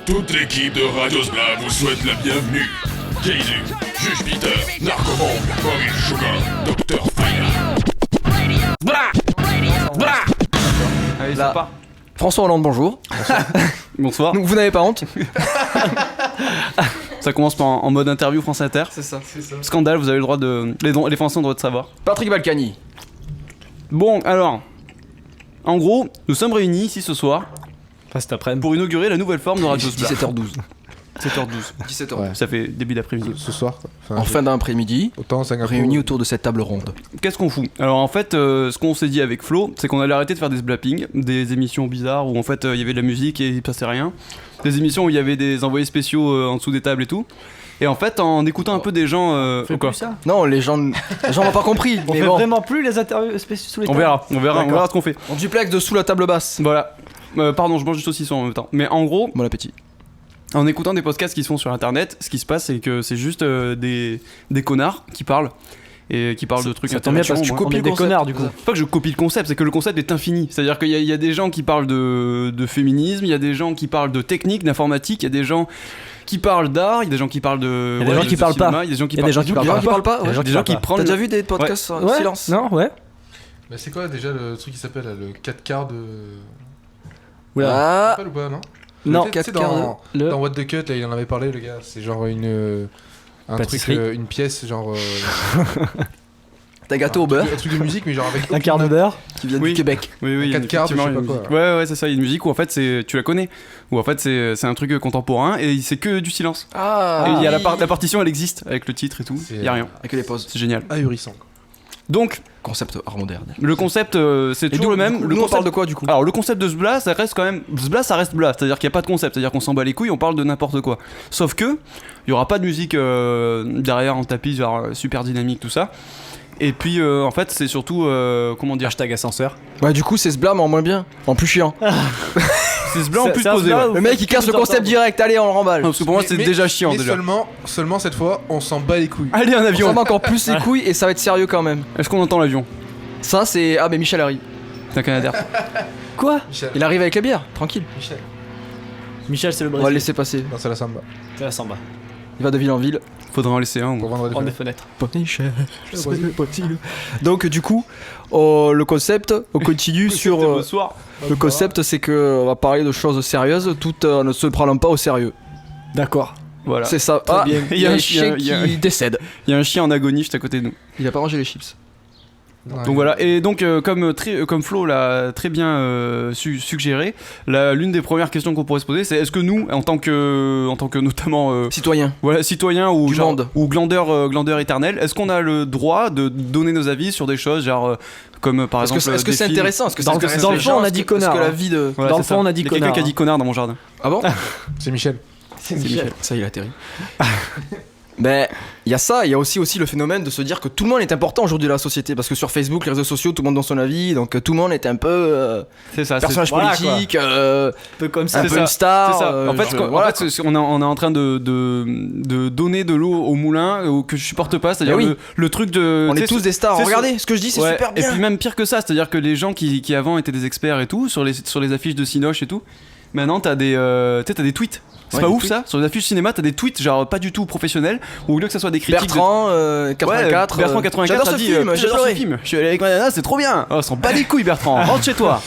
Toute l'équipe de Radio Sbla vous souhaite la bienvenue. Jay-Z, Juge Peter, Narcomonde, Maurice Chocolat, Dr Fire. Allez, Là. ça part. François Hollande, bonjour. Bonsoir. Donc vous n'avez pas honte? Ça commence en mode interview France Inter. C'est ça. Scandale, vous avez le droit de. Les Français ont le droit de savoir. Patrick Balkany. Bon, alors. En gros, nous sommes réunis ici ce soir Enfin, cet après-midi. pour inaugurer la nouvelle forme de Radio Sbla. 17h12. 17h12. 17h. Ouais. Ça fait début d'après-midi. Ce soir quoi. Enfin, En fin d'après-midi, autant Singapour. réunis autour de cette table ronde. Qu'est-ce qu'on fout? Alors en fait, ce qu'on s'est dit avec Flo, c'est qu'on allait arrêter de faire des sblappings, des émissions bizarres où en fait il y avait de la musique et il passait rien. Des émissions où il y avait des envoyés spéciaux en dessous des tables et tout. Et en fait, en écoutant un peu des gens. Fait quoi plus ça. Non, les gens n'ont pas compris. On mais fait bon, vraiment plus les interviews spéciales sous les On tables. verra ce qu'on fait. on duplex de sous la table basse. Voilà. Pardon, je mange du saucisson en même temps. Mais en gros, Bon appétit. en écoutant des podcasts qui se font sur internet, ce qui se passe, c'est que c'est juste des connards qui parlent. Et qui parlent de trucs Ça tombe bien parce que tu intéressants. copies des connards du coup. C'est pas que je copie le concept, c'est que le concept est infini. C'est-à-dire qu'il y a des gens qui parlent de féminisme, il y a des gens qui parlent de technique, d'informatique, il y a des gens qui parlent d'art, il y a des gens qui parlent de. Il y a des gens qui parlent pas. Il y a des gens qui Il y a des gens qui Il y a des gens qui parlent pas. Il y a des gens Des gens qui parlent prennent. T'as déjà vu des podcasts en Ouais. silence? Non, ouais. Mais c'est quoi déjà le truc qui s'appelle là, le 4 quarts de. Oula. Tu te Ah, rappelles ou pas, non? Non, Tu sais, 4 quarts Le- dans What the Cut, là, il en avait parlé, le gars. C'est genre un Pâtisserie. truc, une pièce, genre. t'as gâteau au beurre Un truc de musique, mais genre avec. un quart de beurre. qui vient Oui. du Québec. Oui, oui, quatre quarts de effectivement, je sais il y a pas une quoi. musique. Ouais, c'est ça, il y a une musique où en fait tu la connais. Où en fait c'est un truc contemporain et c'est que du silence. Ah, Et il y a oui. la partition, elle existe avec le titre et tout. Il y a rien. Avec les pauses. C'est génial. Ahurissant. Donc, Concept art moderne. le concept, c'est Et toujours nous, le même. Nous, Le on concept... parle de quoi du coup? Alors, le concept de Sbla, ça reste quand même. Sbla, ça reste Sbla. C'est-à-dire qu'il n'y a pas de concept. C'est-à-dire qu'on s'en bat les couilles, on parle de n'importe quoi. Sauf que, il n'y aura pas de musique derrière en tapis, genre super dynamique, tout ça. Et puis, en fait, c'est surtout. Comment dire? Hashtag ascenseur. Bah, du coup, c'est ce blâme en moins bien. En plus chiant. C'est Sbla en C'est- plus c'est un posé. Sbla Ouais. ou- Le mec il casse le concept direct. Allez, on le remballe. Non, parce que pour moi, c'est déjà chiant mais déjà. Seulement cette fois, on s'en bat les couilles. Allez, un On avion. s'en bat encore plus les couilles et ça va être sérieux quand même. Est-ce qu'on entend l'avion? Ça, c'est. Ah, mais Michel arrive. C'est un Canadair. Quoi? Michel. Il arrive avec les bières, tranquille. Michel. Michel, c'est le On va le Brésil. laisser passer. Non, c'est la samba. C'est la samba. Il va de ville en ville. Faudrait en laisser un. Pour Moi. vendre Prendre des des fenêtres. Michel, donc du coup, le concept, on continue sur. Bonsoir. Le concept, c'est que on va parler de choses sérieuses, tout en ne se prenant pas au sérieux. D'accord. Voilà. C'est ça. Très Ah, bien. il y a un chien qui décède. Il y a un chien en agonie juste à côté de nous. Il a pas mangé les chips. Donc voilà, et donc comme Flo l'a très bien suggéré, l'une des premières questions qu'on pourrait se poser, c'est est-ce que nous, en tant que notamment Citoyen. voilà, citoyens ou Du genre, monde. ou glandeurs éternels, est-ce qu'on a le droit de donner nos avis sur des choses genre comme par Est-ce exemple que des c'est films. intéressant? Est-ce que Dans c'est le- intéressant dans le les fond, gens? on a Est-ce dit que- est-ce connard, que la hein. vie de. Voilà, Dans c'est le fond, ça. on a dit Il y a quelqu'un connard, qui a dit hein. connard dans mon jardin. Ah bon? C'est Michel. C'est Michel. Ça, il atterrit. Ben, il y a ça, il y a aussi le phénomène de se dire que tout le monde est important aujourd'hui dans la société. Parce que sur Facebook, les réseaux sociaux, tout le monde donne son avis, donc tout le monde est un peu C'est ça. personnage voilà, politique, Un peu comme ça. un C'est peu ça, une star. C'est ça. En fait, voilà, on est en train de donner de l'eau au moulin que je supporte pas, c'est-à-dire Bah oui. le truc de. on tu est sais, tous des stars. c'est Regardez, ce que je dis, c'est Ouais, super et bien. puis même pire que ça, c'est-à-dire que les gens qui avant étaient des experts et tout, sur les affiches de Cinoche et tout, maintenant t'as des tweets. C'est Ouais, pas des ouf tweets. ça? Sur les affiches cinéma, t'as des tweets genre pas du tout professionnels, où au lieu que ça soit des critiques. Bertrand, 84. Bertrand 84 J'adore a ce dit film, j'ai j'adore ce pleuré. film. Je suis allé avec ma nana, c'est trop bien. Oh, on s'en bat les couilles Bertrand, rentre chez toi.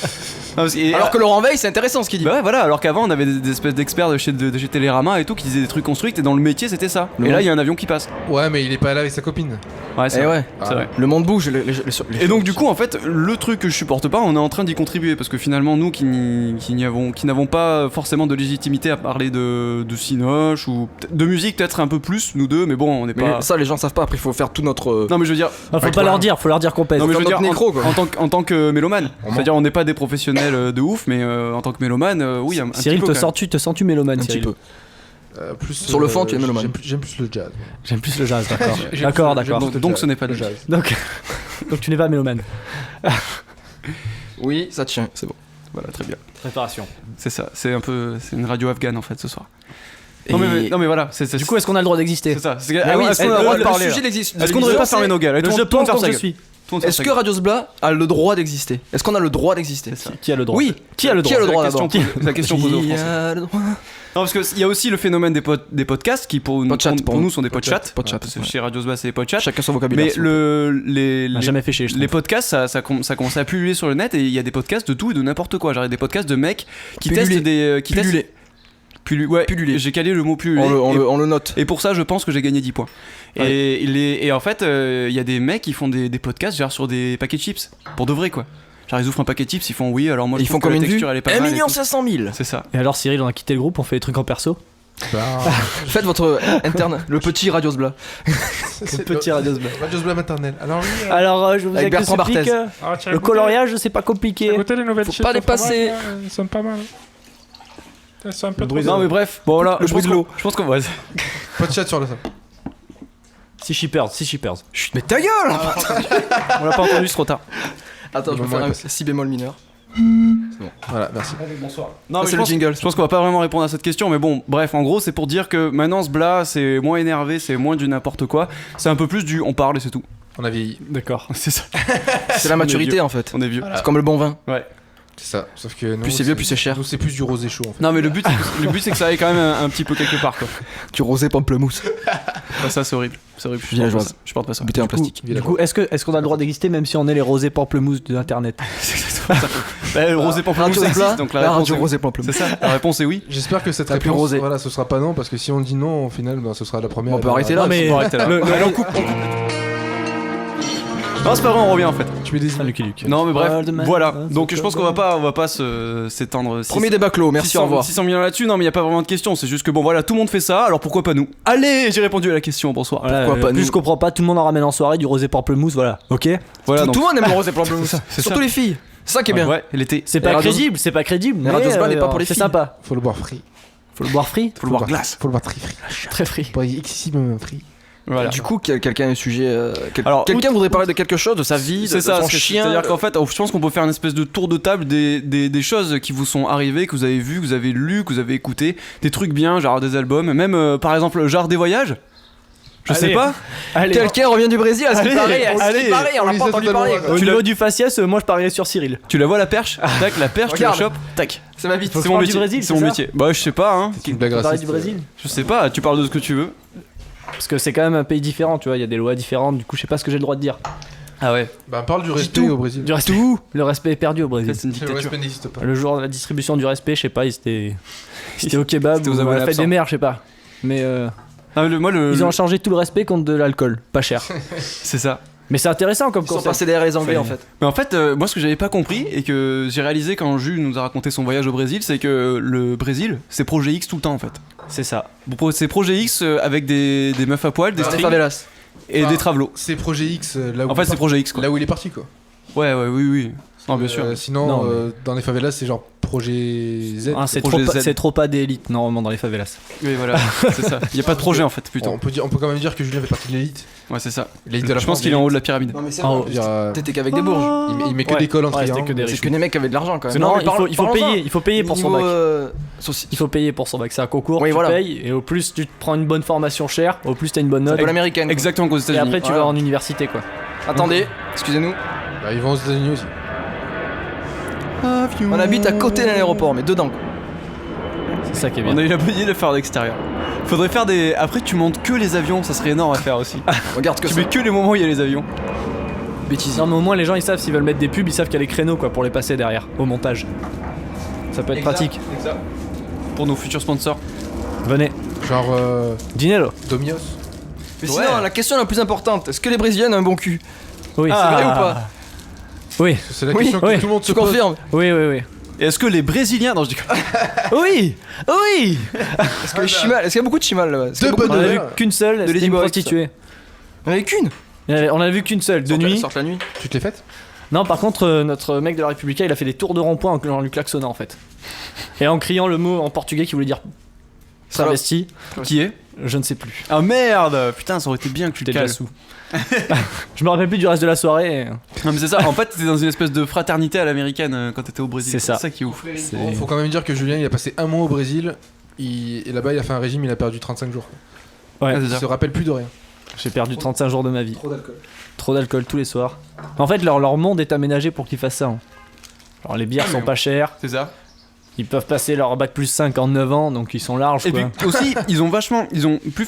Non, et- Alors que Laurent Veil, c'est intéressant ce qu'il dit. Bah ouais, voilà, alors qu'avant on avait des espèces d'experts de chez Télérama et tout qui disaient des trucs construits et dans le métier c'était ça. Le Et là monde. il y a un avion qui passe. Ouais, mais il est pas là avec sa copine. Ouais, c'est Eh vrai. ouais, C'est vrai. le monde bouge. Et donc du coup en fait le truc que je supporte pas, on est en train d'y contribuer parce que finalement nous qui n'avons pas forcément de légitimité à parler de Cinoche ou de musique peut-être un peu plus nous deux, mais bon on n'est Mais pas. ça, les gens savent pas. Après, il faut faire tout notre. Non mais je veux dire. Ah, faut pas leur dire, faut leur dire qu'on pèse. Non mais je veux notre dire nécro, quoi. en tant que mélomane, c'est-à-dire on n'est pas des professionnels de ouf, mais en tant que mélomane, oui un Cyril, petit peu, quand même. te sens-tu mélomane, Un petit Cyril? peu. Plus, Sur le fond, tu es mélomane. J'aime plus le jazz. J'aime plus le jazz, d'accord. J'aime D'accord, plus- d'accord. j'aime plus le Donc jazz. ce n'est pas le le jazz. Donc, donc tu n'es pas mélomane. Oui, ça tient, c'est bon. Voilà, très bien. Préparation. C'est ça, c'est une radio afghane en fait ce soir. Et- Non mais voilà, c'est Du coup, est-ce qu'on a le droit d'exister? c'est ça. Ah oui, est-ce qu'on a le droit de le parler sujet là existe. Est-ce qu'on devrait pas fermer nos gueules? Allez, Le tout je le monde pense ferme que sa je gueule. suis. Tout le monde ferme Est-ce sa que gueule. Radio Sbla a le droit d'exister? Est-ce qu'on a le droit d'exister? Qui a le droit? Oui. Qui a le droit? Qui a le droit La d'abord? question posée aux Qui Français. a le droit Non, parce qu'il y a aussi le phénomène des podcasts qui pour nous sont des podchats. Podchats, Parce que ouais. chez Radio Sba c'est des podchats. Chacun son vocabulaire. Mais s'il vous plaît. On a jamais fait chier, je les trouve. podcasts, ça commence à pulluler sur le net et il y a des podcasts de tout et de n'importe quoi. Genre il y a des podcasts de mecs qui Pulluler. testent des. Pulluler. Ouais, Pulluler. j'ai calé le mot pulluler. On le note. Et pour ça, je pense que j'ai gagné 10 points. Et en fait, il y a des mecs qui font des podcasts genre sur des paquets de chips. Pour de vrai, quoi. Genre, ils ouvrent un paquet de chips, ils font oui, alors moi je Ils font trouve que combien la de vues texture elle est pas 1 mal et tout. 500 000. C'est ça. Et alors, Cyril, on a quitté le groupe, on fait des trucs en perso. Faites votre interne, le petit Radios Bla. C'est Petit Radio Sba. Radio Sbla maternelle. Alors oui. Alors, je vous Avec Bertrand explique, Barthez. le coloriage, c'est pas compliqué. Écoutez les nouvelles Faut chips pas au les passer. fromage, là, Ils sont pas mal. Elles sont un peu trop. Non, mais bref, bon voilà, Le je bruit pense de l'eau. Je pense qu'on va. Pas de chat sur le sol. 6 shippers. Chut, mais ta gueule. On l'a pas entendu, c'est trop tard. Attends, je vais Moment faire un est passé. si bémol mineur. Voilà, merci. Non, Ça, mais c'est je le pense, jingle. je pense qu'on va pas vraiment répondre à cette question, mais bon, bref, en gros, c'est pour dire que maintenant ce Bla, c'est moins énervé, c'est moins du n'importe quoi, c'est un peu plus du on parle et c'est tout. On a vieilli. D'accord, c'est ça. C'est la maturité en fait. On est vieux. C'est comme le bon vin. Ouais. C'est ça. Sauf que nous, Plus c'est vieux, plus c'est cher. Nous, c'est plus du rosé chaud en fait. Non, mais le but, c'est que ça aille quand même un petit peu quelque part, quoi. Du rosé pamplemousse. Enfin, ça, c'est horrible. C'est horrible. Villageoise. Je porte pas ça. Buté en plastique. Du coup, est-ce qu'on a le droit d'exister même si on est les rosés pamplemousse de internet? C'est exactement ça. Bah, le rosé pamplemousse Radio existe, Bla, donc la la réponse radio est... rosé pamplemousse. C'est ça, la réponse est oui. J'espère que cette La plus réponse, rosée. voilà, ce sera pas non, parce que si on dit non, au final, ben, ce sera la première. On peut arrêter là. Non, mais Bon, arrêtez là. Allez, on coupe. Non, c'est pas vrai, on revient en fait. Tu mets des Salut Luc. Non, mais bref, Wildman, voilà. hein, Donc c'est je pense qu'on va pas s'étendre. Premier débat clos, merci, au revoir. 600 millions là-dessus, non, mais il y a pas vraiment de question. C'est juste que bon, voilà, tout le monde fait ça, alors pourquoi pas nous? Allez, j'ai répondu à la question, bonsoir. Voilà, Pourquoi pas plus nous je comprends pas, tout le monde en ramène en soirée du rosé pamplemousse, voilà. Ok. Voilà, Tout le monde aime le rosé pamplemousse. c'est Surtout ça. les filles. C'est ça qui est bien. Ouais, l'été. C'est Les pas radios- crédible, c'est pas crédible. Les Mais radios Sba n'est pas pour les c'est filles. sympa. Faut le boire frit. Faut le boire frit, Faut le boire glace. Faut le boire très frit. très frit. Pas excessivement frit. Voilà. Du coup, quelqu'un a un sujet. Alors, Quelqu'un voudrait parler de quelque chose, de sa vie, de C'est ça, son c'est- chien. c'est-à-dire qu'en fait, je pense qu'on peut faire une espèce de tour de table des choses qui vous sont arrivées, que vous avez vues, que vous avez lues, que vous avez écoutées, des trucs bien, genre des albums, même par exemple, genre des voyages. Je sais Allez. pas. Allez, Quelqu'un revient du Brésil, à ce qui Allez, paraît, à ce allez. qui paraît, on On l'a les pas a entendu totalement parler. ratés. au Tu niveau l'as- du faciès, moi je parierais sur Cyril. Tu la vois la perche? Tac, la perche, tu la Regarde. chopes, tac. C'est ma vie. C'est je mon parle du métier. Brésil, C'est c'est mon ça métier. Bah, je sais pas, hein. C'est une blague On parlait raciste. du Brésil. Je sais pas, tu parles de ce que tu veux. Parce que c'est quand même un pays différent, tu vois, il y a des lois différentes, du coup je sais pas ce que j'ai le droit de dire. Ah ouais. Bah, parle du respect tout. au Brésil. Du respect, le respect est perdu au Brésil. C'est une Le dictature. respect n'existe pas. Le jour de la distribution du respect, je sais pas, ils étaient au kebab C'était aux ou à abonnés la fête absents. des mères, je sais pas. Mais Ah, moi, ils ont changé tout le respect contre de l'alcool, pas cher. c'est ça. Mais c'est intéressant comme Ils sont concept. passés derrière les Anglais Fait- en fait. Mais en fait, moi, ce que j'avais pas compris et que j'ai réalisé quand Jules nous a raconté son voyage au Brésil, c'est que le Brésil, c'est Projet X tout le temps en fait. C'est ça. Bon, c'est Projet X avec des meufs à poil, des Des strings favelas. et des travelots. C'est Projet X là où En fait, c'est Projet X quoi. là où il est parti quoi. Ouais, oui. Non, bien sûr. Sinon, Non, dans les favelas, c'est genre Projet Z. Ah, c'est Projet trop, Z. c'est trop pas d'élite normalement dans les favelas. Oui, voilà, c'est ça. Il y a pas de projet en fait, plutôt. On peut quand même dire que Julien fait partie de l'élite. Ouais, c'est ça. L'élite de la Je France, pense qu'il est en haut de la pyramide. Non mais c'est Ah, vrai. Je veux dire, T'étais qu'avec des bourges. il met que Ouais. des cols en Ouais, c'était triangle. que des C'est riches. que des mecs qui avaient de l'argent quand même. Non, mais il faut payer pour son bac. Il faut payer pour son bac, c'est un concours, Oui, tu voilà. payes, et au plus tu te prends une bonne formation chère, au plus t'as une bonne note, de l'américaine. quoi. Exactement qu'aux et États-Unis. après tu Voilà. vas en université quoi. Attendez, excusez-nous. Bah, ils vont aux États-Unis aussi. On habite à côté d'un aéroport, mais dedans. quoi. C'est ça qui est On bien. a eu la bonne idée de le faire à l'extérieur. Faudrait faire des. Après, tu montes que les avions, ça serait énorme à faire aussi. Regarde ce que Tu c'est. mets que les moments où il y a les avions. Bêtise. Non mais au moins les gens ils savent s'ils veulent mettre des pubs, ils savent qu'il y a les créneaux quoi pour les passer derrière, au montage. Ça peut être pratique. Pour nos futurs sponsors. Venez, Genre Dinello. Domios. Mais Ouais. sinon, la question la plus importante, est-ce que les Brésiliennes ont un bon cul? Oui, C'est vrai ou pas? Oui, C'est la Oui, question que oui. tout le monde se Tu pose. confirmes? oui. Et est-ce que les Brésiliens. Non, je dis quoi? Oui, oui. Est-ce que les chimales, est-ce qu'il y a beaucoup de chimales là-bas? Est-ce qu'il y a Deux beaucoup On en a vu Ouais. qu'une seule, c'était une Ladyboy, prostituée. Il y en avait qu'une. On en a vu qu'une seule, de nuit. Sortent la nuit. Tu te l'es faite? Non, par contre, notre mec de la Républicaine, il a fait des tours de rond-point en lui klaxonnant en fait. Et en criant le mot en portugais qui voulait dire Salope. travesti, Qui est? je ne sais plus. Ah merde! Putain, ça aurait été bien que tu te J'étais déjà cales. sous. Je me rappelle plus du reste de la soirée. Non, mais c'est ça. En fait, t'étais dans une espèce de fraternité à l'américaine quand t'étais au Brésil. C'est ça. C'est ça qui est ouf. Bon, faut quand même dire que Julien il a passé un mois au Brésil. Et là-bas il a fait un régime, il a perdu 35 jours. Ouais, Ah, c'est Il ça. se rappelle plus de rien. j'ai perdu 35 jours de ma vie. Trop d'alcool. Trop d'alcool tous les soirs. En fait, leur monde est aménagé pour qu'ils fassent ça. hein. Genre les bières Ah, sont mais- pas chères, C'est ça. Ils peuvent passer leur bac plus 5 en 9 ans, donc ils sont larges, Et quoi. puis aussi, ils ont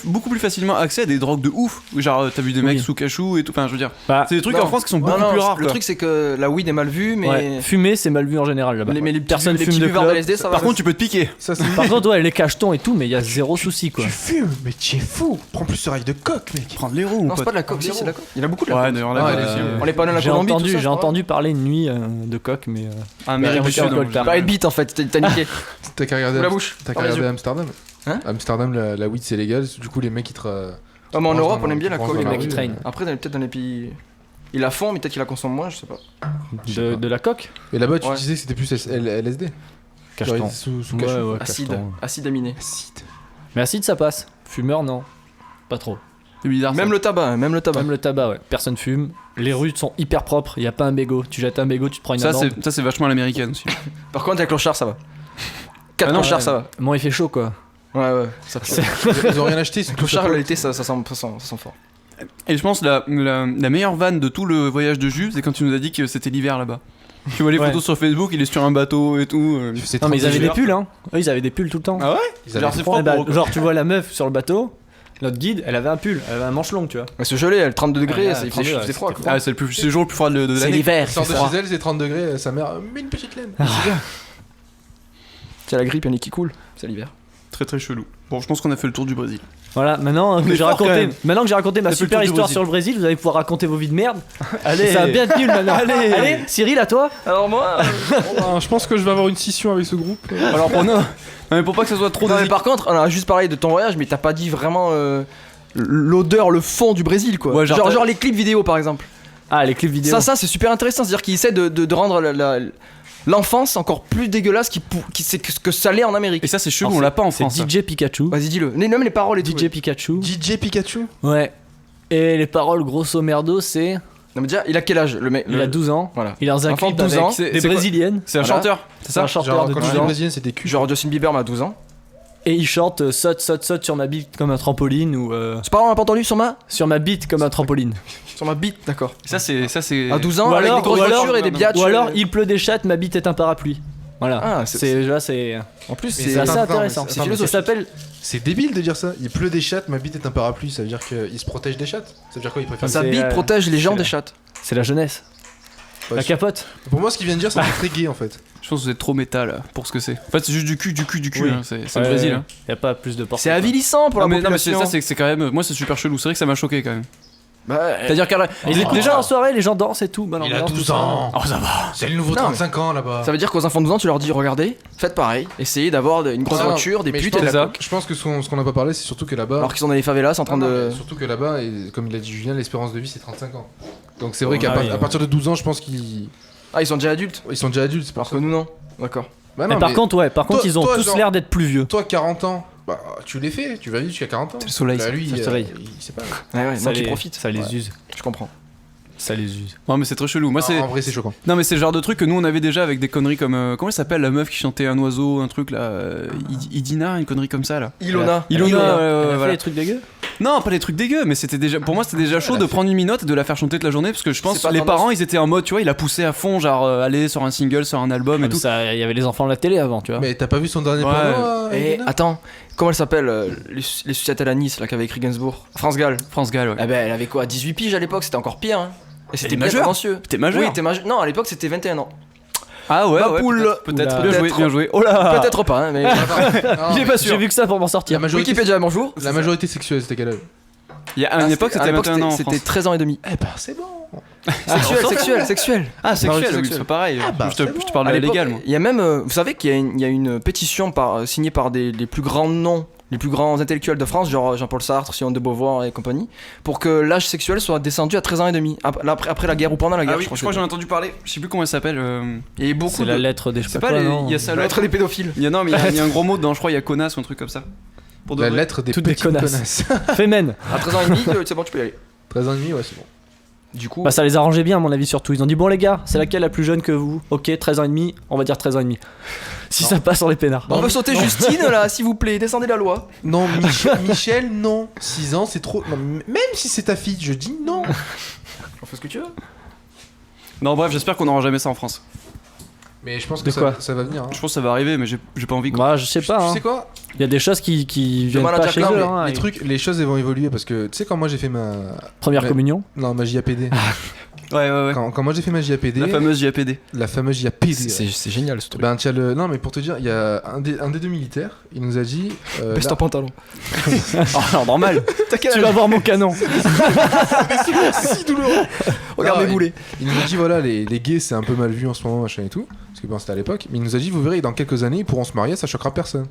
beaucoup plus facilement accès à des drogues de ouf. Genre, t'as vu des mecs Oui. sous cachou et tout. Enfin, je veux dire, Bah, c'est des trucs Non. en France qui sont Non, beaucoup non, plus rares. Le quoi. truc, c'est que la weed est mal vue, mais. ouais, fumer, c'est mal vu en général là-bas. Mais les petits- Personne les fume petits de buveurs clope. de LSD, ça va. Par contre, tu peux te piquer. Ça, c'est. Par contre, ouais, les cachetons et tout, mais il y a zéro souci, quoi. Tu fumes, mais tu es fou. Prends plus ce rêve de coque, mec. Prendre l'héros ou Non, pas c'est pas de la coke, si, c'est de la coke. Il y en a beaucoup de la Ouais, coke. d'ailleurs, Ah, là, allez-y, ouais. On est pas dans la J'ai Colombie, tout ça, entendu, c'est pas entendu parler une nuit de coke, mais Ah, mais Bah, du Sud, alcool, non, t'as Pas de bite en fait, t'as niqué. T'as qu'à regarder, Ou la bouche. t'as qu'à Dans les regarder yeux. Amsterdam. Hein Amsterdam, la weed c'est légal, du coup les mecs ils te. Ah, mais en Mange Europe, dans on aime bien la le- coke. mange les dans mecs qui rue. traînent. Après, peut-être dans les pays. Ils la font, mais peut-être qu'ils la consomment moins, je sais pas. De la coque. Et là-bas tu Ouais. disais que c'était plus LSD. Genre, Cacheton. sous Ouais, cachou. ouais, Acide. cacheton. Acide aminé. Mais acide, ça passe. Fumeur, non. Pas trop. C'est bizarre. Même ça. le tabac, hein, même le tabac. Même le tabac, ouais. Personne fume. Les rues sont hyper propres. Il y a pas un bégot. Tu jettes un bégot, tu te prends une Ça, amende. c'est vachement à l'américaine aussi. Par contre, avec clochard, ça va. 4 Ah non, clochards, ouais. ça va. Bon, il fait chaud, quoi. Ouais, ça fait. Ils ont rien acheté, ils sont tous Clochard, à poil. l'été, ça sent fort. Et je pense la meilleure vanne de tout le voyage de Jules, c'est quand tu nous as dit que c'était l'hiver là-bas. Tu vois les Ouais. photos sur Facebook, il est sur un bateau et tout. C'est Non, mais ils avaient des 36 pulls, hein. Eux, ils avaient des pulls tout le temps. Ah ouais Ils avaient Genre, c'est froid. froid Eh bah, pour eux. genre, tu vois la meuf sur le bateau. Notre guide, elle avait un pull. Elle avait un manche long, tu vois. Mais ce gelé, elle 32 degrés, Ouais, ça, il 32, faisait ouais, froid. c'était quoi. Ah, c'est le jour le plus froid de l'année. l'hiver. Elle sort de chez elle, c'est 30 degrés, sa mère, mets une petite laine. Tiens, la grippe, il y en a qui coule, c'est l'hiver. Très très chelou. Bon, je pense qu'on a fait le tour du Brésil. Voilà, maintenant que est j'ai fort, quand raconté, même. maintenant que j'ai raconté ma Ça fait le super tour du histoire Brésil. sur le Brésil, vous allez pouvoir raconter vos vies de merde. Allez. Ça va bien être nul maintenant. Allez, Cyril, à toi. Alors moi. Je pense que je vais avoir une scission avec ce groupe. Alors pour nous, non mais pour pas que ça soit trop Non, mais dési- par contre, on a juste parlé de ton voyage, mais t'as pas dit vraiment l'odeur, le fond du Brésil, quoi. Ouais, genre, genre les clips vidéo, par exemple. Ah, les clips vidéo. Ça, c'est super intéressant. C'est-à-dire qu'ils essaient de rendre l'enfance encore plus dégueulasse c'est que ça l'est en Amérique. Et ça c'est chelou, Alors, on l'a pas en c'est France. ça. DJ Pikachu. Vas-y, dis-le. Même les paroles et tout. DJ Pikachu. DJ Pikachu. Ouais. Et les paroles grosso merdo, c'est Non, mais déjà, il a quel âge le mec il a 12 ans. Voilà. Il est dans un Enfant de clip 12 avec ans. C'est des quoi brésiliennes. C'est un Voilà. chanteur, c'est C'est un ça chanteur Genre de quand 12 je dis ans. brésilienne, c'est des culs. Genre Justin Bieber, m'a 12 ans. Et il chante saute sur ma bite comme un trampoline ou C'est pas on l'a pas entendu sur ma bite comme un trampoline. bite, d'accord. Ça c'est À 12 ans, Ou avec alors- des grosses ou alors- voitures et des biatchs. Ou alors il pleut des chattes, ma bite est un parapluie. Voilà. Ah, c'est En plus, Mais c'est c'est assez attends, intéressant. mais c'est- Ça attends, mais s'appelle C'est débile de dire ça. Il pleut des chattes, ma bite est un parapluie. Ça veut dire qu'il se protège des chattes. Ça veut dire quoi? Il préfère. sa c'est, bite protège les gens c'est des la- chattes. c'est la jeunesse. Ouais, La je- capote. Pour moi, ce qu'il vient de dire, c'est très gay en fait. Je pense que c'est trop métal pour ce que c'est. En fait, c'est juste du cul, Oui. hein. C'est le Brésil. Hein. Y a pas plus de portée. C'est avilissant pour la Ah, mais non, mais c'est population. ça, c'est quand même. Moi, c'est super chelou. C'est vrai que ça m'a choqué quand même. Bah, C'est-à-dire qu'à la- Et déjà en soirée, les gens dansent et tout. Bah non, Il a balance 12 tout ça. ans. Oh, ça va. C'est le nouveau Non, 35 ans là-bas. ça veut dire qu'aux enfants de 12 ans, tu leur dis regardez, faites pareil, essayez d'avoir une grosse Ah, voiture, des mais je putes et de pense- la ça. coke. Je pense que ce qu'on n'a pas parlé, c'est surtout que là-bas. Alors qu'ils sont dans les favelas en train Non, de. mais surtout que là-bas, et comme il a dit Julien, l'espérance de vie c'est 35 ans. Donc c'est vrai Ouais, qu'à oui, à partir de 12 ans, je pense qu'ils Ah, ils sont déjà adultes. sont déjà adultes. C'est pour Alors que nous, non. D'accord. Bah Mais non, par mais contre, ils ont toi, tous genre- l'air d'être plus vieux. toi 40 ans, bah tu les fais, tu vas vivre jusqu'à 40 ans. C'est le soleil, Bah, lui, c'est le soleil. il sait pas. Ouais, ouais, Ça moi qui les- profite. Ça les Ouais, use. Je comprends. Ça les use. Non, mais c'est très chelou. Moi, c'est. En vrai, c'est choquant. Non, mais c'est le genre de truc que nous on avait déjà avec des conneries comme. Comment elle s'appelle la meuf qui chantait un oiseau, un truc là Idina, une connerie comme ça là. Ilona. Ilona, Elle a fait voilà. des trucs dégueux. Non, pas des trucs dégueux, mais c'était déjà. Pour moi, c'était déjà chaud de prendre une minote et de la faire chanter toute la journée parce que je pense C'est que pas les tendance. parents ils étaient en mode, tu vois, il a poussé à fond, genre aller sur un single, sur un album et Comme tout. ça, il y avait les enfants de la télé avant, tu vois. Mais t'as pas vu son dernier Ouais. porno Et Ilona attends, comment elle s'appelle les sucettes à la Nice là qu'avait écrit Gainsbourg France Gall. France Gall, ouais. Eh ben elle avait quoi 18 piges à l'époque, c'était encore pire hein. Et c'était est bien majeure. tendancieux. T'es majeur. Oui, t'es majeur. Non, à l'époque c'était 21 ans. Ah ouais, Ma ouais, poule. peut-être. Oula. Bien joué, Peut-être. bien joué. Oh là. Peut-être pas hein, mais Il est pas J'ai sûr. vu que ça pour m'en La sortir. majorité, Wikipédia, bonjour. la majorité sexuelle, c'était quel âge? Il y a une époque, c'était 21 ans en C'était France. 13 ans et demi. Eh bah c'est bon. Sexuel. Ah, sexuel, Majorité oui, sexuelle. c'est pareil. bah, je te c'est parle À de la l'époque, légale, moi. il y a même, vous savez qu'il y a une pétition signée par les plus grands noms, les plus grands intellectuels de France, genre Jean-Paul Sartre, Simone de Beauvoir et compagnie, pour que l'âge sexuel soit descendu à 13 ans et demi, après la guerre ou pendant la guerre. Ah oui, je crois que j'en ai entendu parler. Je sais plus comment elle s'appelle. Il y a eu beaucoup C'est de la lettre des. je sais C'est pas quoi, les. non Il y a ça la lettre des pédophiles. Il y a non, mais il y a un gros mot dedans. Je crois il y a connasse ou un truc comme ça. Pour de La vrai. lettre des Toutes des petites connasses. connasses. Femen. À 13 ans et demi, c'est bon, tu peux y aller. 13 ans et demi, ouais, c'est bon. Du coup, Bah ça les arrangeait bien à mon avis surtout. Ils ont dit bon les gars, c'est laquelle la plus jeune que vous? Ok, 13 ans et demi, on va dire 13 ans et demi. Si Non. ça passe sur les pénards. on peut sauter Justine là, s'il vous plaît, descendez la loi. Non, Michel, non. 6 ans, c'est trop. Non, même si c'est ta fille, je dis non. On fait ce que tu veux. Non, bref, j'espère qu'on n'aura jamais ça en France. Mais je pense De que quoi ça va venir. Hein. Je pense que ça va arriver, mais j'ai pas envie. Bah, je sais pas. Tu Hein. sais quoi? Il y a des choses qui viennent Demande à pas Jack chez Lang, eux. mais Hein, Les et- trucs, les choses elles vont évoluer parce que tu sais quand moi j'ai fait ma Première Ouais. communion. non ma JAPD. Ouais. Quand moi j'ai fait ma JAPD, La fameuse JAPD. la fameuse JAPD. C'est génial ce truc. Ben tiens non mais pour te dire, il y a un des deux militaires, il nous a dit Baisse ton pantalon. Oh, normal. Tu vas voir mon canon. si douloureux. Regarde Non, mes boulets. Il nous a dit voilà les gays c'est un peu mal vu en ce moment machin et tout parce que bon c'était à l'époque, mais il nous a dit vous verrez dans quelques années ils pourront se marier, ça choquera personne.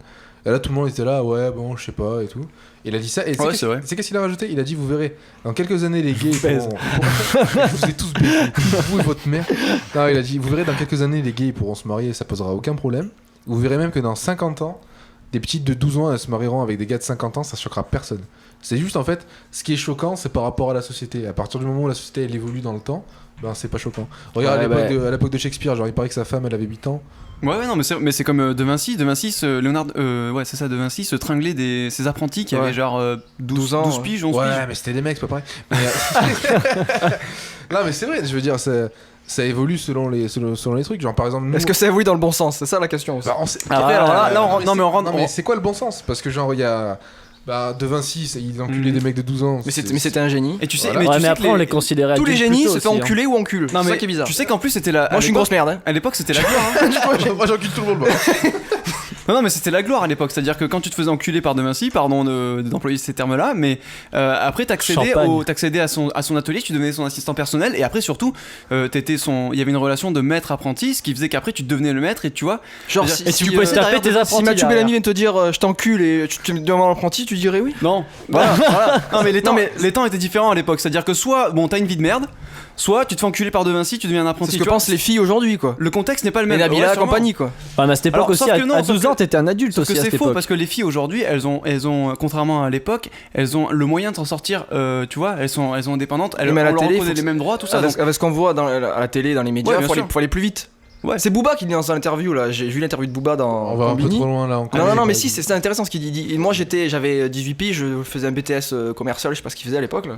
Et là tout le monde était là ouais bon je sais pas et tout. Et il a dit ça et Ouais, c'est vrai. c'est qu'est-ce qu'il a rajouté? Il a dit vous verrez dans quelques années les gays ils baise. je vous ai tous baisé, vous et votre mère. Non il a dit vous verrez dans quelques années les gays ils pourront se marier, ça posera aucun problème. Vous verrez même que dans 50 ans des petites de 12 ans elles se marieront avec des gars de 50 ans, ça choquera personne. C'est juste en fait, ce qui est choquant, c'est par rapport à la société. À partir du moment où la société elle évolue dans le temps, ben c'est pas choquant. Regarde Ouais, à l'époque de Shakespeare, genre il paraît que sa femme elle avait 8 ans. Ouais, non, mais c'est comme De Vinci. De Vinci, Léonard, ouais, c'est ça, De Vinci se tringlait ses apprentis qui Ouais. avaient genre 12 ans, piges, 11 Ouais, piges. mais c'était des mecs, c'est pas pareil. Mais, non, mais c'est vrai, je veux dire, ça évolue selon les trucs. Genre par exemple, nous, Est-ce que ça évolue dans le bon sens? C'est ça la question aussi. bah, on sait- Alors là, on rentre- non, mais on rentre. Non, mais c'est quoi le bon sens? Parce que genre il y a De Vinci, il enculait des mecs de 12 ans. Mais c'était un génie. Et tu sais, Voilà. mais Ouais, tu mais sais après, que on les considérait Tous les adultes génies plutôt se fait aussi, hein. enculer ou enculent. Non, C'est mais ça qui est bizarre. tu sais qu'en plus c'était la. Moi je suis une grosse merde. Hein. À l'époque, c'était la gloire. Hein. Moi j'encule tout le monde. Moi. Non, mais c'était la gloire à l'époque. C'est-à-dire que quand tu te faisais enculer par De Vinci, pardon d'employer ces termes-là, mais après Champagne. t'accédais à son atelier, tu devenais son assistant personnel, et après surtout, il y avait une relation de maître-apprenti, ce qui faisait qu'après tu devenais le maître, et tu vois. Genre, Et si, tu pouvais se taper tes si apprentis Mathieu derrière. Bellamy vient te dire je t'encule et tu me demandes l'apprenti, tu dirais oui? Non, voilà. Non, mais les temps étaient différents à l'époque. C'est-à-dire que soit, bon, t'as une vie de merde, soit tu te fais enculer par De Vinci, tu deviens un apprenti. C'est ce que tu vois. pensent les filles aujourd'hui quoi. Le contexte n'est pas le Mais même. Nabila Ouais, et compagnie quoi. Ouais, mais à cette époque Alors, aussi, sauf que non, à sauf 12 ans, que- t'étais un adulte Sauf que aussi à c'est cette faux époque. parce que les filles aujourd'hui, elles ont, contrairement à l'époque, elles ont le moyen de s'en sortir. Tu vois, elles sont indépendantes. Elles Mais à la on leur télé, reconnaît faut les que- mêmes droits, tout ça. Avec, donc- avec ce qu'on voit à la télé, dans les médias, Ouais, bien sûr. faut aller plus vite. Ouais. C'est Booba qui dit dans l'interview là. J'ai vu l'interview de Booba dans On va un peu Combini. trop loin là encore. Non, mais si, c'est intéressant ce qu'il dit. Et moi, j'avais 18 piges, je faisais un BTS commercial, je sais pas ce qu'il faisait à l'époque. Là.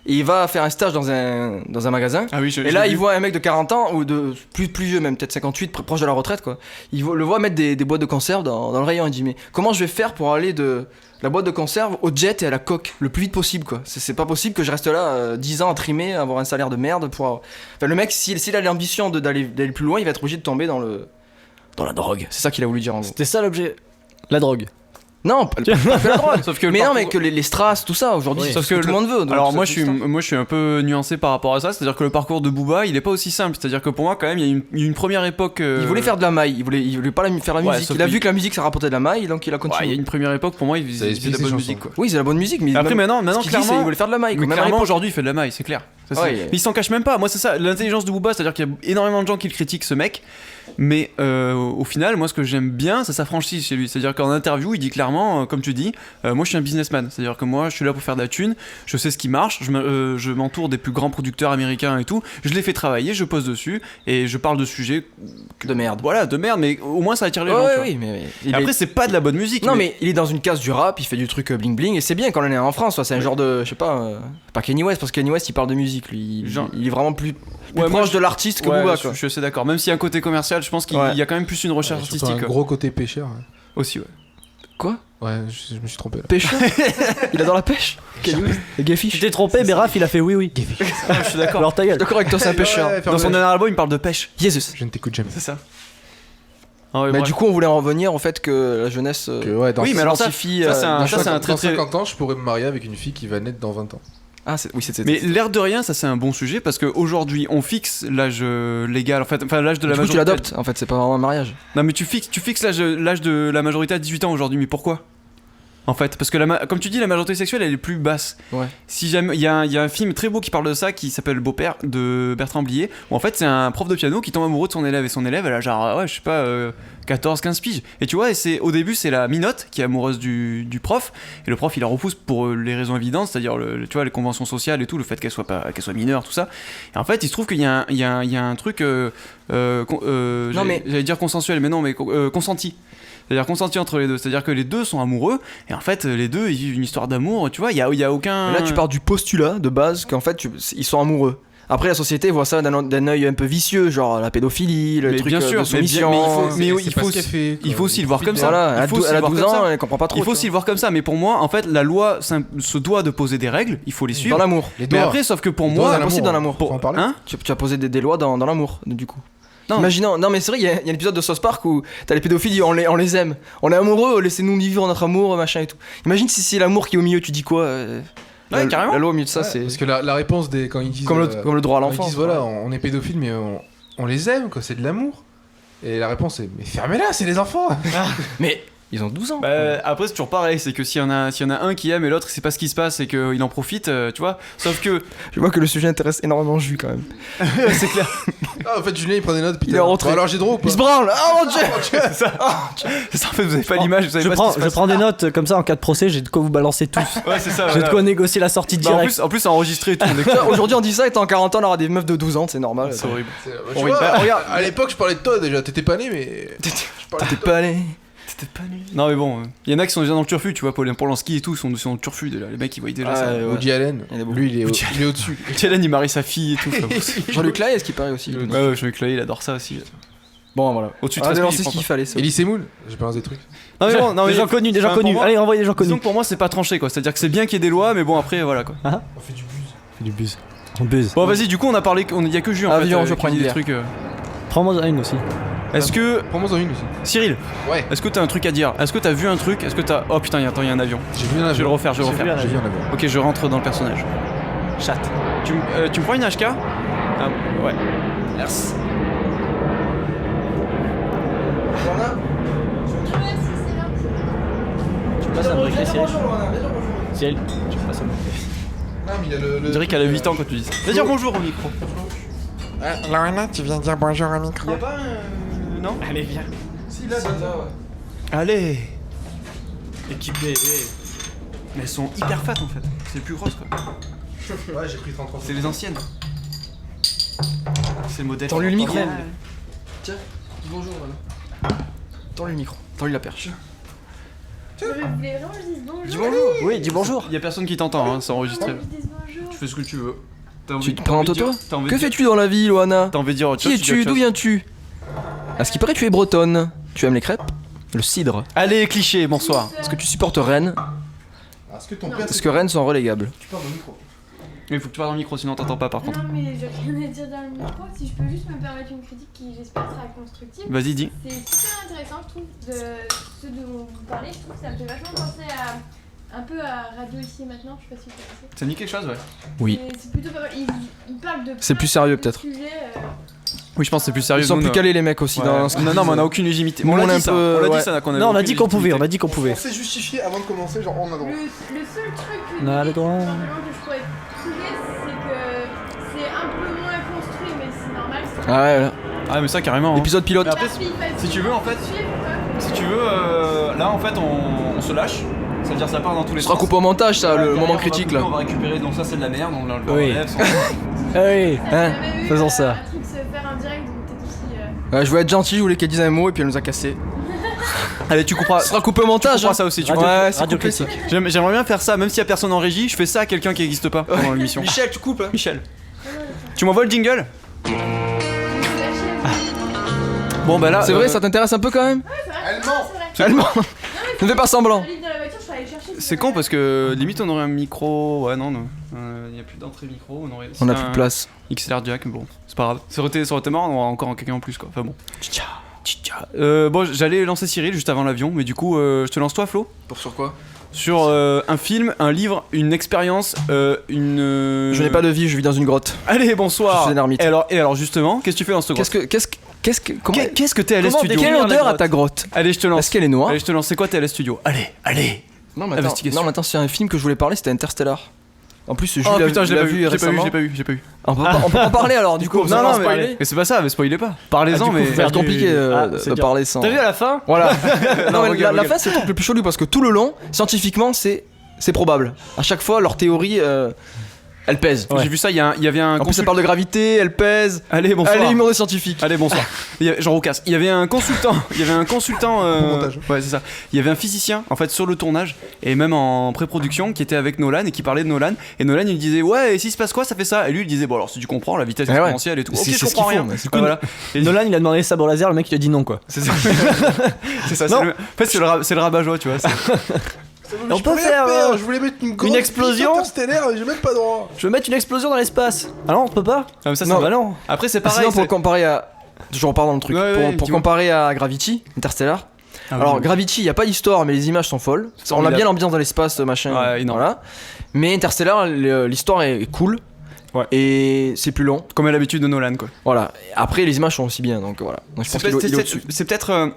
Et il va faire un stage dans un magasin. Ah oui, Et là, il voit un mec de 40 ans, ou de plus vieux, même peut-être 58, proche de la retraite, quoi. Le voit mettre des boîtes de conserve dans le rayon. Il dit, mais comment je vais faire pour aller de la boîte de conserve au jet et à la coque le plus vite possible, quoi. C'est pas possible que je reste là 10 ans à trimer, avoir un salaire de merde pour. Enfin, le mec, s'il a l'ambition d'aller plus loin, il va être obligé de tomber dans la drogue. C'est ça qu'il a voulu dire en gros. C'était ça l'objet. La drogue. Non, pas la drogue. Sauf que le Mais non, parcours- mais que les strass, tout ça aujourd'hui, Oui. c'est Sauf ce que que tout le monde veut. donc Alors c'est moi tout je suis un peu nuancé par rapport à ça, c'est-à-dire que le parcours de Booba il est pas aussi simple, c'est-à-dire que pour moi quand même il y a une première époque. Il voulait faire de la maille, il voulait pas faire la Ouais, musique. sauf Il a que- vu que la musique ça rapportait de la maille, donc il a Ouais, il y a continué. une première époque pour moi il Ça faisait explique de la ses bonne chansons. musique quoi. Oui, c'est la bonne musique, mais Après même- maintenant ce qu'il dit, c'est clairement il voulait faire de la maille. mais quoi. Même à clairement l'époque- aujourd'hui il fait de la maille, c'est clair. Ça, c'est- Ouais. Mais il s'en cache même pas. Moi c'est ça, l'intelligence de Booba, c'est-à-dire qu'il y a énormément de gens qui le critiquent ce mec. Mais au final, moi ce que j'aime bien, ça s'affranchit chez lui. C'est-à-dire qu'en interview, il dit clairement, comme tu dis, moi je suis un businessman. C'est-à-dire que moi je suis là pour faire de la thune, je sais ce qui marche, je m'entoure des plus grands producteurs américains et tout, je les fais travailler, je pose dessus et je parle de sujets, de merde. voilà, de merde, mais au moins ça attire les gens. tu Ouais, vois. oui, mais Et après, c'est pas de la bonne musique. non, mais il est dans une case du rap, il fait du truc bling bling, et c'est bien quand on est en France, c'est un genre de, je sais pas Kanye West, parce que Kanye West il parle de musique, lui, il est vraiment plus Ouais, moi, proche de l'artiste que ouais, Booba, je quoi. suis assez d'accord. Même s'il y a un côté commercial, je pense qu'il Ouais. y a quand même plus une recherche Surtout artistique un gros côté pêcheur. aussi. Ouais. Quoi? Ouais, je me suis trompé là. Pêcheur? Il adore la pêche? Kanye West? Les gay Tu fish? t'es trompé, Beraf, il a fait oui, oui. je suis d'accord. Alors ta gueule. D'accord avec toi, c'est un pêcheur. Ouais, Dans son dernier album, il parle de pêche. Jesus. Je ne t'écoute jamais. C'est ça. Ah ouais, Mais bref. du coup, on voulait en revenir au fait que la jeunesse Que, ouais, dans Oui, mais alors ça, s'identifie, ça, c'est un- dans ça, c'est 50 très, dans très- 50 ans, je pourrais me marier avec une fille qui va naître dans 20 ans. Ah, oui, c'est Mais l'air de rien, ça c'est un bon sujet parce qu'aujourd'hui on fixe l'âge légal, en fait, enfin l'âge de la Du coup, tu majorité. l'adoptes, en fait, c'est pas vraiment un mariage. Non mais tu fixes l'âge de la majorité à 18 ans aujourd'hui, mais pourquoi? En fait, parce que comme tu dis, la majorité sexuelle elle est plus basse. Ouais. Si jamais il y a un film très beau qui parle de ça, qui s'appelle Beau-père de Bertrand Blier, où en fait c'est un prof de piano qui tombe amoureux de son élève et son élève elle a genre ouais je sais pas 14-15 piges. Et tu vois, au début c'est la minotte qui est amoureuse du prof et le prof il la repousse pour les raisons évidentes, c'est-à-dire tu vois les conventions sociales et tout, le fait qu'elle soit mineure tout ça. Et en fait il se trouve qu'il y a un truc j'allais dire consensuel mais non mais consenti. C'est-à-dire consenti entre les deux, c'est-à-dire que les deux sont amoureux et en fait les deux ils vivent une histoire d'amour, tu vois, il y a aucun. Mais là, tu pars du postulat de base qu'en fait, ils sont amoureux. Après, la société voit ça d'un œil un peu vicieux, genre la pédophilie, le Mais truc bien sûr, de soumission. il faut aussi le voir comme ça. Voilà, elle a 12 ans, elle comprend pas trop. Il faut aussi le voir comme ça, mais pour moi, en fait, la loi se doit de poser des règles, il faut les suivre. Dans l'amour. Mais après, sauf que pour moi, c'est possible dans l'amour. Faut en parler. Hein Tu as posé des lois dans l'amour, du coup. Non. Imaginons, non mais c'est vrai, il y a un épisode de South Park où t'as les pédophiles, on les aime. On est amoureux, laissez-nous vivre notre amour, machin et tout. Imagine si c'est l'amour qui est au milieu, tu dis quoi Ouais, carrément. La loi au milieu de ça, Ouais, c'est. Parce que la réponse quand ils disent. Comme le droit à quand ils l'enfance. disent voilà, on est pédophile, mais on les aime, quoi, c'est de l'amour. Et la réponse est mais fermez-la, c'est les enfants. Mais ils ont 12 ans. Bah, après, c'est toujours pareil, c'est que s'il y en a un qui aime et l'autre, il sait pas ce qui se passe et qu'il en profite, tu vois. Sauf que. Je vois que le sujet intéresse énormément Jus quand même. c'est clair. Ah, en fait, Julien il prend des notes. Il est rentré. Bon, alors j'ai droit ou pas? Il se branle. Oh mon dieu. C'est ça. Ça, en fait, vous avez pas l'image, vous savez Je pas prends, ce qui se je passe. prends des notes comme ça en cas de procès, j'ai de quoi vous balancer tous. Ouais, c'est ça. J'ai de quoi négocier la sortie Bah, directe. en plus, c'est enregistré et tout. Aujourd'hui on dit ça et en 40 ans on aura des meufs de 12 ans, c'est normal. C'est horrible. Tu Oui, vois, bah, regarde. à l'époque je parlais de toi déjà, t'étais pas né mais. T'es pas allé. Non, mais bon, il y en a qui sont déjà dans le turfu, tu vois. Paul Polanski et tout, sont dans le turfu déjà. Les mecs, ils voient déjà ça. Ouais. Woody Allen, Il y en a beaucoup. lui il est au-dessus. Hélène, il marie sa fille et tout. enfin, Jean-Luc Lahaye, est-ce qu'il paraît aussi ouais, Jean-Luc Lahaye, il adore ça aussi. Bon voilà. Au-dessus de On a 13 lancé minutes, ce qu'il il fallait. ça. Elie Semoun, je balance des trucs. Non, mais bon, non, Des mais gens connus, des gens enfin, pour connus. moi- Allez, envoyez des gens Disons connus. que pour moi, c'est pas tranché quoi. C'est-à-dire que c'est bien qu'il y ait des lois, mais bon, après, voilà quoi. On fait du buzz. Du buzz. On buzz. Bon, vas-y, du coup, on a parlé. Il y a que Jus en Ah, fait. viens, je qui prends dit une des bière. trucs. Prends-moi une aussi. Est-ce que. Prends-moi en une aussi. Cyril, Ouais. est-ce que t'as un truc à dire? Est-ce que t'as vu un truc? Est-ce que t'as. Oh putain, attends, il y a un avion. J'ai vu un avion. Je vais le refaire, J'ai vu un J'ai vu avion. un avion. Ok, je rentre dans le personnage. Chat. Tu me prends une HK? Ah, ouais. Merci. Tu passes un briquet, Cyril. Cyril, tu passes un briquet. Ah, mais il y a le. Je dirais qu'elle a 8 ans quand tu dis ça. Va dire bonjour au micro. Lorena, tu viens dire bonjour au micro. Y'a pas un. Non? Allez, viens. Si là, Allez! Équipé. Mais elles sont hyper fat en fait. C'est les plus grosses quoi. Ouais, j'ai pris 33. C'est les anciennes. C'est le modèle. Tends-lui le micro. Ouais. Tiens, dis bonjour voilà. Tends-lui le micro, tends-lui la perche. Vous voulez vraiment que je dise bonjour? Dis bonjour. Oui, dis bonjour. Y a personne qui t'entend, hein, c'est enregistré. Je dise bonjour. Tu fais ce que tu veux. T'as Tu te t'as envie de présentes dire- toi t'as envie de Que dire- fais-tu dans la vie, Loana? T'as envie de dire autre Qui chose, tu dis es-tu? autre D'où chose. viens-tu? À ce qui paraît, tu es bretonne. Tu aimes les crêpes? Le cidre. Allez, cliché, bonsoir. Est-ce que tu supportes Rennes? Est-ce que ton père. Parce que Rennes sont relégables. Tu parles au micro. Il faut que tu parles dans le micro, sinon t'entends pas par contre. Non mais j'ai rien à dire dans le micro. Si je peux juste me permettre une critique qui j'espère sera constructive. Vas-y, dis. C'est super intéressant je trouve de ce dont vous parlez. Je trouve que ça me fait vachement penser à un peu à Radio Ici et Maintenant. Je sais pas si vous connaissez. Ça dit quelque chose, ouais. Oui. Et c'est plutôt pas mal. Il parle de. C'est plein plus sérieux, de peut-être. sujets, Oui, je pense que c'est plus sérieux. Ils sont nous, plus on a- calés les mecs aussi Ouais. dans ce qu'ils Non, non, mais on disent. a aucune légitimité. Nous, On on l'a est dit un ça. peu- On l'a dit ouais. ça qu'on avait Non, on a aucune dit qu'on pouvait, on légitimité. a dit qu'on pouvait. s'est justifié avant de commencer, genre on a droit. Le seul truc On a le droit. simplement que je pourrais trouver, c'est que c'est un peu moins construit, mais c'est normal. C'est Ah ouais, voilà. Ah, mais ça, carrément. hein. Épisode pilote. Mais après, si tu veux, en fait- Si tu veux, là en fait on se lâche, c'est-à-dire ça part dans tous les Ce sera sens. coupé au montage, ça, Voilà, le derrière, moment on va critique couper, là. On va récupérer, donc ça c'est de la merde, on le Oui. enlève. Ah oui. Hein, faisons ça. Un truc se faire en direct, donc peut-être aussi. Ouais, je voulais être gentil, je voulais qu'elle dise un mot et puis elle nous a cassé. Allez, tu couperas. Ce sera coupé au montage. Tu couperas ça aussi, tu Radio, couperas. Ouais, c'est radio coupé, critique. J'aimerais bien faire ça, même s'il y a personne en régie, je fais ça à quelqu'un qui n'existe pas pendant l'émission. Michel, tu coupes. Hein. Michel. Tu m'envoies le jingle? Bon bah là. C'est vrai, ça t'intéresse un peu quand même? Allemand. Ne fais pas semblant. C'est con parce que limite on aurait un micro. Ouais, non, non. Il n'y a plus d'entrée micro. On aurait. On a plus de place. XLR jack, mais bon, c'est pas grave. Ça aurait été marrant, on aura encore quelqu'un en plus quoi. Enfin bon. Tcha. Bon, j'allais lancer Cyril juste avant l'avion, mais du coup, je te lance toi, Flo? Pour sur quoi? Sur un film, un livre, une expérience, une. Je n'ai pas de vie, je vis dans une grotte. Allez, bonsoir. Je suis un ermite. Et alors justement, qu'est-ce que tu fais dans cette grotte? Qu'est-ce que t'es à LS Studio? Quelle odeur à ta grotte? Allez, je te lance. Est-ce qu'elle est noire? Allez, je te lance. C'est quoi t'es à LS Studio? Allez. Non, mais attends, Investigation. non, mais attends, c'est un film que je voulais parler, c'était Interstellar. En plus, Jules Oh l'a putain, je l'ai pas vu. récemment. J'ai pas vu. On peut pas en parler alors, du coup. Non, on va non, spoiler. mais c'est pas ça, mais spoilez pas. Parlez-en, Ah, du coup, mais. faut Ça va être compliqué c'est de dur. parler sans. T'as vu à la fin? Voilà. non, mais regarde, la regarde. fin, c'est le truc le plus chelou parce que tout le long, scientifiquement, c'est probable. À chaque fois, leur théorie Elle pèse. J'ai vu ça, il y avait un En plus, ça parle de gravité, elle pèse. Allez, bonsoir. Allez, humour des scientifiques. Allez, bonsoir. Jean Roucas. Il y avait un consultant. montage. Ouais, c'est ça. Il y avait un physicien en fait sur le tournage et même en pré-production qui était avec Nolan et qui parlait de Nolan. Et Nolan il disait ouais, et s'il se passe quoi, ça fait ça. Et lui il disait bon alors si tu comprends la vitesse ouais. exponentielle et tout. C'est Ok, je ce comprends qu'ils rien. font, c'est Ouais, voilà. Et Nolan, il a demandé les sabres laser, le mec il a dit non quoi. c'est ça. C'est ça. Non. En fait c'est le rabat-joie, tu vois. On peut faire Je voulais mettre une grosse explosion bite interstellaire, j'ai même pas droit. Je veux mettre une explosion dans l'espace. Ah non, on peut pas. Ah, mais ça, Non. c'est non. Après c'est pareil. Sinon, pour c'est- comparer à. Je repars dans le truc. Ouais, ouais, pour dis-moi. comparer à Gravity, Interstellar. Ah, Alors, oui. Gravity, il n'y a pas d'histoire, mais les images sont folles. On a formidable. bien l'ambiance dans l'espace, machin. Ouais, énorme. Voilà. Mais Interstellar, l'histoire est cool. Ouais. Et c'est plus long. Comme à l'habitude de Nolan quoi. Voilà. Après, les images sont aussi bien. Donc voilà. Donc, je pense qu'il est au-dessus. C'est peut-être.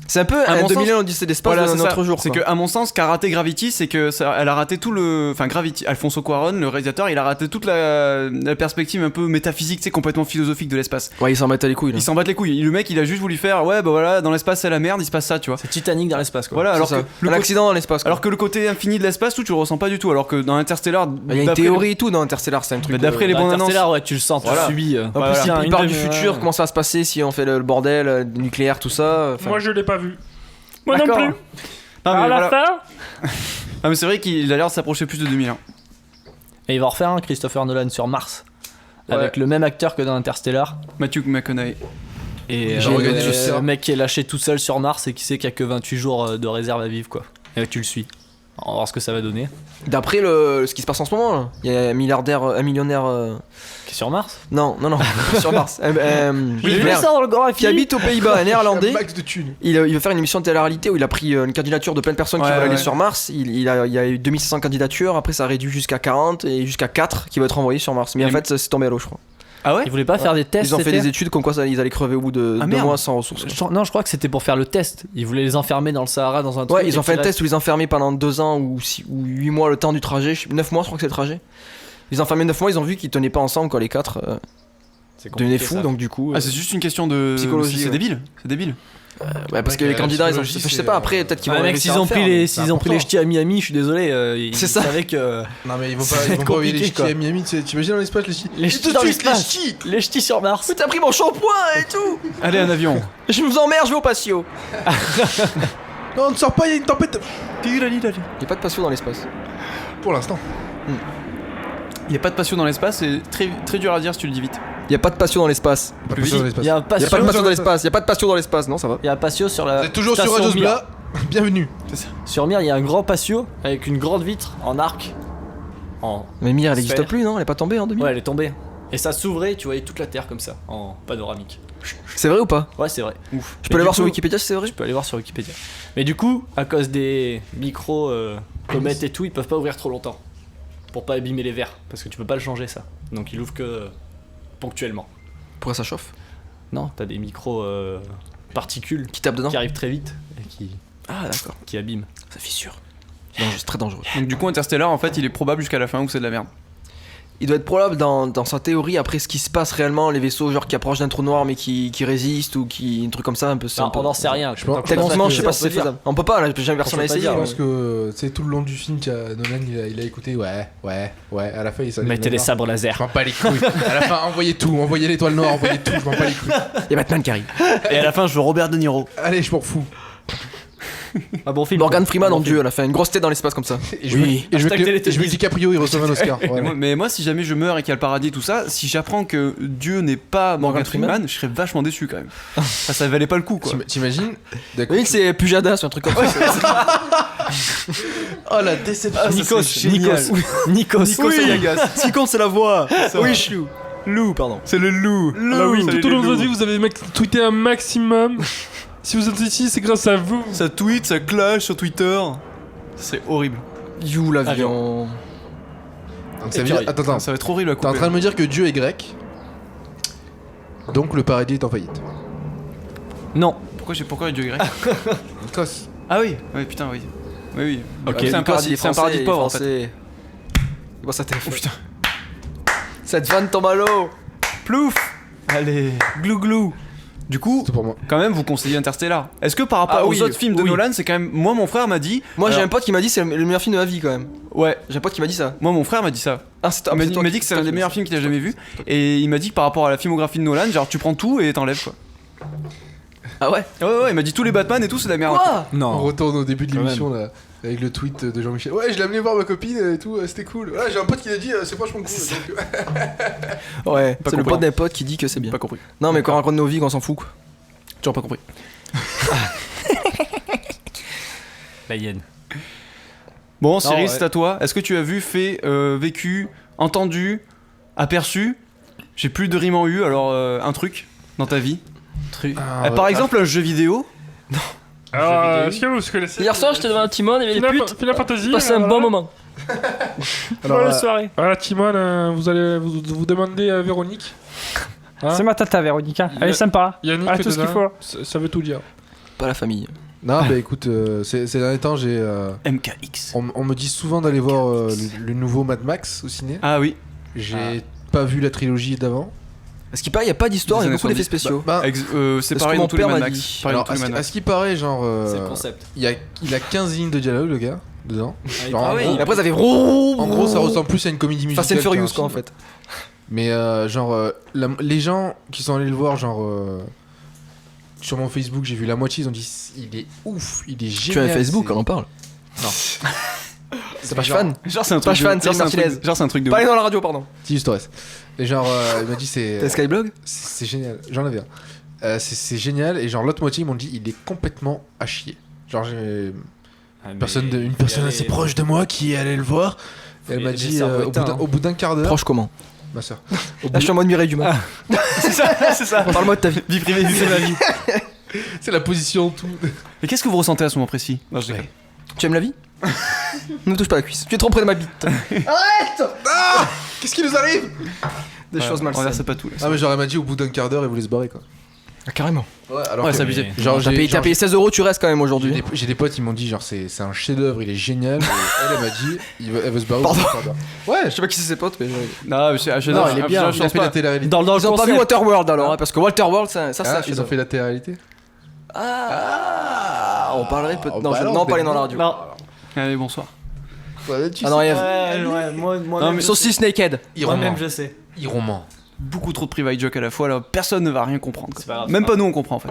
C'est un peu À un mon 2001 sens- Odyssée d'espace Voilà, de c'est notre ça. jour. C'est quoi. que, à mon sens, qu'a raté Gravity, c'est que elle a raté tout le. Enfin, Gravity, Alfonso Cuarón, le réalisateur, il a raté toute la perspective un peu métaphysique, tu sais, complètement philosophique de l'espace. Ouais, ils s'en battent les couilles. Là. Il s'en bat les couilles. Le mec, il a juste voulu faire, ouais, bah voilà, dans l'espace, c'est la merde, il se passe ça, tu vois. C'est Titanic dans l'espace quoi. Voilà, alors C'est que, ça. le Un côté- accident dans l'espace. quoi. alors que le côté infini de l'espace, tout, tu le ressens pas du tout. Alors que dans Interstellar, Il y a une d'après théorie et tout dans Interstellar, c'est un truc. d'après les Dans bandes annonces. Interstellar, ouais, tu le sens, tu Voilà. le subis. En plus, Voilà. il parle du futur, comment ça va se passer si on fait le bordel nucléaire, tout ça. enfin. Moi, je l'ai pas vu. Moi non D'accord. plus. Non, mais À la voilà. fin, Ah, mais c'est vrai qu'il a l'air de s'approcher plus de 2001. Et il va en refaire un Christopher Nolan sur Mars. Ouais. Avec le même acteur que dans Interstellar. Matthew McConaughey. Et J'ai regardé juste ça. le mec qui est lâché tout seul sur Mars et qui sait qu'il y a que 28 jours de réserve à vivre quoi. Et tu le suis. On va voir ce que ça va donner. D'après ce qui se passe en ce moment, là, il y a un millionnaire. Qui est sur Mars. Non, sur Mars. ça dans le grand Qui habite aux Pays-Bas, un néerlandais. Un max de thunes. Il veut faire une émission de télé-réalité où il a pris une candidature de plein de personnes qui Ouais, veulent aller ouais. sur Mars. Il y a eu 2500 candidatures, après ça a réduit jusqu'à 40 et jusqu'à 4 qui vont être envoyés sur Mars. Mais en Et- fait, c'est tombé à l'eau, je crois. Ah ouais Ils voulaient pas faire des tests. Ils ont fait c'était des études comme quoi ils allaient crever au bout de Ah, 2 merde. mois sans ressources. Non, je crois que c'était pour faire le test. Ils voulaient les enfermer dans le Sahara dans un truc. Ouais, ils ont et fait un puis test où ils enfermaient pendant 2 ans ou 8 mois le temps du trajet. 9 mois, je crois que c'est le trajet. Ils ont enfermé 9 mois, ils ont vu qu'ils tenaient pas ensemble, quoi, les 4. C'est Devenaient compliqué, fous, ça. donc du coup. Ah, c'est juste une question de. Psychologie, C'est ouais. débile. C'est débile. Ouais, parce que Ouais, les la candidats, psychologie, je sais c'est, pas, après, peut-être qu'ils Ouais, vont mec, réussir s'ils à ont le faire, pris mais- les, s'ils ont pris les ch'tis à Miami, je suis désolé. Ils C'est ça. savaient que Non, mais ils vont Ça pas, va ils être vont pas envoyer les compliqué, ch'tis quoi. à Miami, t'imagines dans l'espace les ch'tis. les Tout ch'tis de dans suite, l'espace. les ch'tis. Les ch'tis sur Mars. Mais t'as pris mon shampoing et tout. Allez, un avion. Je vous emmerde, je vais au patio. Non, on ne sort pas, il y a une tempête. Il y a pas de patio dans l'espace. Pour l'instant. Il y a pas de patio dans l'espace, c'est très, très dur à dire si tu le dis vite. Il y a pas de patio dans l'espace. Pas Plus patio dans vite. l'espace. Il y a un Il y a pas de patio. patio dans l'espace. Il y a pas de patio dans l'espace. Non, ça va. Il y a un patio sur la. Vous êtes toujours sur station Radio Mir. Zbla. Bienvenue. Sur Mir, il y a un grand patio avec une grande vitre en arc. Mais Mir, elle Sphère. existe plus, non? Elle est pas tombée en 2000? Ouais, elle est tombée. Et ça s'ouvrait, tu voyais toute la terre comme ça, en panoramique. C'est vrai ou pas? Ouais, c'est vrai. Ouf. Je peux aller voir sur Wikipédia si c'est vrai? Tu peux aller voir sur Wikipédia. Mais du coup, à cause des micros comètes et tout, ils peuvent pas ouvrir trop longtemps. Pour pas abîmer les verres. Parce que tu peux pas le changer ça. Donc ils l'ouvrent que ponctuellement. Pourquoi ça chauffe? Non, t'as des micros particules Qui tape dedans? qui arrivent très vite et Ah, d'accord. qui abîment. Ça fissure. C'est très dangereux. Donc, du coup, Interstellar, en fait, il est probable jusqu'à la fin où c'est de la merde. Il doit être probable dans sa théorie après ce qui se passe réellement, les vaisseaux genre qui approchent d'un trou noir mais qui résistent ou qui. Un truc comme ça un peu. c'est Non, un peu- on n'en sait rien. Je pense- Tant que Techniquement, ça je sais fait- pas si on c'est peut dire. faisable. On peut pas, là, jamais personne n'a On peut pas essayé. dire, Je mais- pense que tu sais tout le long du film, Nolan il a écouté ouais. À la fin il s'en est Mettez des sabres Je laser. m'en bats les couilles. À la fin, envoyez tout, envoyez l'étoile noire, envoyez tout, je m'en bats les couilles. Il y a Batman qui arrive. Et à la fin, je veux Robert De Niro. Allez, je m'en fous. Un bon film. Morgan Freeman Un en bon dieu, elle a fait une grosse tête dans l'espace comme ça. Et je Oui. veux, et je veux Hashtag que, Télétubbies. et je veux que DiCaprio il reçoive un Oscar. Et Voilà. mais moi, si jamais je meurs et qu'il y a le paradis, tout ça, si j'apprends que Dieu n'est pas Morgan Freeman, je serais vachement déçu quand même. Enfin, ça valait pas le coup, quoi. T'imagines d'accord. Oui, c'est Pujadas, un truc comme ça. Oh la déception. Nikos. Nico Sayagas. Ce qui compte, c'est la voix. Oui, Chou. Lou, pardon. C'est le loup. Ah bah oui, Salut tout au les long de loups. votre vie, vous avez tweeté un maximum. Si vous êtes ici, c'est grâce à vous. Ça tweet, ça clash sur Twitter. C'est horrible. You, l'avion. Donc, ça veut dire, attends, Ça va être horrible à t'es en couper. train de me dire que Dieu est grec. Donc le paradis est en faillite. Non. Pourquoi Dieu grec Nikos. Ah oui, ouais, putain, oui. Oui, oui. Ok, c'est un paradis, c'est un paradis de pauvres en fait. fait. Bon, ça Oh putain. Cette vanne tombe à l'eau. Plouf. Allez. Glou glou. Du coup, C'est pour moi. quand même, vous conseillez Interstellar. Est-ce que par rapport Ah aux oui, autres films de oui. Nolan, c'est quand même. Moi, mon frère m'a dit. Moi j'ai alors, un pote qui m'a dit c'est le meilleur film de ma vie quand même. Ouais, J'ai un pote qui m'a dit ça. moi, mon frère m'a dit ça. Ah, c'est Il m'a dit que c'est un des meilleurs films qu'il a jamais vu. Et il m'a dit que par rapport à la filmographie de Nolan, genre tu prends tout et t'enlèves quoi. Ah ouais. Ouais, il m'a dit tous les Batman et tout, c'est de la merde. Quoi On Non. retourne au début de Quand l'émission là, avec le tweet de Jean-Michel. Ouais, je l'ai amené voir ma copine et tout, c'était cool. Ouais, j'ai un pote qui l'a dit, c'est vachement cool. Donc, Ouais, Pas c'est le compris. pote d'un pote qui dit que c'est bien. Pas compris. Non, mais quand on raconte nos vies, qu'on s'en fout quoi. Toujours pas compris. La hyène. Bon, Cyril, ouais. c'est à toi. Est-ce que tu as vu, fait, vécu, entendu, aperçu? J'ai plus de rime en U, alors un truc dans ta vie. Par exemple, un jeu vidéo. Alors, est-ce que vous connaissez Hier soir, j'étais devant un Timon, il y avait des putes. Final Fantasy. J'ai passé un bon moment. Alors, Bonne soirée. voilà, Timon, vous allez vous demander à Véronique. Hein C'est ma tata, Véronica. Elle est sympa. Yannick, Ah, tout ce qu'il dedans, faut. ça veut tout dire. Pas la famille. Non, bah écoute, ces derniers temps, MKX. on me dit souvent d'aller voir le nouveau Mad Max au ciné. Ah oui. J'ai pas vu la trilogie d'avant. Est-ce qu'il paraît, il y a pas d'histoire, il y a Des beaucoup années d'effets 70. spéciaux. Bah, C'est Parce pareil que mon dans tous les père Mad m'a Max. dit. Pareil dans alors, tous les Mad à Max. ce qui paraît, genre. C'est le concept. Il a 15 lignes de dialogue, le gars, dedans. Genre, Ah en oui, gros- et après ça fait En gros, ça ressemble plus à une comédie musicale. Fast and Furious qu'un quoi en film. fait. Mais les gens qui sont allés le voir, genre sur mon Facebook, j'ai vu la moitié, ils ont dit il est ouf, il est Tu génial. as un Facebook, c'est- on en parle. Non. C'est pas genre- fan. Genre, c'est un truc. Page fan, de- Cyril genre, c'est un Martinez. truc- genre, c'est un truc de. Pas aller dans la radio, pardon. Petit Torres. Et genre, il m'a dit c'est T'as Skyblog c'est génial. J'en avais un. C'est génial. Et genre l'autre moitié, ils m'ont dit il est complètement à chier. Genre j'ai une personne assez proche de moi qui est allée le voir. Et elle m'a les dit cerveaux éteints, au bout d'un quart d'heure. Proche comment Ma soeur. Là, je suis en mode Mireille Dumas. C'est ça. Parle-moi de ta vie. Vie privée, vie privée. vie. C'est la position, tout. Et qu'est-ce que vous ressentez à ce moment précis? Non, je déconne. Tu aimes la vie Ne me touche pas la cuisse. Tu es trop près de ma bite. Qu'est-ce qui nous arrive? Des choses On malsaines. verse pas tout. Là. Ah, mais genre, elle m'a dit au bout d'un quart d'heure, elle voulait se barrer quoi. Ah, carrément. Ouais, alors Ouais, que- c'est abusé. Genre, T'as payé 16 €, tu restes quand même aujourd'hui. J'ai des potes, ils m'ont dit genre c'est un chef-d'œuvre, il est génial. Et elle m'a dit elle veut se barrer. au bout d'un quart d'heure. Ouais, je sais pas qui c'est ses potes, mais. Non, mais c'est Non, il est bien. Il a fait la télé-réalité. Dans le Ils ont pas vu concept. Waterworld alors, hein, parce que Waterworld, ça c'est un Ah, ils ont chef-d'œuvre. fait la télé-réalité. Ah, on parlerait peut-être. Oh, Non, bah je alors, non, pas aller ben dans la non. radio. Non. Allez, bonsoir. Ah non, Eve. Ouais, moi-même. je sais. Saucisse Naked. Moi-même, je sais. Ils roman. Beaucoup trop de private joke à la fois, là, personne ne va rien comprendre. quoi. C'est pas grave, Même c'est pas nous on comprend en fait.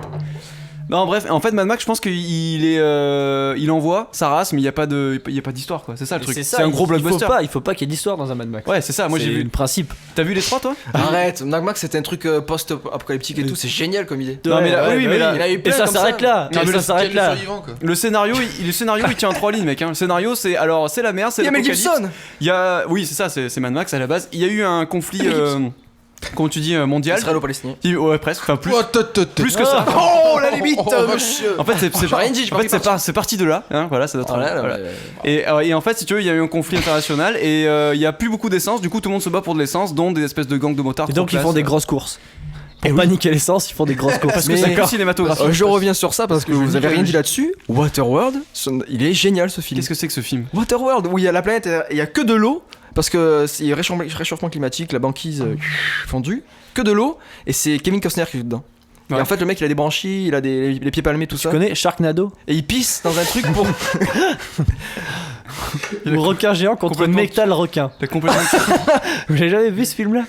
Non, bref, en fait Mad Max, je pense qu'il est, il envoie sa race, mais il y a pas d'histoire quoi. C'est ça le truc. C'est un gros blockbuster. Il faut pas qu'il y ait d'histoire dans un Mad Max. Ouais, c'est ça. Moi j'ai C'est vu. le principe. T'as vu les 3 toi? Arrête, Mad Max c'était un truc post-apocalyptique et tout, c'est génial comme idée. Non, mais là, oui, mais là, il y en a eu Et plein ça comme s'arrête ça. là. Non, mais ça s'arrête là. Le scénario, il tient en 3 lignes, mec. Hein. Le scénario, c'est alors c'est la merde, c'est Il y a Mel l'apocalypse. Gibson. Il y a, oui, c'est ça, c'est Mad Max à la base. Il y a eu un conflit, comment tu dis, mondial. Israélo-palestinien. Ouais, presque. Enfin plus, plus que Oh, ça. Oh la limite, monsieur. En fait, c'est J'ai rien dit, j'ai en pas fait, c'est parti de là. Hein, voilà, c'est notre. Oh là là, voilà. ouais. Et en fait, si tu veux, il y a eu un conflit international et il y a plus beaucoup d'essence. Du coup, tout le monde se bat pour de l'essence, dont des espèces de gangs de motards. Et donc trop ils font des classe. grosses courses. Pour pas niquer l'essence, ils font des grosses courses. Parce que Mais- c'est plus cinématographique. Je reviens sur ça parce que vous avez rien dit là-dessus. Waterworld, il est génial ce film. Qu'est-ce que c'est que ce film? Waterworld, où il y a la planète, il y a que de l'eau, parce que c'est réchauffement climatique, la banquise fondue, que de l'eau, et c'est Kevin Costner qui est dedans. Ouais. Et en fait, le mec il a des branchies, il a les pieds palmés, tout Tu ça. connais Sharknado? Et il pisse dans un truc pour. Le requin géant contre complètement- Mectal requin. T'as complètement. Vous avez jamais vu ce film là?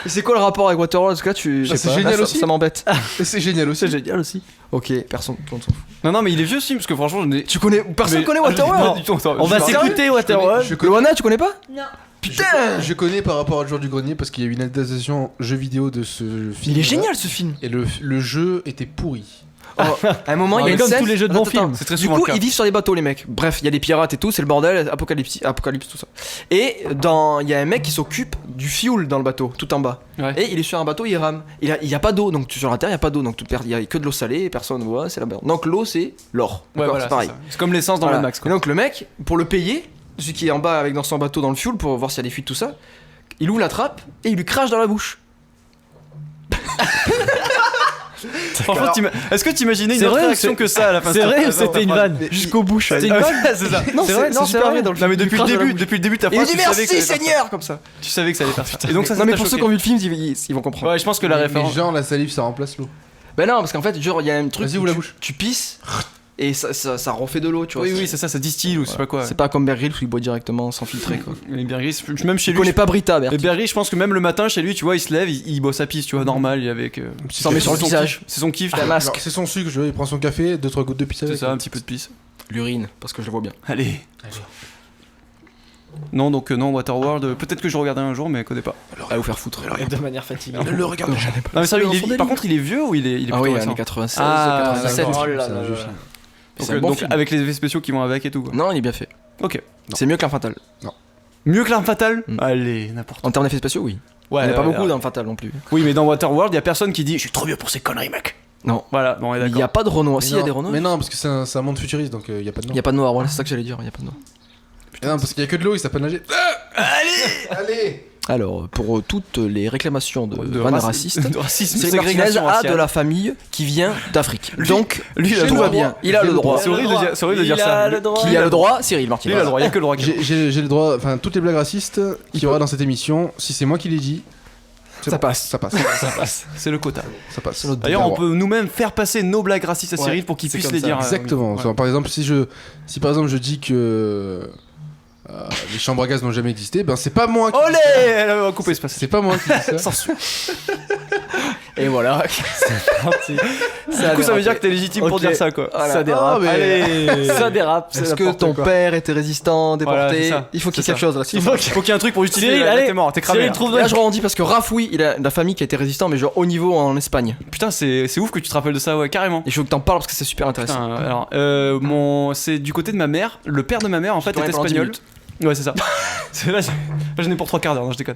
Et c'est quoi le rapport avec Waterworld? Parce que là, tu. Bah, je sais c'est pas, génial là, aussi. Ça m'embête. C'est génial aussi. C'est génial aussi. Ok, personne. Tout le monde s'en fout. Non, mais il est vieux ce film parce que franchement, je n'ai. Tu connais. Personne Mais- connaît Ah, Waterworld? pas du tout, attends, On va je- s'écouter Waterworld. Je Le connais, Wana, tu connais pas? Non. Putain! je connais par rapport à Le Jour du Grenier parce qu'il y a eu une adaptation jeu vidéo de ce film. Il est génial ce film. Et le jeu était pourri. Oh, à un moment, il y a Mais une comme scène- tous les jeux de Attends, bons films. attends. C'est très Du souvent coup, le cas. ils vivent sur des bateaux, les mecs. Bref, il y a des pirates et tout, c'est le bordel, apocalypse, tout ça. Et il y a un mec qui s'occupe du fuel dans le bateau, tout en bas. Ouais. Et il est sur un bateau, il rame. Il y a pas d'eau, donc sur la terre, il y a pas d'eau, donc il y a que de l'eau salée, et personne voit, c'est la merde. Donc l'eau, c'est l'or. Ouais, D'accord, voilà, c'est pareil. ça. C'est comme l'essence dans Voilà. le Max Et quoi. donc le mec, pour le payer, celui qui est en bas avec dans son bateau dans le fuel pour voir s'il y a des fuites, tout ça, il ouvre la trappe et il lui crache dans la bouche. Franchement, est-ce que t'imaginais une C'est autre vrai ou réaction c'est- que ça à la fin? C'est vrai ou de cette c'était une phrase? vanne? Jusqu'au bout, je C'était savais. une vanne, c'est ça. Non, C'est vrai, c'est super vrai dans le Non, mais film. depuis Il le crache dans la début, bouche. depuis le début de ta Et il phrase, dit tu savais que merci ça allait faire ça. Seigneur comme ça. Tu savais que ça allait faire ça. Et donc ça Non mais t'a pour ceux qui choqué. ont vu le film, ils vont comprendre. Ouais, je pense que la Mais référence. genre la salive ça remplace l'eau. Ben non, parce qu'en fait, genre, il y a un truc. Vas-y, où ouvre la tu- bouche. Tu pisses et ça refait de l'eau, tu vois. Oui, c'est ça distille ou je sais pas quoi. C'est pas comme Bear Grylls où il boit directement sans filtrer, quoi. Les Bear Grylls, même chez Je lui. connais pas Brita, Bert. Les Bear Grylls, je pense que même le matin chez lui, tu vois, il se lève, il boit sa pisse, tu vois, normal, avec. S'en met sur le c'est son visage. kiff, c'est son kiff. Un masque. Alors, c'est son sucre, il prend son café, 2-3 gouttes de pisse C'est avec. ça, un petit peu de pisse. L'urine, parce que je le vois bien. Allez. Non, donc non, Waterworld, peut-être que je regarderai un jour, mais je connais pas. À vous faire foutre. Et de manière fatiguante. Ne le regarde jamais. Non, mais ça, Dans son par délire. contre, il est vieux ou il est Ah plutôt oui, récent années 96, Ah, 97. Oh là C'est un là. jeu film. Donc, C'est un bon donc, film. avec les effets spéciaux qui vont avec et tout, quoi. Non, il est bien fait. Ok. C'est mieux que l'Arme Fatale. Mieux que l'Arme Fatale Mm. Allez, n'importe En termes d'effets spéciaux, oui. quoi. Il n'y en a pas beaucoup ouais. dans l'Arme Fatale non plus. Oui, mais dans Waterworld, il y a personne qui dit je suis trop vieux pour ces conneries, mec. Non. Voilà, bon, on est Il d'accord. n'y a pas de Renault. Si, il y a non, des Renault. Mais non, parce que c'est un monde futuriste, donc il y a pas de Il nom. n'y a pas de noir, voilà, c'est ça que j'allais dire. Il n'y a pas de noir. Non, parce qu'il y a que de l'eau, il s'appelle nager. Allez. Alors, pour toutes les réclamations de vannes racistes, de racisme, Cyril Martinez ségrégation a raciale. de la famille qui vient d'Afrique. Donc, lui, il a le tout droit. va bien. Il a le droit. C'est horrible de dire ça. Qui a le droit Cyril Lui, Martinez. il a le droit, il y a que le droit. qui a le droit. J'ai le droit, enfin, toutes les blagues racistes qu'il y aura dans cette émission, si c'est moi qui les dis, c'est Ça bon. passe. Ça passe. Ça passe, c'est le quota. Ça passe. D'ailleurs, on peut nous-mêmes faire passer nos blagues racistes à Ouais, Cyril pour qu'il c'est puisse comme les ça. dire. Exactement. Ouais. Par exemple, si par exemple je dis que les chambres à gaz n'ont jamais existé, ben c'est pas moi qui dis Olé ça. On va couper ce passage. C'est pas moi qui dis ça. Censure. Et voilà. Du coup, ça veut dire que t'es légitime pour Ok. dire ça, quoi. Voilà. Ça dérape. Ah, mais- Allez. Ça dérape. c'est Est-ce que n'importe ton quoi. père était résistant, Voilà, déporté c'est ça. Il faut qu'il y ait C'est quelque ça. chose là. Il faut qu'il y ait un truc pour justifier. Cyril, là, allez. t'es mort, t'es cramé. Cyril, là. trouve Là, je rebondis parce que Raph, oui, il a de la famille qui a été résistant, mais genre haut niveau en Espagne. Putain, c'est ouf que tu te rappelles de ça, ouais, carrément. Et je veux que t'en parles parce que c'est super intéressant. Putain, alors, c'est du côté de ma mère. Le père de ma mère, en fait, peux est rien pendant 10 espagnol. minutes. Ouais, c'est ça. Là, j'en ai pour 3 quarts d'heure, non, je déconne.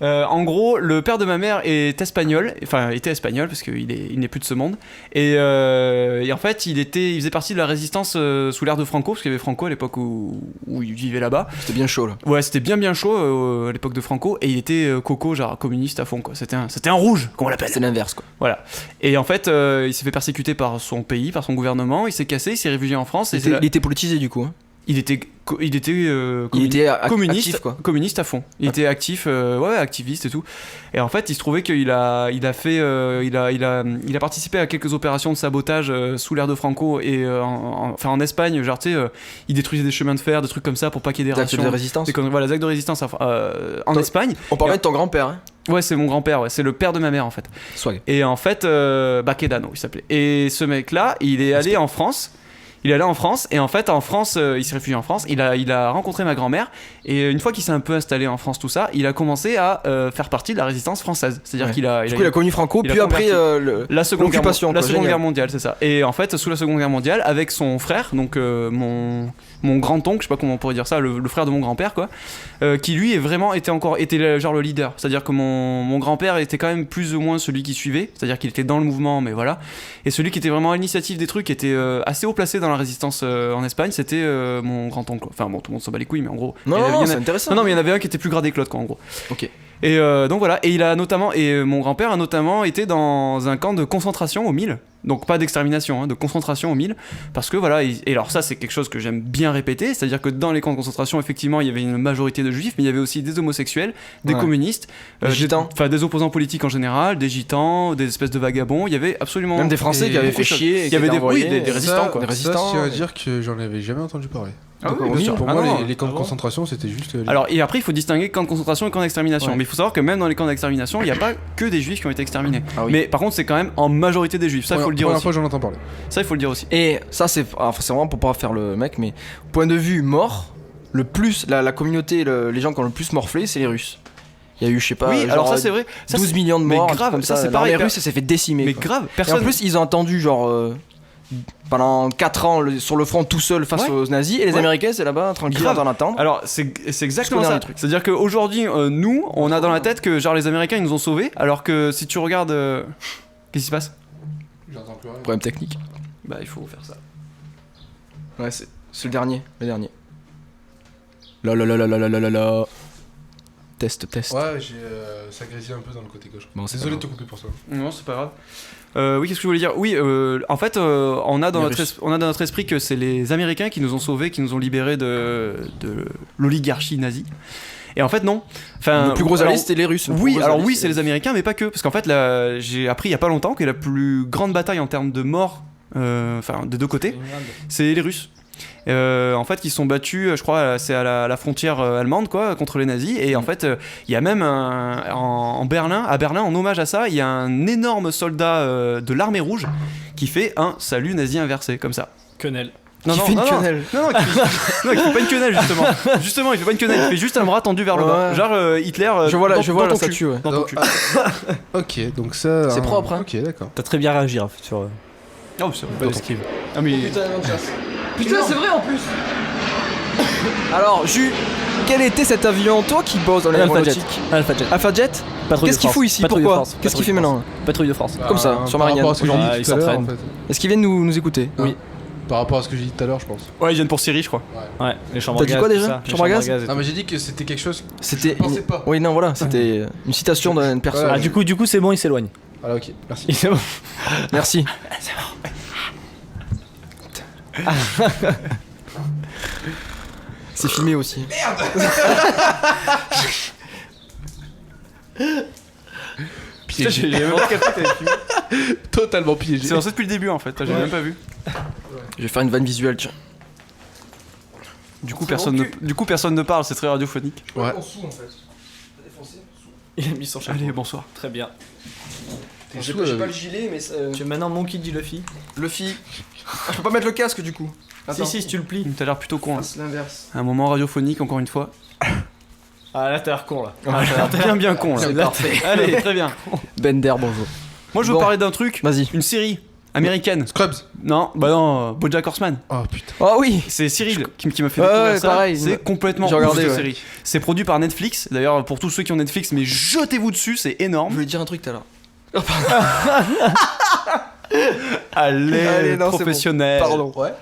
En gros, le père de ma mère est espagnol, enfin, était espagnol parce il n'est plus de ce monde. Et en fait, il faisait partie de la résistance sous l'ère de Franco, parce qu'il y avait Franco à l'époque où il vivait là-bas. C'était bien chaud là. Ouais, c'était bien chaud à l'époque de Franco, et il était coco, genre communiste à fond, quoi. C'était un rouge, comme on l'appelle. C'est l'inverse quoi. Voilà. Et en fait, il s'est fait persécuter par son pays, par son gouvernement, il s'est cassé, il s'est réfugié en France. Et c'est là- Il était politisé du coup. Hein. il était Il était communiste, actif quoi. communiste à fond. Il était actif, ouais, activiste et tout. Et en fait, il se trouvait qu'il a participé à quelques opérations de sabotage sous l'ère de Franco et en Espagne, genre tu sais, il détruisait des chemins de fer, des trucs comme ça pour pas qu'il y ait des Acte de rations. résistance. Voilà, des actes de résistance en Toi- Espagne. On parlait de ton grand-père, hein. Ouais, c'est mon grand-père, ouais, c'est le père de ma mère en fait. Swag. Et en fait, Baquedano, il s'appelait. Et ce mec-là, il est allé en France. Il est allé en France, et en fait, en France, il s'est réfugié en France. Il a rencontré ma grand-mère, et une fois qu'il s'est un peu installé en France, tout ça, il a commencé à faire partie de la résistance française. C'est-à-dire Ouais. qu'il a. Du coup, il a connu Franco, il a puis après converti. La Seconde Guerre, l'occupation, la quoi, Seconde génial. Guerre mondiale, c'est ça. Et en fait, sous la Seconde Guerre mondiale, avec son frère, donc mon grand-oncle, je sais pas comment on pourrait dire ça, le frère de mon grand-père, quoi, qui lui était genre le leader. C'est-à-dire que mon grand-père était quand même plus ou moins celui qui suivait, c'est-à-dire qu'il était dans le mouvement, mais voilà. Et celui qui était vraiment à l'initiative des trucs, qui était assez haut placé dans la résistance en Espagne, c'était mon grand-oncle. Enfin bon, tout le monde s'en bat les couilles, mais en gros. Non, il y en avait- non, il y en c'est a- intéressant. non, mais il y en avait un qui était plus gradé que l'autre, quoi, en gros. Ok. Et donc voilà, et mon grand-père a notamment été dans un camp de concentration au Mille, donc pas d'extermination, hein, de concentration au Mille, parce que voilà, et alors ça c'est quelque chose que j'aime bien répéter, c'est-à-dire que dans les camps de concentration, effectivement, il y avait une majorité de juifs, mais il y avait aussi des homosexuels, des Ouais. communistes, Des gitans. enfin des opposants politiques en général, des gitans, des espèces de vagabonds, il y avait absolument... Même des Français qui avaient beaucoup fait de choses. chier. et Il qui y avait étaient des, envoyés, oui, des résistants, quoi. Des résistants. Ça, je tiens à dire que j'en avais jamais entendu parler. Ah oui, Donc, bien sûr. pour Ah moi, non. les camps de concentration, c'était juste. Alors, et après, il faut distinguer camp de concentration et camp d'extermination. Ouais. Mais il faut savoir que même dans les camps d'extermination, il n'y a pas que des juifs qui ont été exterminés. Ah oui. Mais par contre, c'est quand même en majorité des juifs. Ça, il faut le dire Première aussi. fois, j'en entends parler. Ça, il faut le dire aussi. Et ça, c'est vraiment pour pas faire le mec, mais point de vue mort, le plus, la communauté, les gens qui ont le plus morflé, c'est les Russes. Il y a eu, je sais pas, Oui, genre, alors ça, c'est vrai. Ça, 12 c'est- millions de mais morts, un truc grave, comme ça, c'est L'armée pareil. russe, ça s'est fait décimer. Mais quoi. grave, Et personne. en plus, ils ont attendu genre pendant 4 ans sur le front tout seul face Ouais. aux nazis, et les Ouais. Américains, c'est là-bas, tranquille, Grave. en attente. Alors, c'est exactement connais ça. les trucs. C'est-à-dire qu'aujourd'hui, nous, on a dans la tête que genre les Américains, ils nous ont sauvés, alors que si tu regardes. Qu'est-ce qui se passe? J'entends plus rien. Problème technique. Bah, il faut faire ça. Ouais, c'est le dernier. La. Test. Ouais, ça grésille un peu dans le côté gauche. Bon, c'est Désolé pas de te couper pour ça. Non, c'est pas grave. Oui, qu'est-ce que je voulais dire? Oui, en fait, on a dans notre esprit que c'est les Américains qui nous ont sauvés, qui nous ont libérés de l'oligarchie nazie. Et en fait, non. Enfin, Le plus gros alors, allié, c'était les Russes. Le plus Oui, gros alors allié, oui, c'était c'est les Américains, mais pas que. Parce qu'en fait, là, j'ai appris il y a pas longtemps que la plus grande bataille en termes de morts, enfin, des deux côtés, c'est les Russes. En fait, ils sont battus, je crois, c'est à la frontière allemande, quoi, contre les nazis. Et en fait, il y a même à Berlin, en hommage à ça, il y a un énorme soldat de l'armée rouge qui fait un salut nazi inversé, comme ça. Quenelle. Non, Qui non, fait une non, non. quenelle. Non, il fait pas une quenelle, justement. Justement, il fait pas une quenelle, il fait juste un bras tendu vers le bas. Ouais. Genre Hitler. Je vois dans la ton statue, cul. ouais. Dans ton cul. Ok, donc ça. C'est propre, hein. Ok, d'accord. T'as très bien réagi Raph, sur. Oh, c'est Belle esquive. Ah, mais. Putain, c'est vrai en plus. Alors, Jus, quel était cet avion, toi qui bosses dans Alpha Jet. l'aéronautique Alpha Jet. Alpha Jet. Patrouille Qu'est-ce de qu'il France. fout ici? Patrouille de Pourquoi France. Qu'est-ce qu'il fait Patrouille de maintenant? France. Patrouille de France. Comme ça, sur Par Marianne. rapport à ce que j'ai Aujourd'hui, dit il tout à l'heure, en s'entraîne. fait. Est-ce qu'ils viennent nous écouter? Oui. Par rapport à ce que j'ai dit tout à l'heure, je pense. Ouais, ils viennent pour Syrie, je crois. Ouais, les chambres T'as à dit gaz. quoi tout déjà ça, les Chambre à gaz et Ah, tout. mais j'ai dit que c'était quelque chose. C'était. Je pensais pas. Oui, non, voilà, c'était une citation d'une personne. Ah, du coup, c'est bon, il s'éloigne. Voilà, ok, merci. C'est bon. Merci. C'est filmé aussi. Putain, j'ai même pas capté que t'avais filmé. Totalement piégé. C'est lancé depuis le début en fait, j'ai même pas vu. Je vais faire une vanne visuelle, tiens. Du coup, personne ne parle, c'est très radiophonique. Ouais. Il a mis son chapeau. Allez, bonsoir. Très bien. J'ai pas le gilet, mais Tu es maintenant Monkey D. Luffy. Luffy. Je peux pas mettre le casque du coup. Si, tu le plies. T'as l'air plutôt con. Hein. C'est l'inverse. Un moment radiophonique, encore une fois. Ah, là, t'as l'air con, là. T'as l'air bien con là. C'est parfait. Allez, très bien. Bender, bonjour. Moi je veux Bon. parler d'un truc, Vas-y. une série américaine. Scrubs. Non, bah non, BoJack Horseman. Oh putain. Oh oui. C'est Cyril qui m'a fait Ouais, découvrir ouais, ça. pareil. C'est complètement J'ai ouf, regardé, cette ouais. série. C'est produit par Netflix. D'ailleurs, pour tous ceux qui ont Netflix, mais jetez-vous dessus, c'est Je énorme. voulais dire un truc tout à l'heure. Allez, non, c'est professionnel. Pardon. Ouais.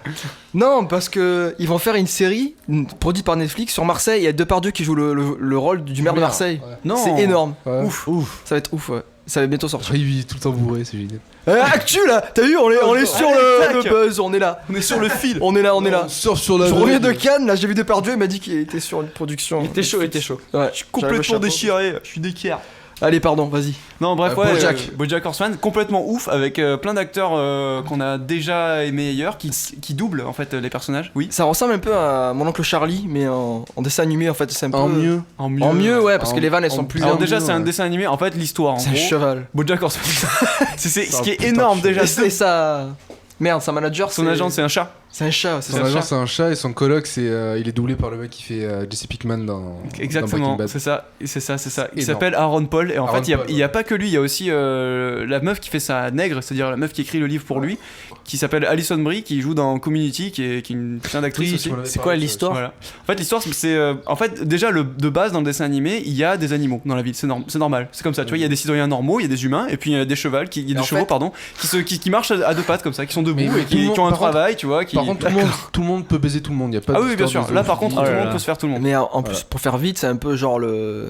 Non, parce que ils vont faire une série produite par Netflix sur Marseille. Il y a Depardieu qui joue le rôle du maire de Marseille. Non. C'est énorme. Ouais. Ouf. Ça va être ouf. Ouais. Ça va bientôt sortir. Après, il est tout le temps bourré, c'est génial. Actu là. T'as vu, on est sur Allez, le tac. buzz. On est là. On est sur le fil. On est là. On surfe sur la Je reviens de vague. Cannes. Là, j'ai vu Depardieu. Il m'a dit qu'il était sur une production. Il était chaud. Ouais. Je suis complètement déchiré. Je suis déquière. Allez, pardon. Vas-y. Non, bref, ouais, BoJack. BoJack Horseman, complètement ouf, avec plein d'acteurs qu'on a déjà aimés ailleurs, qui doublent en fait les personnages. Oui. Ça ressemble un peu à Mon oncle Charlie, mais en dessin animé. En fait, c'est un peu En mieux. En mieux. En mieux, ouais, parce En- que les vannes elles en sont plus. Alors en déjà, mieux, c'est un ouais. dessin animé. En fait, l'histoire, en C'est un gros. cheval. BoJack Horseman. c'est ce un qui est putain énorme de déjà. Et ça. Merde, sa manager. Son agent, c'est un chat. C'est un chat. C'est Son ça. agent, c'est un chat et son coloc, il est doublé par le mec qui fait Jesse Pinkman dans Exactement, dans Breaking c'est ça, c'est ça, c'est ça. Il énorme. s'appelle Aaron Paul et en Aaron fait il Paul, y a pas que lui, il y a aussi la meuf qui fait sa nègre, c'est-à-dire la meuf qui écrit le livre pour lui, qui s'appelle Alison Brie, qui joue dans Community, qui est une putain d'actrice Oui, aussi. tu m'en avais C'est parlé, quoi ça, l'histoire Voilà. En fait l'histoire c'est en fait déjà de base dans le dessin animé il y a des animaux dans la ville, c'est normal, c'est comme ça, tu vois, il y a des citoyens normaux, il y a des humains et puis il y a des chevaux qui marchent à deux pattes comme ça, qui sont debout Mais et tout le qui monde- ont un par contre- travail, tu vois, qui Par contre, tout le monde peut baiser tout le monde. Y a pas ah oui, bien d'histoire sûr. de Là, par contre, zoophilie. tout le monde là. peut se faire tout le monde. Mais en plus, pour faire vite, c'est un peu genre le.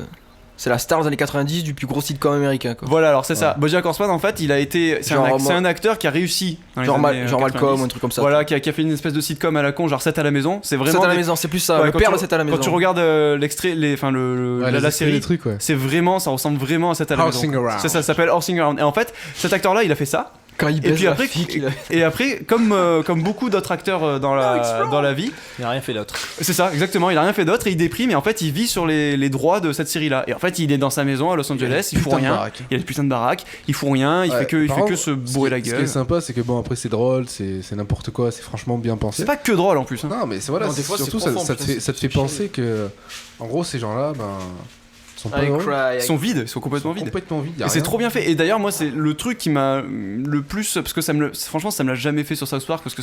C'est la star des années 90 du plus gros sitcom américain, quoi. Voilà, alors c'est ça. BoJack Horseman, en fait, il a été. C'est Genre, un acteur qui a réussi. Dans les Genre, années, genre 90. Malcolm ou un truc comme ça. Voilà, qui a fait une espèce de sitcom à la con, genre 7 à la maison. C'est vraiment. 7 à la des- maison, c'est plus ça. Ouais, Le quand père tu- de 7 à la maison. Quand tu regardes l'extrait, enfin Ouais, les la extraits, les série, trucs, ouais. c'est vraiment, ça ressemble vraiment à 7 à la maison. Horsing Around. C'est ça, ça s'appelle Horsing Around. Et en fait, cet acteur-là, il a fait ça. Quand il Et baise puis la après, fille qu'il a- et après, comme beaucoup d'autres acteurs dans la vie, Il a rien fait d'autre. c'est ça, exactement. Il a rien fait d'autre et il déprime et en fait il vit sur les droits de cette série-là. Et en fait il est dans sa maison à Los Angeles, il fout putain de rien. baraque. Il a des putains de baraques, il fout rien, il Ouais, fait que par contre, se bourrer la Ce qui gueule. est sympa, c'est que bon, après, c'est drôle, c'est n'importe quoi, c'est franchement bien pensé. C'est pas que drôle en plus. Hein. Non, mais c'est voilà, Non, des fois, surtout c'est profond, ça te putain, fait, ça te fait c'est penser que, en gros, ces gens-là, ben, sont pas I heureux. cry. Ils sont vides, ils sont complètement vides. Complètement vides. y a Et c'est rien. trop bien fait. Et d'ailleurs, moi, c'est le truc qui m'a le plus. Parce que franchement, ça me l'a jamais fait sur South Park. Parce que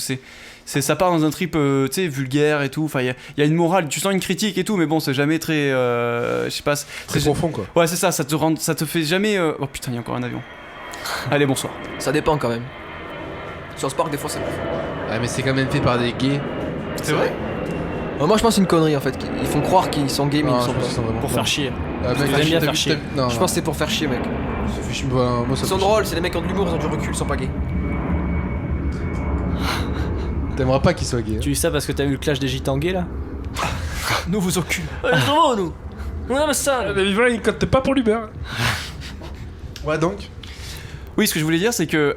ça part dans un trip, tu sais, vulgaire et tout. Enfin, il y a une morale, tu sens une critique et tout, mais bon, c'est jamais très. Je sais pas. Très profond, quoi. Ouais, c'est ça, ça te fait jamais. Oh putain, il y a encore un avion. Allez, bonsoir. Ça dépend quand même. Sur Spark, des fois, c'est. Ouais, mais c'est quand même fait par des gays. C'est vrai? Moi, je pense que c'est une connerie en fait. Ils font croire qu'ils sont gays, mais Non, ils je sont pense pas. qu'ils sont vraiment. Pour faire chier. Ah, mec, Ils aiment t'as bien vu- faire chier. Non, Je pense que c'est pour faire chier, mec. moi, ça Ils sont drôles, c'est les mecs qui ont de l'humour, ils ont du recul, ils sont pas gays. T'aimerais pas qu'ils soient gays. Tu dis ça parce que t'as vu le clash des gitans gays là Nous vous occupe. Ils sont beaux, nous. Ouais, mais ça. Le livreur, il compte pas pour l'Uber. Ouais, donc. Oui, ce que je voulais dire, c'est que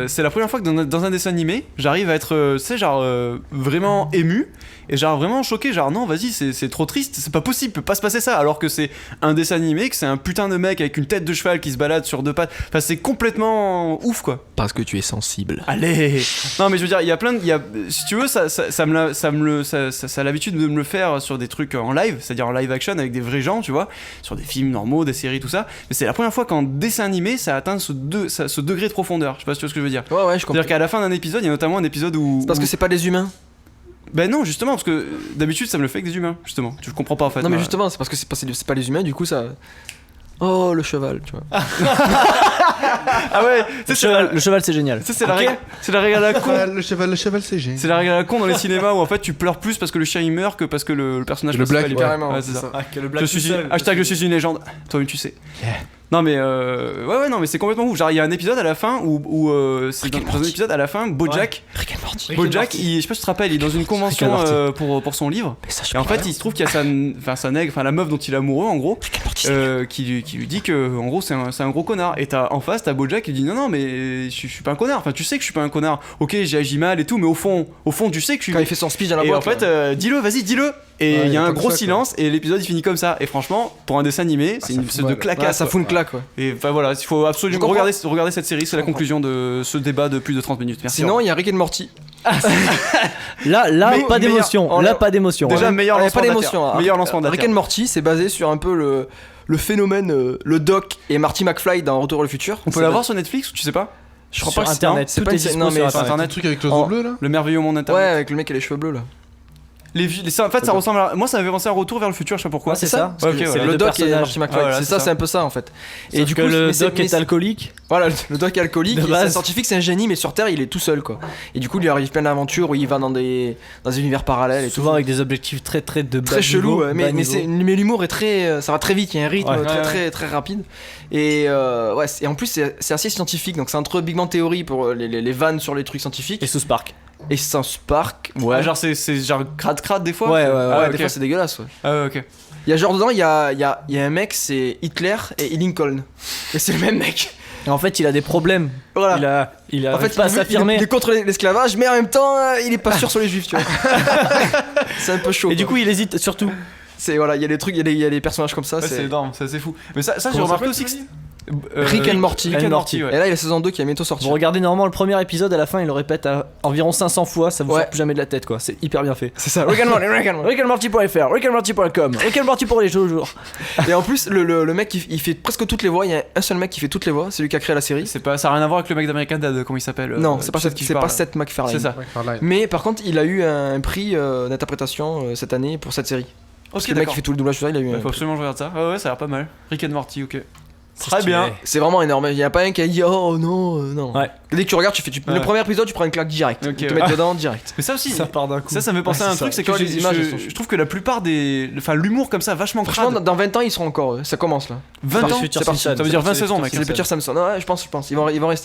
c'est la première fois que dans un dessin animé, j'arrive à être, tu sais, genre vraiment ému et genre vraiment choqué. Genre, non, vas-y, c'est trop triste, c'est pas possible, peut pas se passer ça. Alors que c'est un dessin animé, que c'est un putain de mec avec une tête de cheval qui se balade sur deux pattes. Enfin, c'est complètement ouf, quoi. Parce que tu es sensible. Allez. Non, mais je veux dire, il y a plein de. Si tu veux, ça a l'habitude de me le faire sur des trucs en live, c'est-à-dire en live action avec des vrais gens, tu vois, sur des films normaux, des séries, tout ça. Mais c'est la première fois qu'en dessin animé, ça atteint ce degré de profondeur. Je sais pas si tu vois ce que je veux dire. Ouais, je comprends. C'est-à-dire qu'à la fin d'un épisode, il y a notamment un épisode où. C'est parce que c'est pas des humains. Ben non, justement, parce que d'habitude, ça me le fait avec des humains, justement. Tu comprends pas en fait. Non, mais justement, c'est parce que c'est pas les humains, du coup, ça. Oh, le cheval, tu vois. Ah ouais, Le cheval, c'est génial. c'est la règle. C'est la règle à la con. Le cheval, c'est génial. C'est la règle à la con dans les cinémas où en fait tu pleures plus parce que le chien il meurt que parce que le personnage Le black, principal, il meurt. carrément. Ouais, c'est ça. Ah, que le Je suis hashtag je suis une légende. Toi-même tu sais. Non mais ouais non mais c'est complètement ouf. Genre il y a un épisode à la fin où c'est dans un épisode à la fin BoJack BoJack je sais pas si tu te rappelles, il est dans une convention pour son livre. Et en fait il se trouve qu'il y a sa nègre, la meuf dont il est amoureux en gros, qui lui dit que en gros c'est un gros connard. Et en face t'as BoJack qui dit non mais je suis pas un connard. Enfin tu sais que je suis pas un connard. Ok j'ai agi mal et tout mais au fond tu sais que je suis. Quand il fait son speech dans la et boîte. en fait dis-le vas-y dis-le. Et il y a un gros silence et l'épisode il finit comme ça. Et franchement pour un dessin animé c'est une espèce de claquasse. Ça fout une claque, quoi. Et enfin voilà, il faut absolument regarder cette série, c'est la conclusion de ce débat de plus de 30 minutes. Merci. Sinon, il y a Rick and Morty. Là, Mais- pas d'émotion. Là, pas d'émotion. Déjà meilleur Il y a lancement pas d'émotion. d'Ater. Meilleur lancement Rick d'Ater. and Morty, c'est basé sur un peu le phénomène, le Doc et Marty McFly dans Retour vers le futur. On peut l'avoir sur Netflix ou tu sais pas? Je crois Sur pas que Internet. c'est Tout pas est une série- dispo non, sur mais Sur Internet. internet. Un truc avec l'oiseau bleu là. Le merveilleux monde Ouais, internet. avec le mec qui a les cheveux bleus là. En fait ça ressemble à. Moi ça m'avait pensé à Retour vers le futur, je sais pas pourquoi. Ouais, c'est ça. Ouais, ok, C'est voilà. les Le deux Doc et personnages. Marty McFly. Ah, voilà, c'est c'est ça, ça. c'est un peu ça en fait. Et du coup, le doc est alcoolique. Voilà, le Doc est alcoolique, De et c'est un base. scientifique, c'est un génie, mais sur Terre il est tout seul quoi. Et du coup, il lui arrive plein d'aventures où il va dans des univers parallèles et Souvent tout. avec des objectifs très de bas Très chelou, niveau, ouais, mais bas niveau. mais l'humour est très, ça va très vite, il y a un rythme Ouais. très Ouais, très très rapide. Et ouais, et en plus c'est assez scientifique, donc c'est entre Big Bang Theory pour les vannes sur les trucs scientifiques Et sous Spark. et South Park. Ouais, genre c'est genre crade des fois. Ouais, Ah, Ouais, ok. des fois c'est dégueulasse. Ouais. Ah ouais, ok. Il y a genre dedans, il y a un mec, c'est Hitler et Lincoln. Et c'est le même mec. Et en fait, il a des problèmes. Voilà. Il a En fait, pas à s'affirmer. il est contre l'esclavage, mais en même temps, il est pas sûr sur les juifs, tu vois. C'est un peu chaud. Et du quoi. coup, il hésite surtout. C'est voilà, il y a des trucs, il y a des personnages comme ça. Ouais, c'est énorme, c'est assez fou. Mais ça j'ai Comment remarqué ça aussi que. Rick and Morty. Rick and Morty, Et ouais. là, il y a la saison 2 qui va bientôt Vous sortir. regardez normalement le premier épisode, à la fin, il le répète à environ 500 fois, ça vous Ouais. sort plus jamais de la tête, quoi. C'est hyper bien fait. C'est ça, Rick and Morty, Rick and Morty. RickandMorty.fr, RickandMorty.com, Rick and Morty pour les jeux au jour. Et en plus, le mec, il fait presque toutes les voix. Il y a un seul mec qui fait toutes les voix, c'est lui qui a créé la série. C'est pas, ça a rien à voir avec le mec d'American Dad, comment il s'appelle Non, c'est pas tu sais Seth, de qui je c'est pas parle. Seth MacFarlane. C'est ça. Mais par contre, il a eu un prix d'interprétation cette année pour cette série. Parce Ok, que le mec d'accord. qui fait tout le doublage, il a eu Il un faut prix. absolument que je regarde ça. Ouais, ça a l'air pas mal. Rick and Morty, ok. C'est Très stylé. bien. C'est vraiment énorme. Il y a pas un qui a dit oh non, non. Ouais. Dès que tu regardes, le Ouais. premier épisode, tu prends une claque direct. Ok, Ils te ouais. mettent dedans direct. Mais ça aussi, Ça part d'un coup. ça me fait penser Ouais, à un c'est truc, ça. c'est Tu que vois, les images, elles sont je trouve que la plupart des. Enfin, l'humour comme ça, vachement Franchement, crade. dans 20 ans, ils seront encore. Ça commence là. 20 ans Future c'est parti. Simpson. Ça veut dire 20 saisons, mec. C'est les Peter Samson. Non, ouais, je pense. Ils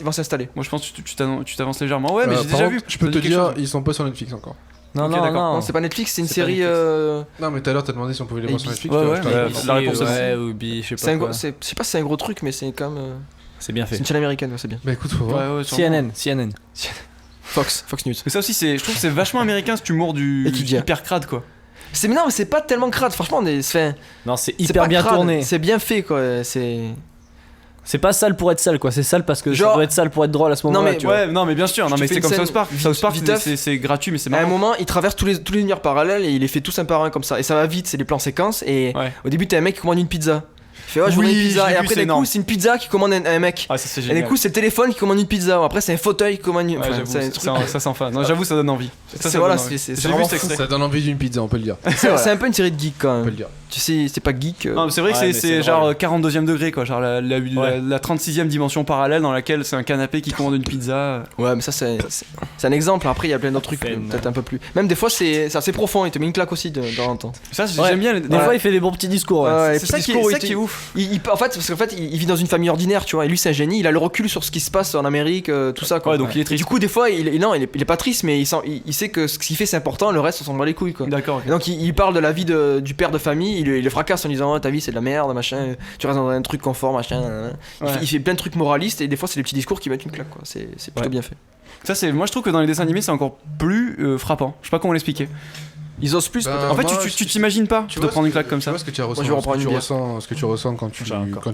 vont s'installer. Moi, je pense que tu t'avances légèrement. Ouais, mais j'ai Par déjà contre, vu. Je peux Ça te dit quelque dire, chose. ils sont pas sur Netflix encore. Non, Ok, non, d'accord. non. Non, c'est pas Netflix, c'est une C'est pas série. Netflix. Non, mais tout à l'heure, t'as demandé si on pouvait les voir sur Netflix. Ouais, tu vois, ouais, je t'ai ouais. dit. La réponse est ouais, ou bi, je sais C'est pas un quoi. gros, je sais pas si c'est un gros truc, mais c'est quand même. C'est bien C'est fait. une chaîne américaine, ouais, c'est bien. Bah écoute, faut voir. Ouais, ouais, sûrement. CNN. Fox News. Mais ça aussi, je trouve que c'est vachement américain cet humour du Étudiant. hyper crade, quoi. Mais non, mais c'est pas tellement crade. Franchement, Non, c'est c'est hyper pas bien crade, tourné. C'est bien fait, quoi. C'est. C'est pas sale pour être sale, quoi. C'est sale parce que Genre- ça doit être sale pour être drôle à ce Non, moment-là. mais tu vois. Ouais, non, mais bien sûr, non, te mais fais c'est une comme scène South Park. South Park, viteuf. c'est gratuit, mais c'est À un marrant. moment, il traverse tous les univers parallèles et il les fait tous un par un comme ça. Et ça va vite, c'est des plans séquences. Et Ouais. au début, t'as un mec qui commande une pizza. Il fait ouais, je voudrais Oui, une je pizza. l'ai Et vu, après, c'est d'un coup, énorme. c'est une pizza qui commande un mec. Ah, ça c'est Et génial. du coup, c'est le téléphone qui commande une pizza. Après, c'est un fauteuil qui commande une. Ouais, Enfin, j'avoue, c'est un truc. ça s'en fait. Non, j'avoue, ça donne envie. Ça C'est voilà, donne envie. c'est J'ai vraiment vu cet fou. extrait. Ça donne envie d'une pizza, on peut le dire. C'est un peu une série de geeks quand même. On peut le dire. Tu sais, c'est pas geek. Non, mais c'est vrai que Ouais, mais c'est c'est genre drôle. 42e degré, quoi. Genre la 36e dimension parallèle dans laquelle c'est un canapé qui commande une pizza. Ouais, mais ça, c'est un exemple. Après, il y a plein d'autres trucs, Fait peut-être un peu plus. Même des fois, c'est assez profond. Il te met une claque aussi de temps en temps. Ça, Ouais. j'aime bien. Des fois, il fait des bons petits discours. Ouais. Ouais, C'est petit ça qui discours, est ouf. En fait, parce qu'en fait, il vit dans une famille ordinaire, tu vois. Et lui, c'est un génie. Il a le recul sur ce qui se passe en Amérique, tout ça, quoi. Ouais, donc il est Et triste. du coup, des fois, il est pas triste, mais il sait que ce qu'il fait, c'est important. Le reste, on s'en bat les couilles, quoi. D'accord, ok. Et donc, il parle de la vie du père de famille. il le fracasse en disant ta vie c'est de la merde, machin, tu restes dans un truc confort, machin. Il fait plein de trucs moralistes et des fois c'est des petits discours qui mettent une claque, quoi. C'est plutôt bien fait. Ça, moi je trouve que dans les dessins animés, c'est encore plus frappant. Je sais pas comment l'expliquer. Ils osent plus. Ben, peut-être. En fait, moi, tu t'imagines pas Tu de vois prendre ce une claque que- comme tu ça. vois ce que tu ressens, Moi, je vais reprendre une bière. ce que tu ressens quand tu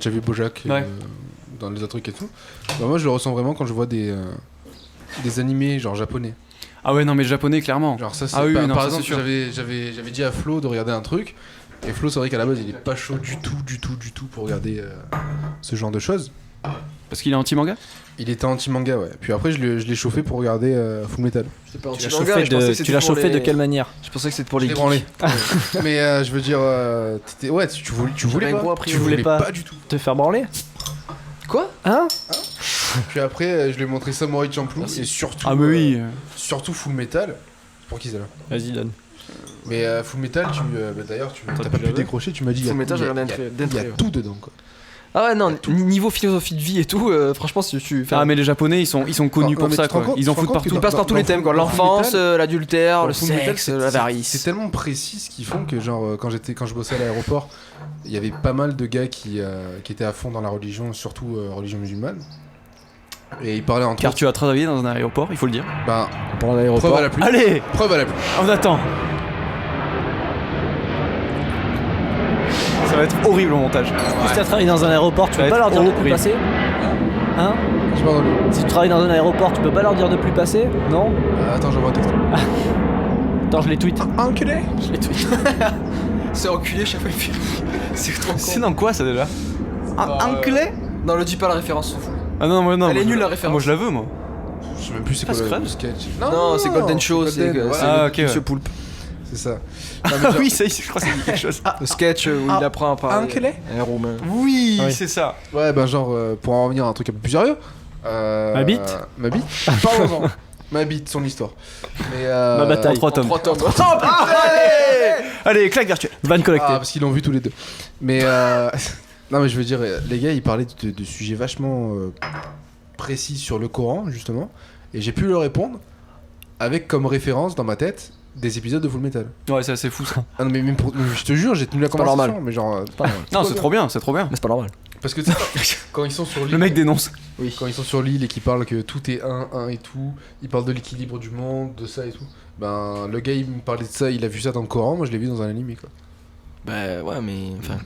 as vu Bojack Ouais. dans les autres trucs et tout. Bah, moi je le ressens vraiment quand je vois des animés genre japonais. Ah ouais, non, mais le japonais, clairement. Genre ça c'est Ah oui, non, par ça, c'est exemple sûr. j'avais dit à Flo de regarder un truc et Flo c'est vrai qu'à la base il est pas chaud du tout pour regarder ce genre de choses. Parce qu'il est anti-manga. Il était anti-manga, ouais. Puis après je l'ai chauffé pour regarder Full Metal. C'est pas Tu l'as anti-manga, chauffé, je pensais que c'était tu l'as pour chauffé les- de quelle manière? Je pensais que c'était pour les Je l'ai geeks. branlé. Mais je veux dire tu voulais J'avais un gros pas. a priori. Tu voulais pas. pas du tout. Te faire branler? Quoi? Hein? Puis après je lui ai montré Samurai Champloo et surtout Ah, mais oui. surtout Full Metal. C'est pour qui c'est là? Vas-y, donne. Mais Full Metal, d'ailleurs, t'as tu pas pu l'avais décrocher, tu m'as dit. Full Metal, j'ai il y a- regardé il y a- d'entrée, Il y a ouais. tout dedans, quoi. Ah ouais, non, niveau philosophie de vie et tout, franchement, si tu. Ah, mais les japonais, ils sont connus Non, pour mais ça, tu te rends quoi. compte- Ils en tu te foutent rends compte partout. Ils passent par tous les thèmes, quoi. dans L'enfance, Full Metal- l'adultère, le Full Metal, sexe, c'est- la c'est varice. tellement précis ce qu'ils font que, genre, quand je bossais à l'aéroport, il y avait pas mal de gars qui étaient à fond dans la religion, surtout religion musulmane. Et ils parlaient entre Car eux. tu as travaillé dans un aéroport, il faut le dire. Ben, Pour preuve l'aéroport. à la pluie. Allez, Preuve à la pluie. on attend. Ça va être horrible au montage. Si tu as travaillé dans un aéroport, tu Ça peux va pas leur être dire de plus horrible. passer? Hein? J'ai pas entendu. Si tu travailles dans un aéroport, tu peux pas leur dire de plus passer? Non? Attends, j'envoie un texte. Attends, je les tweet. Enculé. Je les tweet. C'est enculé chaque fois. C'est trop C'est con. dans quoi ça déjà Un clé Non, le dis pas la référence, s'en fout. Ah non, moi non. Elle est moi, nulle, je- la référence. Moi je la veux, moi. Je sais même plus c'est Pas quoi Scrubs le sketch. Non, c'est Golden Show, c'est Golden, ouais. Ah, ok, Monsieur ouais. Poulpe. C'est ça. Ah oui, ça y est, je crois que ça dit quelque chose. Le sketch où il apprend à parler. enculé. Un roumain. Oui, Oui. c'est ça. Ouais, ben genre, pour en revenir à un truc un peu plus sérieux. Ma bite Ma bite Parlons-en. Ma bite, son histoire. Mais Ma bataille. En 3 tomes. 3 tomes. Allez, claque virtuelle. Van collecté. Ah, parce qu'ils l'ont vu tous les deux. Mais non, mais je veux dire, les gars, ils parlaient de sujets vachement précis sur le Coran, justement. Et j'ai pu leur répondre avec comme référence dans ma tête des épisodes de Full Metal. Ouais, c'est assez fou ça. Ah non, mais même mais je te jure, j'ai tenu la pas conversation. normal. Mais genre. Non, c'est trop bien, c'est trop bien. Mais c'est pas normal. Parce que tu sais, quand ils sont sur l'île. Le mec dénonce. Quand ils sont sur l'île et qu'ils parlent que tout est un et tout, ils parlent de l'équilibre du monde, de ça et tout. Ben, le gars, il me parlait de ça, il a vu ça dans le Coran, moi je l'ai vu dans un animé, quoi. Bah ouais, mais. Enfin.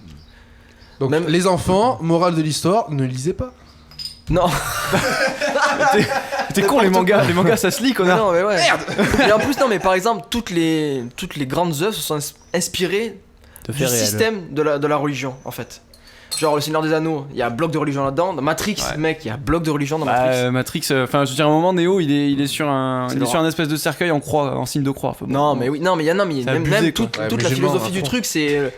Donc, Même- les enfants, morale de l'histoire, ne lisez pas. Non. T'es con, les mangas ça se lit, connard. Non, mais ouais. Merde. Et en plus, non, mais par exemple, toutes les grandes œuvres se sont inspirées Te du fait réel. système de la religion, en fait. Genre, le Seigneur des Anneaux, il y a un bloc de religion là-dedans. Dans Matrix, Ouais. mec, il y a un bloc de religion dans Bah, Matrix. Matrix, enfin, je veux dire, à un moment, Neo, il est sur un, C'est il est sur l'horreur. un espèce de cercueil en croix, en signe de croix. Enfin, bon. Non, mais oui, non, mais il y a C'est même, abusé, même quoi. toute, Ouais, toute la musulman, philosophie à du fond. truc, c'est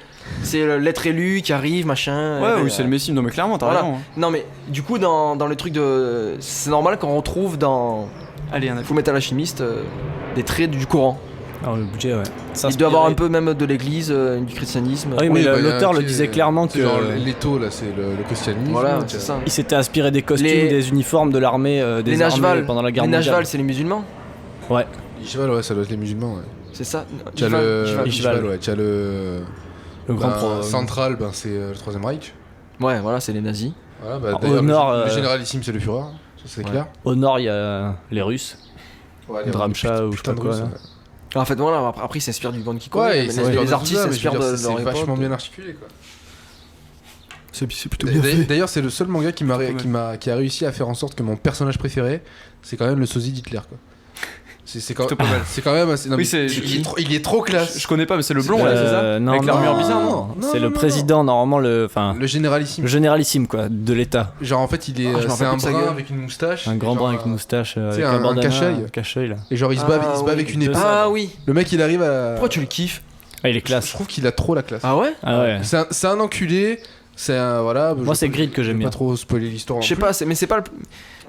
l'être élu qui arrive, machin. Ouais, oui, c'est le Messie. Non, mais clairement, t'as Voilà. raison. hein. Non, mais du coup, dans le truc de. C'est normal qu'on retrouve dans Allez, un Full Metal Alchemist des traits du Coran. Ah, le budget, ouais. Il doit avoir un peu même de l'église, du christianisme. Ah oui, mais Oui, bah, y a l'auteur un le petit- disait clairement c'est que. genre l'étau, là, c'est le christianisme. Voilà, donc, c'est ça. Il s'était inspiré des costumes, Les- des uniformes de l'armée, des Les armées Najval, pendant la guerre les mondiale. Najval, c'est les musulmans. Ouais. Ishval, ouais, ça doit être les musulmans, ouais. C'est ça. T'as Ishval, le. Ishval. Ishval. Ouais, t'as le. Le grand ben, pro. Central, ben, c'est le Troisième Reich. Ouais, voilà, c'est les nazis. Voilà, bah, Alors, d'ailleurs, au nord, le généralissime, c'est le Führer, ça c'est Ouais. clair. Au nord, il y a les Russes. Ouais, Dramcha ou je sais putain pas de quoi. Russes, là. ouais. En fait, voilà, après, ils s'inspirent du bande qui connaît. Ouais, mais c'est les artistes s'inspirent de leur C'est époque. vachement bien articulé, quoi. C'est plutôt D'ailleurs, c'est le seul manga qui a réussi à faire en sorte que mon personnage préféré, c'est quand même le sosie d'Hitler, quoi. C'est quand, Plutôt pas mal. c'est quand même assez. Non, Oui, mais c'est- il est trop classe. Je connais pas, mais c'est le blond, là, c'est ça Non, Avec non, l'armure non, bizarre, non non, c'est le président, normalement, enfin, Le généralissime. le généralissime, quoi, de l'État. Genre, en fait, il est. Ah, je me c'est rappelle un plus de sa brun gueule. avec une moustache. Un et grand genre, brun avec une moustache, avec un bandana, cache-œil. un cache-œil, là. Et genre, il se bat avec une épée. Ah oui. Le mec, il arrive à. Pourquoi tu le kiffes? Ah, il est Je classe. trouve qu'il a trop la classe. Ah ouais? Ah ouais. C'est un enculé. C'est un. Voilà. Moi, c'est Grid que j'aime Je vais bien. pas trop spoiler l'histoire. Je sais pas, mais c'est pas le.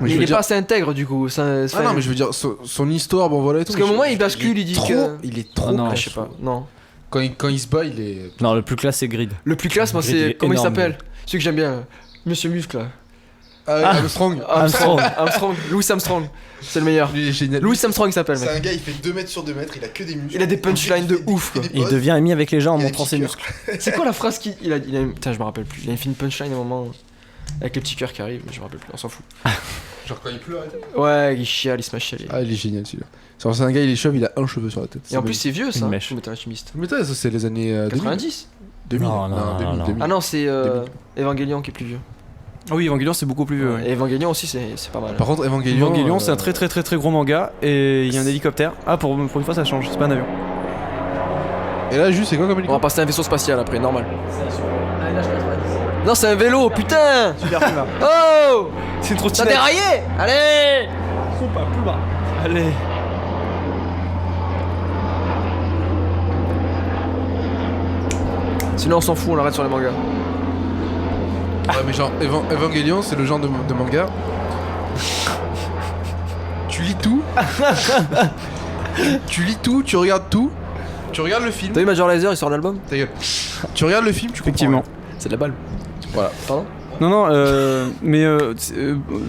Mais je il veux est dire- pas assez intègre du coup. Ah non, mais je veux dire, son histoire, bon voilà et tout. Parce qu'à un moment, il bascule, il dit trop, que. il est trop. Ah non, Ah, je sais pas. Non. Quand il se bat, il est. Non, le plus classe, c'est Grid. Le plus classe, moi, Grid, il c'est. est Comment il énorme. s'appelle? Celui que j'aime bien. Monsieur Muscle là. Armstrong. Armstrong. Louis Armstrong. C'est le meilleur. Il est génial. Louis Armstrong il s'appelle, C'est mec. un gars, il fait 2 mètres sur 2 mètres, il a que des muscles. Il a des punchlines de ouf, quoi. Il devient ami avec les gens en Il a des montrant ses petits muscles. C'est quoi la phrase qu'il il a putain, je me rappelle plus. Il a fait une punchline à un moment avec les petits cœurs qui arrivent, mais je me rappelle plus, on s'en fout. Genre quand il pleure et tout. Ouais, il chiale, il se met à chialer. Ah, il est génial celui-là. C'est un gars, il est chauve, il a un cheveu sur la tête. Et en plus, c'est vieux ça. Une mèche. Mettez un chimiste. Mais ça, c'est les années 90. 2000. Non, non, 2000, non. 2000. Ah non, c'est Evangelion qui est plus vieux. Ah oui, Evangelion c'est beaucoup plus vieux. ouais. Et Evangelion aussi, c'est pas mal. Par contre, Evangelion. Evangelion c'est un très très très très gros manga et il y a un hélicoptère. Ah pour une fois ça change, c'est pas un avion. Et là, juste, c'est quoi comme On va hélicoptère passer à un vaisseau spatial après, normal. Non, c'est un vélo, putain. Super plus bas. Oh, C'est une t'as trottinette. déraillé. Allez. Allez. Sinon, on s'en fout, on l'arrête sur les mangas. Ouais, mais genre, Evangelion, c'est le genre de manga. Tu lis tout. Tu lis tout, tu regardes tout. Tu regardes le film. T'as vu Major Lazer, il sort l'album? Ta gueule. Tu regardes le film, tu comprends. Effectivement. C'est de la balle. Voilà. Pardon? Non, non,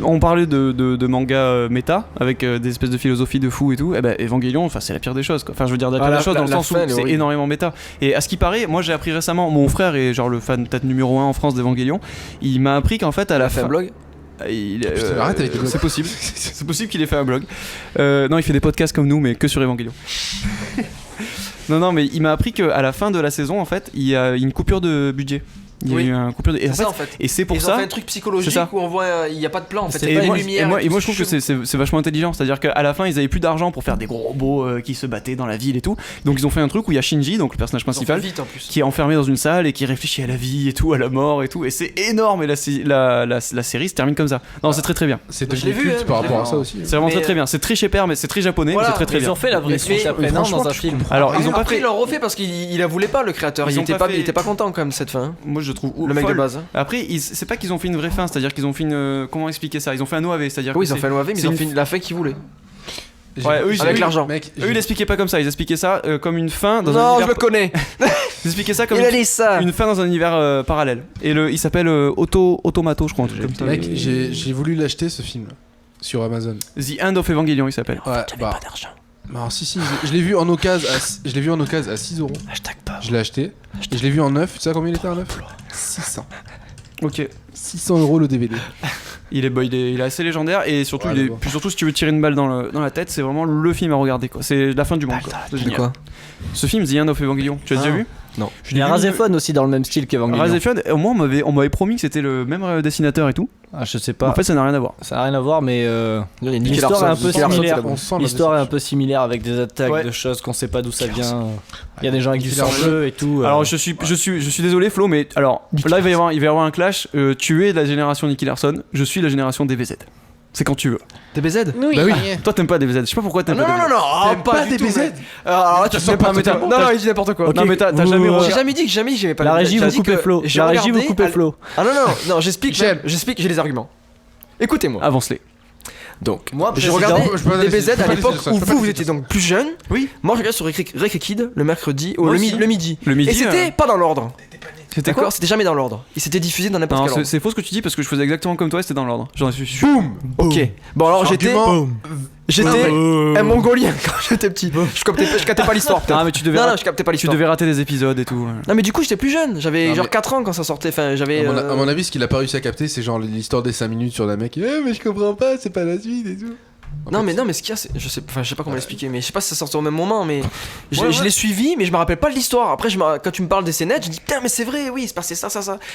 on parlait de manga méta avec des espèces de philosophie de fou et tout. Et ben Evangelion, enfin c'est la pire des choses quoi. Enfin je veux dire la pire des choses dans le sens où c'est énormément méta. Et à ce qui paraît, moi j'ai appris récemment, mon frère est genre le fan peut-être numéro 1 en France d'Evangelion. Il m'a appris qu'en fait à la Fait fin. un blog? Putain, arrête avec tes blogs. C'est possible. C'est possible qu'il ait fait un blog. Non, il fait des podcasts comme nous, mais que sur Evangelion. Non, mais il m'a appris qu'à la fin de la saison, en fait, il y a une coupure de budget. Il y a eu un coupure de... C'est ça en fait. Et c'est pour Ils ça. ont fait un truc psychologique c'est ça. où on voit il y a pas de plan en fait. Et Il y a pas moi, de lumière. et moi je trouve que c'est vachement intelligent. C'est-à-dire qu'à la fin, ils avaient plus d'argent pour faire des gros robots qui se battaient dans la ville et tout. Donc ils ont fait un truc où il y a Shinji, donc le personnage principal, vite en plus. qui est enfermé dans une salle et qui réfléchit à la vie et tout, à la mort et tout. Et c'est énorme. Et la série se termine comme ça. Non, c'est très très bien. C'est Je l'ai devenu vu, culte hein, par je rapport l'ai à ça aussi. C'est vraiment Mais, très très bien. C'est très chez mais c'est très japonais, Voilà, mais c'est très très Ils bien. ont fait la vraie Mais- suite après, non, franchement, dans un tu film. Alors ils ont pas Après fait. ils l'ont refait parce qu'il la voulait pas le créateur. Ils Il ont était pas pas, fait- il était pas content quand même cette fin. Moi je trouve Le mec de folle. base. Après, c'est pas qu'ils ont fait une vraie fin, c'est-à-dire qu'ils ont fait une. Comment expliquer ça? Ils ont fait un OAV, c'est-à-dire. Oui, que ils ont c'est- fait l'OAV, mais c'est ils ont une- fait la fin qu'ils voulaient. Ouais, eux, ils- Avec eux, l'argent. Mec, Eux, ils l'expliquaient pas comme ça, ils expliquaient ça comme une fin dans un Non, je univers. le connais. Ils expliquaient ça comme Il a dit ça. une fin dans un univers parallèle. Et il s'appelle Automato, je crois, un truc comme ça. Mec, j'ai voulu l'acheter ce film sur Amazon. The End of Evangelion, il s'appelle. Ouais, bah. Non, si, je l'ai vu en occasion à 6 euros. Je l'ai acheté. Et je l'ai vu en neuf. Tu sais combien il était en neuf? 600. Ok. 600 euros le DVD. Il est assez légendaire et surtout, Ouais, d'abord. puis surtout si tu veux tirer une balle dans la tête, c'est vraiment le film à regarder quoi. C'est la fin du monde quoi. C'est De génial. quoi? Ce film, The End of Evangelion, tu as déjà vu? Non. Il y a Razefon aussi dans le même style qu'Evangelion. Razefon, au moins on m'avait promis que c'était le même dessinateur et tout. Ah, je sais pas. En fait, ça n'a rien à voir. Ça n'a rien à voir, mais Il y a Nicky l'histoire Larson, est un peu Nicky Larson, similaire. c'est la On sent la l'histoire est un déception. peu similaire avec des attaques Ouais. de choses qu'on sait pas d'où ça vient. Il y a des gens avec du Nicky Larson. sang-bleu et tout. Alors je suis désolé Flo, mais alors là il va y avoir un clash. Tu es de la génération Nicky Larson, je suis la génération DBZ. C'est quand tu veux. DBZ? Bah oui. Toi t'aimes pas DBZ. Je sais pas pourquoi t'aimes Non, pas non, DBZ. non, non, T'aimes pas pas du tout, DBZ? mec. Alors là, tu sens pas, mais t'as- Non, non, il dit n'importe quoi. Ok, Non mais t'as vous- jamais J'ai regardé. jamais dit que j'aimais pas La DBZ. régie J'ai vous dit coupez que Flo. j'ai La régie vous regardé coupez à- Flo. Ah non, non, non, j'explique, Michel. j'ai les arguments. Écoutez-moi. Avance-les. Donc, Moi, j'ai président, regardé je peux pas laisser- DBZ je peux à pas l'époque laisser ça, où je peux pas vous laisser étiez ça. donc plus jeune. Oui. Moi, je regarde sur Rek Kid le mercredi, Moi le aussi. midi. Le midi, Et c'était pas dans l'ordre. C'était quoi? D'accord, c'était jamais dans l'ordre. Il s'était diffusé dans n'importe Non, quel ordre. c'est faux ce que tu dis parce que je faisais exactement comme toi et c'était dans l'ordre. J'en suis sûr. Ok. Bon alors j'étais Argument. un mongolien quand j'étais petit. Je captais pas l'histoire. peut-être. Ah mais tu devais Non, non, je captais pas tu l'histoire. devais rater des épisodes et tout. Non mais du coup j'étais plus jeune. J'avais Non, genre mais- 4 ans quand ça sortait. Enfin j'avais. À mon avis, ce qu'il a pas réussi à capter, c'est genre l'histoire des 5 minutes sur la mec. Mais je comprends pas, c'est pas la suite et tout. En Non fait, mais ce qu'il y a, je sais pas comment l'expliquer, mais je sais pas si ça sortait au même moment, mais je Ouais, je ouais. l'ai suivi, mais je me rappelle pas de l'histoire. Après quand tu me parles des scénettes, je dis putain mais c'est vrai, oui, il se passait ça.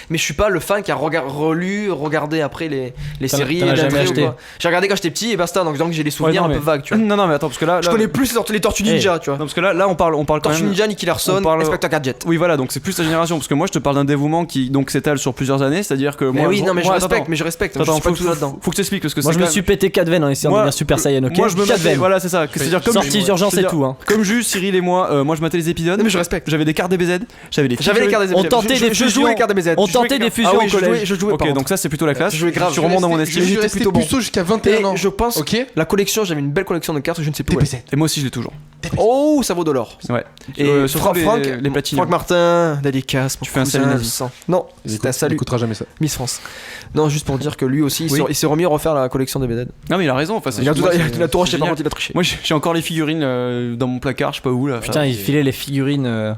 Mais je suis pas le fan qui a regardé après les séries, t'en as les jamais entrées ou acheté. quoi. J'ai regardé quand j'étais petit et basta, donc j'ai les souvenirs Ouais, un non, peu mais- vagues, tu vois. Non mais attends parce que là Je connais plus les Tortues Ninja, tu vois. Non parce que là on parle quand Tortues même. Ninja, Nicky Larson, on parle- Inspector Gadget. Oui voilà donc c'est plus ta génération parce que moi je te parle d'un dévouement qui donc s'étale sur plusieurs années c'est-à-dire que Mais moi oui, non mais je moi, respecte, attends, je suis attends, pas tout faut là-dedans. que je t'explique parce que Moi c'est je me quand suis pété 4 veines en essayant de Moi- venir Super Saiyan, ok. Moi je me 4 matais, veines. voilà c'est ça. C'est-à-dire comme Sortie d'urgence et c'est-à-dire, tout, hein. Comme Jus, Cyril et moi je matais les épisodes. Non mais je respecte. J'avais des cartes DBZ, j'avais les J'avais les cartes des On tentait des Je jouais fusions. les cartes des BZ. On Je jouais tentais les des fusions Ah oui, au collège. je jouais pas. Ok, donc ça c'est plutôt la classe. Je jouais grave. Je suis remonte dans mon estime. Je suis J'étais resté plutôt bon. puceau jusqu'à 21 ans. Et je pense Ok. la collection, j'avais une belle collection de cartes, je ne sais plus. DBZ. Et moi aussi je l'ai toujours. Oh, ça vaut de l'or. Ouais. Et surtout Franck, les platinum. Franck Martin, dédicace. Tu fais un salut nazi. Non, Il c'était un salut. écoutera jamais ça. Miss France. Non, juste pour dire que lui aussi, Oui. il s'est remis à refaire la collection des BZ. Non mais il a raison. Enfin, Il a tout moi, tout racheté, par génial. contre, il a triché. Moi j'ai encore les figurines dans mon placard, je sais pas où là. Putain, il filait les figurines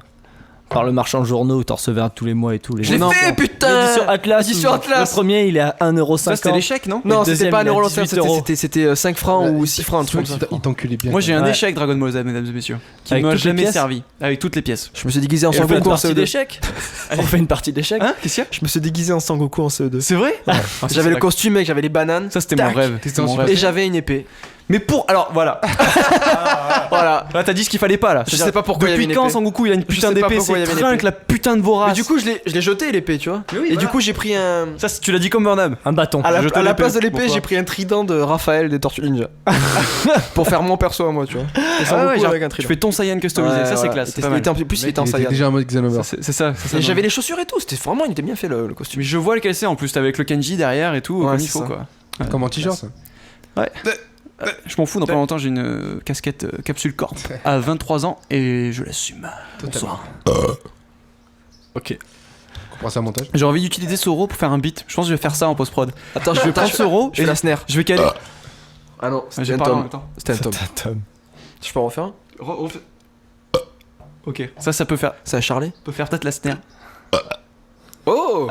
par le marchand de journaux où t'en recevais un tous les mois et tout. Je l'ai Non, fait, putain. L'édition Atlas. L'édition où Atlas. Le premier, il est à 1,50€. Ça c'était l'échec non Non, Le c'était deuxième, pas il a 1,50€, 18 euros. c'était 5 francs ou 6 francs, un truc comme ça. Il t'enculait bien. Moi j'ai un Ouais. échec Dragon Ball Z mesdames et messieurs qui Avec m'a toutes les jamais pièces servi avec toutes les pièces. Je me suis déguisé en Et on fait une Sangoku en partie CE2. d'échecs. On fait une partie d'échecs. Hein Qu'est-ce qu'il y a Je me suis déguisé en Sangoku en CE2. C'est vrai J'avais le costume, mec, j'avais les bananes. Ça c'était mon Tac. rêve. C'était mon en rêve. Et j'avais une épée. Mais pour alors voilà. Voilà. Là t'as dit ce qu'il fallait pas là. Je sais pas pourquoi il y avait Depuis une quand épée. Sangoku il a une putain sais pas d'épée, pourquoi il y c'est avait une Trunks épée. la putain de vorace. Mais du coup, je l'ai jeté l'épée, tu vois. Et du coup, j'ai pris un. ça tu l'as dit comme Burnham. Un bâton. À la, jeté à la l'épée. place de l'épée, Pourquoi j'ai pris un trident de Raphaël des Tortues Ninja. Pour faire mon perso à moi, tu vois. Et Ah Sangoku ouais, genre, avec un tu trident. fais ton Saiyan customisé, Ouais, ça c'est voilà. classe. Il c'est pas mal. était en plus, il était en Il était Saiyan. déjà en mode Xenover. C'est ça. Et j'avais les chaussures et tout, c'était vraiment, il était bien fait le costume. Mais je vois lequel c'est en plus, t'as avec le Kenji derrière et tout, Ouais, comme c'est il faut ça. quoi. Comme en t-shirt. ça. Je m'en fous, dans pas longtemps j'ai une casquette capsule corp à 23 ans et je l'assume. Bonsoir. Ok. On comprend ça au montage. J'ai envie d'utiliser Soro pour faire un beat. Je pense que je vais faire ça en post-prod. Attends, Je vais prendre Soro je fais et la snare. je vais caler. Ah non, J'ai c'était un parlé en tome. même temps. C'était un tome. Je peux en refaire un? Ok, ça peut faire peut-être la snare. Oh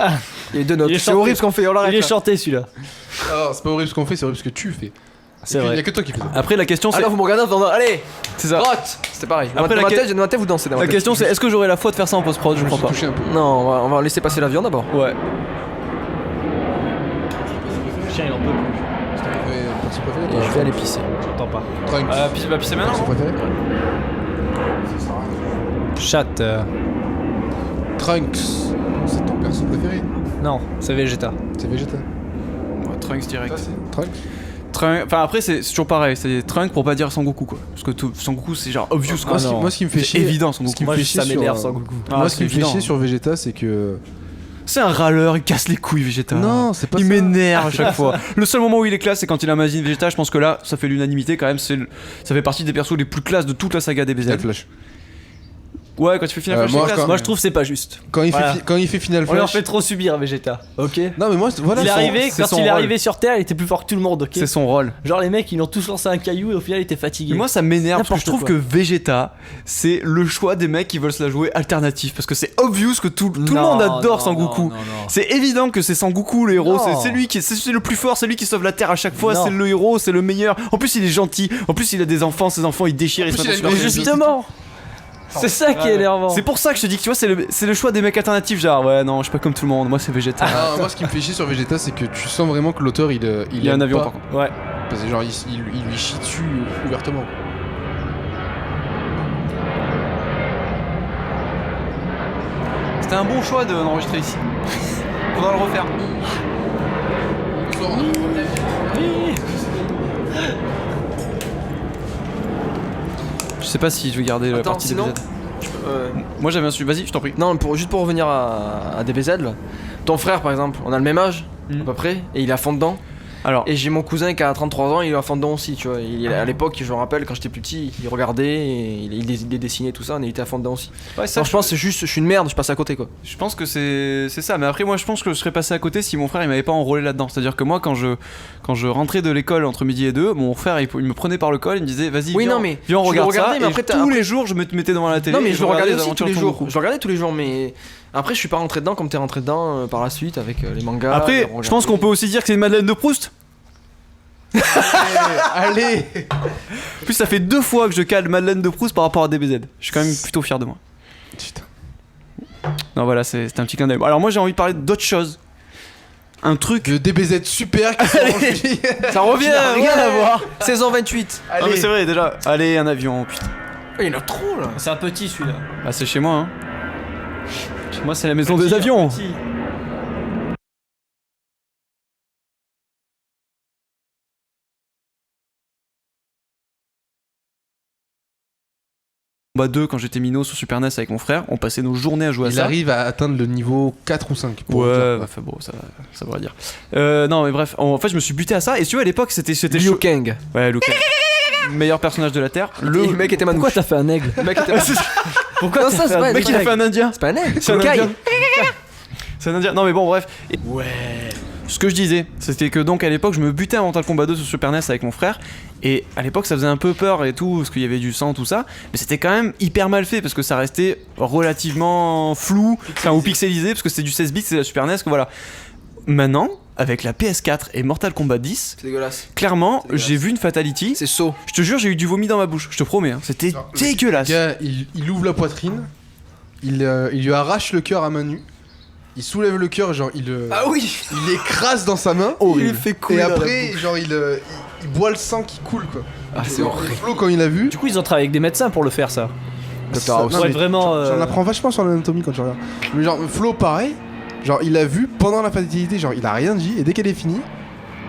Il y a eu deux notes. Il est C'est chanté. horrible ce qu'on fait, on Il l'arrête. est là. chanté celui-là. Alors, c'est pas horrible ce qu'on fait, c'est horrible ce que tu fais. C'est Il y vrai. a que toi qui fais ça. Après la question c'est Alors vous me regardez en faisant allez, c'est ça. rote. C'était pareil. Après, dans la ma tête, vous dansez. Dans ma La tête. question c'est est-ce que j'aurai la foi de faire ça en post-prod? Je Je me crois suis pas. touché un peu. Non, on va laisser passer l'avion d'abord. Ouais. Chien, il en peut plus. Perso préféré, Et je vais aller pisser. J'entends pas. Trunks. Bah pisser maintenant. Perso préféré Chat. Trunks. C'est ton perso préféré. Non, c'est Vegeta. C'est Vegeta. Trunks direct. Trunks. Enfin après c'est toujours pareil, c'est Trunks pour pas dire Sangoku quoi. Parce que Sangoku c'est genre obvious quoi. Moi, ce qui me fait C'est chier. évident Ce Sangoku. qui me Moi, fait ça chier m'énerve sur. Sangoku. Moi, ce qui me c'est fait évident. chier sur Vegeta, c'est que. C'est un râleur, il casse les couilles Vegeta. Non, c'est pas Il ça. m'énerve à chaque fois. Le seul moment où il est classe, c'est quand il a Mazine Vegeta. Je pense que là, ça fait l'unanimité quand même. Ça fait partie des persos les plus classes de toute la saga des Final BZ. Flash. Ouais, quand tu fais Final Flash, moi, c'est classe. quand- Moi je trouve que c'est pas juste. Quand il, Voilà. fait, quand il fait Final On leur Flash. fait trop subir à Vegeta. Ok. Non, mais moi, voilà. Il est son- arrivé, c'est quand son il est rôle. arrivé sur Terre, il était plus fort que tout le monde, ok. C'est son rôle. Genre les mecs, ils ont tous lancé un caillou et au final, il était fatigué. Et moi, ça m'énerve parce que je N'importe trouve que Vegeta, c'est le choix des mecs qui veulent se la jouer alternatif. Parce que c'est obvious que tout le monde adore Sangoku. C'est évident que c'est Sangoku le héros, Non. c'est lui qui c'est le plus fort, c'est lui qui sauve la terre à chaque fois, Non. c'est le héros, c'est le meilleur. En plus il est gentil, en plus il a des enfants, ses enfants ils déchirent, ils En se plus, mettent il a en une super vraie vie. Justement. C'est ça qui est énervant. C'est pour ça que je te dis que tu vois c'est le choix des mecs alternatifs genre ouais non je suis pas comme tout le monde, moi c'est Vegeta. Ah, moi, ce qui me fait chier sur Vegeta, c'est que tu sens vraiment que l'auteur il Il y a un aime avion pas, par contre. Ouais. Parce que genre il lui chie dessus ouvertement. C'était un bon choix d'enregistrer ici. Faudra le refaire. Je sais pas si je vais garder la Attends, partie sinon, DBZ. Moi j'avais un sujet, vas-y je t'en prie. Non, juste pour revenir à DBZ, là. Ton frère, par exemple, on a le même âge, à peu près, et il est à fond dedans. Alors, Et j'ai mon cousin qui a 33 ans, il est à fond dedans aussi, tu vois. À l'époque, je me rappelle, quand j'étais plus petit, il regardait, et il dessinait tout ça, et il était à fond dedans aussi. ouais, ça, Non, je pense que c'est juste, je suis une merde, je passe à côté, quoi. je pense que c'est ça, mais après moi je pense que je serais passé à côté si mon frère il m'avait pas enrôlé là-dedans. C'est-à-dire que moi quand je rentrais de l'école entre midi et 2, mon frère il me prenait par le col, il me disait vas-y Oui, viens, non, mais viens on tu le regarde ça. regardais, mais Et après, tous les jours je me mettais devant la télé. Non, mais et je le regardais les aussi tous aventures les de jours. Sangoku. Je le regardais tous les jours, mais après, je suis pas rentré dedans comme t'es rentré dedans par la suite avec les mangas. Après, je pense qu'on peut aussi dire que c'est une Madeleine de Proust. Allez. En plus ça fait 2 fois que je cale Madeleine de Proust par rapport à DBZ. Je suis quand même plutôt fier de moi. Putain. Non voilà, c'est un petit clin d'œil. Alors moi j'ai envie de parler d'autre chose. Un truc. Le DBZ super qui sort aujourd'hui. Ça revient, rien à voir. Saison 28. Ah mais c'est vrai déjà. Allez un avion, putain. Il y en a trop là. C'est un petit celui-là. Bah c'est chez moi hein. Chez moi c'est la maison des avions. Petit. Combat 2 quand j'étais minot sur Super NES avec mon frère. On passait nos journées à jouer à Il ça. arrive à atteindre le niveau 4 ou 5. pour Ouais, dire. enfin bon, ça va dire. Non, mais bref, en fait, je me suis buté à ça. Et si tu vois, à l'époque, c'était Liu chaud. Kang. Ouais, Liu Kang. Meilleur personnage de la Terre. Le mec était manouche. Pourquoi t'as fait un aigle Le mec était manouche. Pourquoi Non, t'as ça, fait c'est un pas- Le mec, il a fait un indien. C'est pas un aigle, C'est un Kai. indien. C'est un indien. Non, mais bon, bref. Ouais. Ce que je disais, c'était que donc à l'époque, je me butais à Mortal Kombat 2 sur Super NES avec mon frère. Et à l'époque, ça faisait un peu peur et tout, parce qu'il y avait du sang, tout ça. Mais c'était quand même hyper mal fait, parce que ça restait relativement flou, enfin, ou pixelisé, parce que c'était du 16 bits, c'est la Super NES, que voilà. Maintenant, avec la PS4 et Mortal Kombat 10, C'est dégueulasse. clairement, C'est dégueulasse. j'ai vu une fatality. C'est saut. Je te jure, j'ai eu du vomi dans ma bouche, je te promets. Hein. C'était Non, dégueulasse. Le gars, il ouvre la poitrine, il lui arrache le cœur à main nue, il soulève le cœur, genre Ah oui. il l'écrase dans sa main, Il le fait couler et dans la après, genre il boit le sang qui coule quoi. Ah, c'est Et horrible. Flo, quand il a vu, Du coup, ils ont travaillé avec des médecins pour le faire, ça. Dr. House. non, Ouais, mais vraiment. j'en apprends vachement sur l'anatomie quand je regarde. Mais genre, Flo, pareil, genre il a vu pendant la fatalité, genre il a rien dit, et dès qu'elle est finie,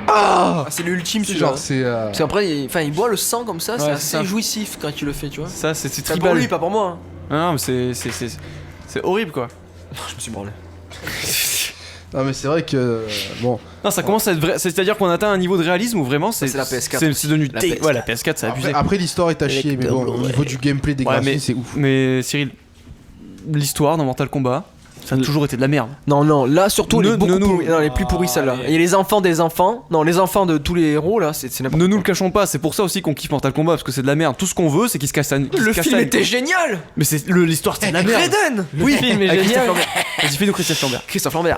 Ah, c'est l'ultime c'est celui-là. genre c'est. Parce qu'après, il boit le sang comme ça, c'est Ouais, assez c'est ça. jouissif quand tu le fais, tu vois. Ça, c'est C'est tribal. pour lui, pas pour moi. Hein. Non, mais c'est horrible quoi. Je me suis branlé. Non, mais c'est vrai que. Bon. Non, ça commence à être vrai. C'est-à-dire qu'on atteint un niveau de réalisme où vraiment c'est. C'est la PS4 C'est devenu. La Ouais, la PS4. PS4, c'est abusé. Après l'histoire est à chier, mais bon, au niveau du gameplay des Ouais, graphismes, mais- c'est ouf. Mais Cyril, l'histoire dans Mortal Kombat, ça a toujours été de la merde. Non, non, là surtout, Ne- les, beaucoup ne nous- pourris- non, les plus pourris celle-là. allez. Et les enfants des enfants, non, les enfants de tous les héros là, c'est n'importe Ne quoi. nous le cachons pas, c'est pour ça aussi qu'on kiffe Mortal Kombat parce que c'est de la merde. Tout ce qu'on veut, c'est qu'il se casse Le film était génial. Mais c'est l'histoire, c'était de la merde. Raiden. Oui, film est avec Christophe génial. Lambert. Vas-y, fais-nous Christophe Lambert. Christophe Lambert.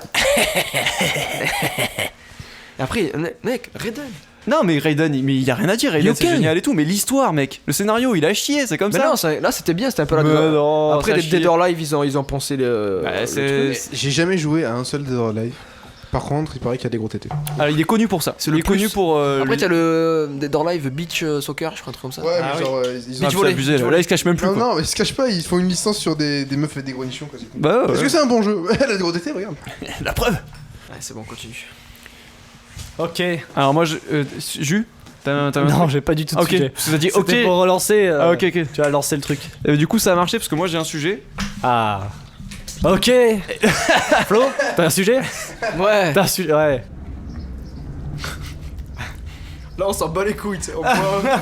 Et après, mec, Raiden. Non, mais Raiden, mais il y a rien à dire. Raiden, Liu c'est Kang. génial et tout. Mais l'histoire, mec, le scénario, il a chié, c'est comme Mais ça. non, là c'était bien, c'était un peu la. Mais non, Après, ça les chie. Dead or Alive, ils ont pensé le. Ouais, le c'est. truc. J'ai jamais joué à un seul Dead or Alive. Par contre, il paraît qu'il y a des gros tétés. Alors, il est connu pour ça. C'est Il le est connu plus. pour. Après, t'as le Dead or Alive Beach Soccer, je crois, un truc comme ça. Ouais, Ah mais oui. genre, ils Ah, ont. c'est volley, abusé, beach là. volley. Là, ils se cachent même plus. Non, Quoi. non, ils se cachent pas, ils font une licence sur des meufs avec des gros nichons. Quoi, c'est cool. Bah, Est-ce ouais. que c'est un bon jeu Elle a des gros tétés, regarde. La preuve. Ouais, c'est bon, continue. Ok. Alors, moi, Jus, t'as Non, j'ai pas du tout de Ok, sujet. parce que t'as dit ok. C'était pour relancer. Ah, ok, ok. Tu as lancé le truc. Du coup, ça a marché parce que moi, j'ai un sujet. Ah. Ok. Flo, t'as un sujet Ouais. T'as un sujet. Ouais. Là, on s'en bat les couilles, tu sais. On boit.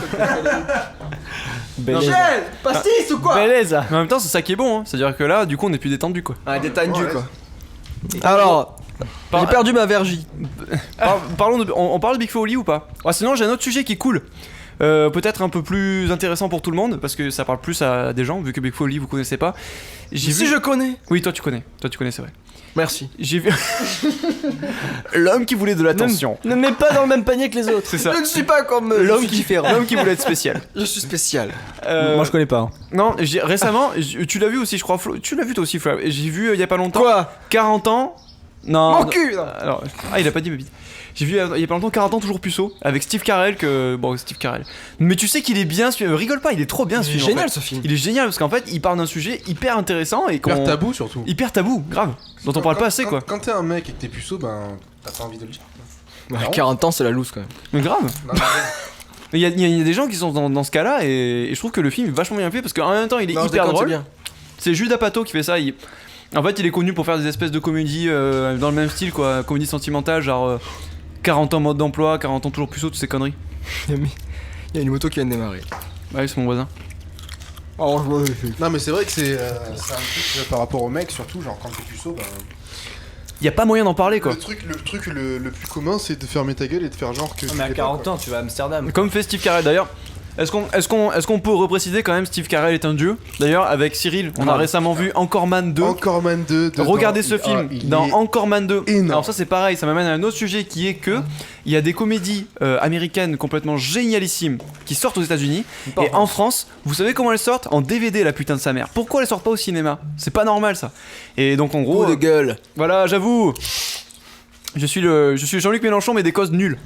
Beleza. Pastis ou quoi Beleza. Mais en même temps, c'est ça qui est bon. Hein. C'est-à-dire que là, du coup, on est plus détendu, quoi. Ah, détendu Ouais. quoi. Alors, j'ai perdu ma vergie. Parlons de. On parle de Big Foley ou pas? Sinon, j'ai un autre sujet qui est cool. Peut-être un peu plus intéressant pour tout le monde parce que ça parle plus à des gens vu que Big Foley vous connaissez pas. J'ai Si vu. je connais. Oui, toi tu connais, c'est vrai. Merci. J'ai vu l'homme qui voulait de l'attention. Ne mets pas dans le même panier que les autres. C'est ça. Je ne suis pas comme L'homme je suis qui différent. L'homme qui voulait être spécial. Je suis spécial. Moi, je connais pas. Hein. Non, récemment, tu l'as vu aussi, je crois. Flo, tu l'as vu toi aussi, Flo. J'ai vu il y a pas longtemps. Quoi 40 ans. Non. Mon non. cul non. Alors, il a pas dit ma bite. J'ai vu il y a pas longtemps 40 ans toujours puceau avec Steve Carell Steve Carell. Mais tu sais qu'il est bien rigole pas, il est trop bien ce C'est film. en génial fait. ce film. Il est génial parce qu'en fait, il parle d'un sujet hyper intéressant et Hyper qu'on tabou surtout. hyper tabou, grave, dont on parle pas assez quoi. Quand t'es un mec et que t'es puceau, ben t'as pas envie de le dire. Ouais, Non. 40 ans, c'est la loose quand même. Mais grave. Non, mais- Il y a des gens qui sont dans ce cas-là et je trouve que le film est vachement bien fait parce qu'en même temps il est Non, je hyper déconne, c'est drôle. bien. C'est Jules Apatow qui fait ça. En fait, il est connu pour faire des espèces de comédies dans le même style, quoi. Comédie sentimentale, genre 40 ans mode d'emploi, 40 ans toujours puceau, toutes ces conneries. Il y a une moto qui vient de démarrer. Ouais, c'est mon voisin. Oh, Non, mais c'est vrai que c'est un truc par rapport au mec, surtout, genre quand t'es puceau, ben. Y a pas moyen d'en parler, quoi. Le truc le plus commun, c'est de fermer ta gueule et de faire genre que. Mais à 40 ans, tu vas à Amsterdam. Comme fait Steve Carell d'ailleurs. Est-ce qu'on peut repréciser quand même Steve Carell est un dieu? D'ailleurs, avec Cyril, on a récemment vu Encore Man 2. Encore Man 2. dedans, Regardez ce film il dans est Encore Man 2. énorme. Alors ça c'est pareil, ça m'amène à un autre sujet qui est que il y a des comédies américaines complètement génialissimes qui sortent aux États-Unis et en France, vous savez comment elles sortent? En DVD, la putain de sa mère. Pourquoi elles sortent pas au cinéma? C'est pas normal ça. Et donc en gros, Coup de gueule. voilà, j'avoue. Je suis Jean-Luc Mélenchon mais des causes nulles.